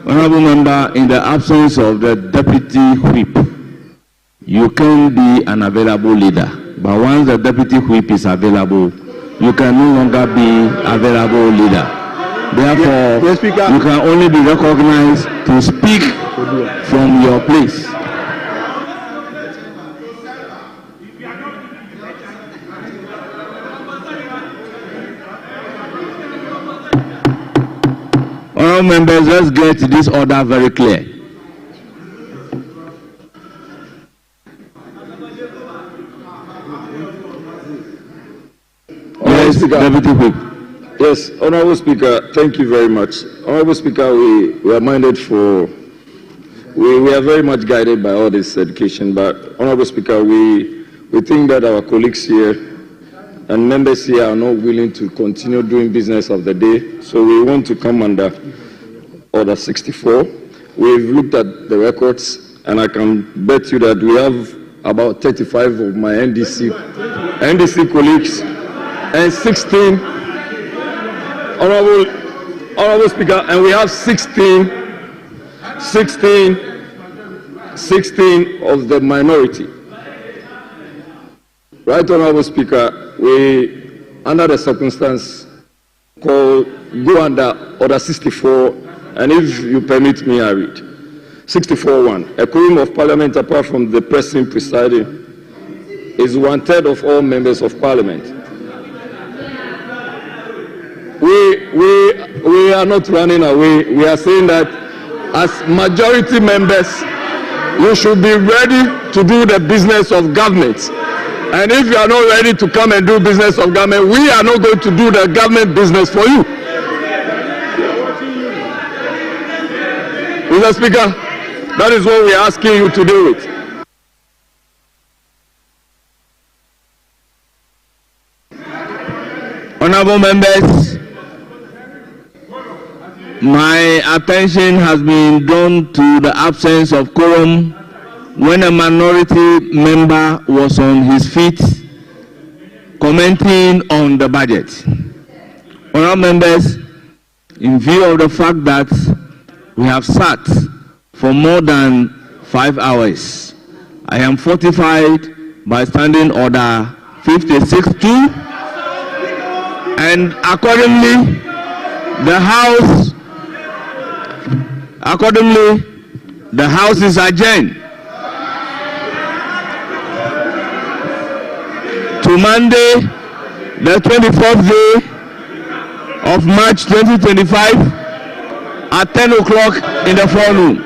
Honorable Member, in the absence of the Deputy Whip, you can be an available leader. But once the Deputy Whip is available, you can no longer be available leader. Therefore, Yes, Speaker. you can only be recognized to speak from your place. Honourable members, let's get this order very clear. Yes, Deputy Whip. Yes, Honorable Speaker, thank you very much. Honorable Speaker, we are minded for, we are very much guided by all this education, but Honorable Speaker, we think that our colleagues here and members here are not willing to continue doing business of the day, so we want to come under Order 64. We've looked at the records, and I can bet you that we have about 35 of my NDC colleagues and 16 Honorable Speaker, and we have 16 of the minority. Right, Honorable Speaker, we, under the circumstance, go under Order 64, and if you permit me, I read. 64.1. A quorum of Parliament, apart from the person presiding, is 1/3 of all members of Parliament. We are not running away. We are saying that as majority members, you should be ready to do the business of government. And if you are not ready to come and do business of government, we are not going to do the government business for you. Mr. Speaker, that is what we are asking you to do with. Honorable members, my attention has been drawn to the absence of quorum when a minority member was on his feet commenting on the budget. Honorable members, in view of the fact that we have sat for more than 5 hours, I am fortified by Standing Order 56-2, and accordingly, the House is adjourned to Monday, the 24th day of March 2025 at 10 o'clock in the forenoon.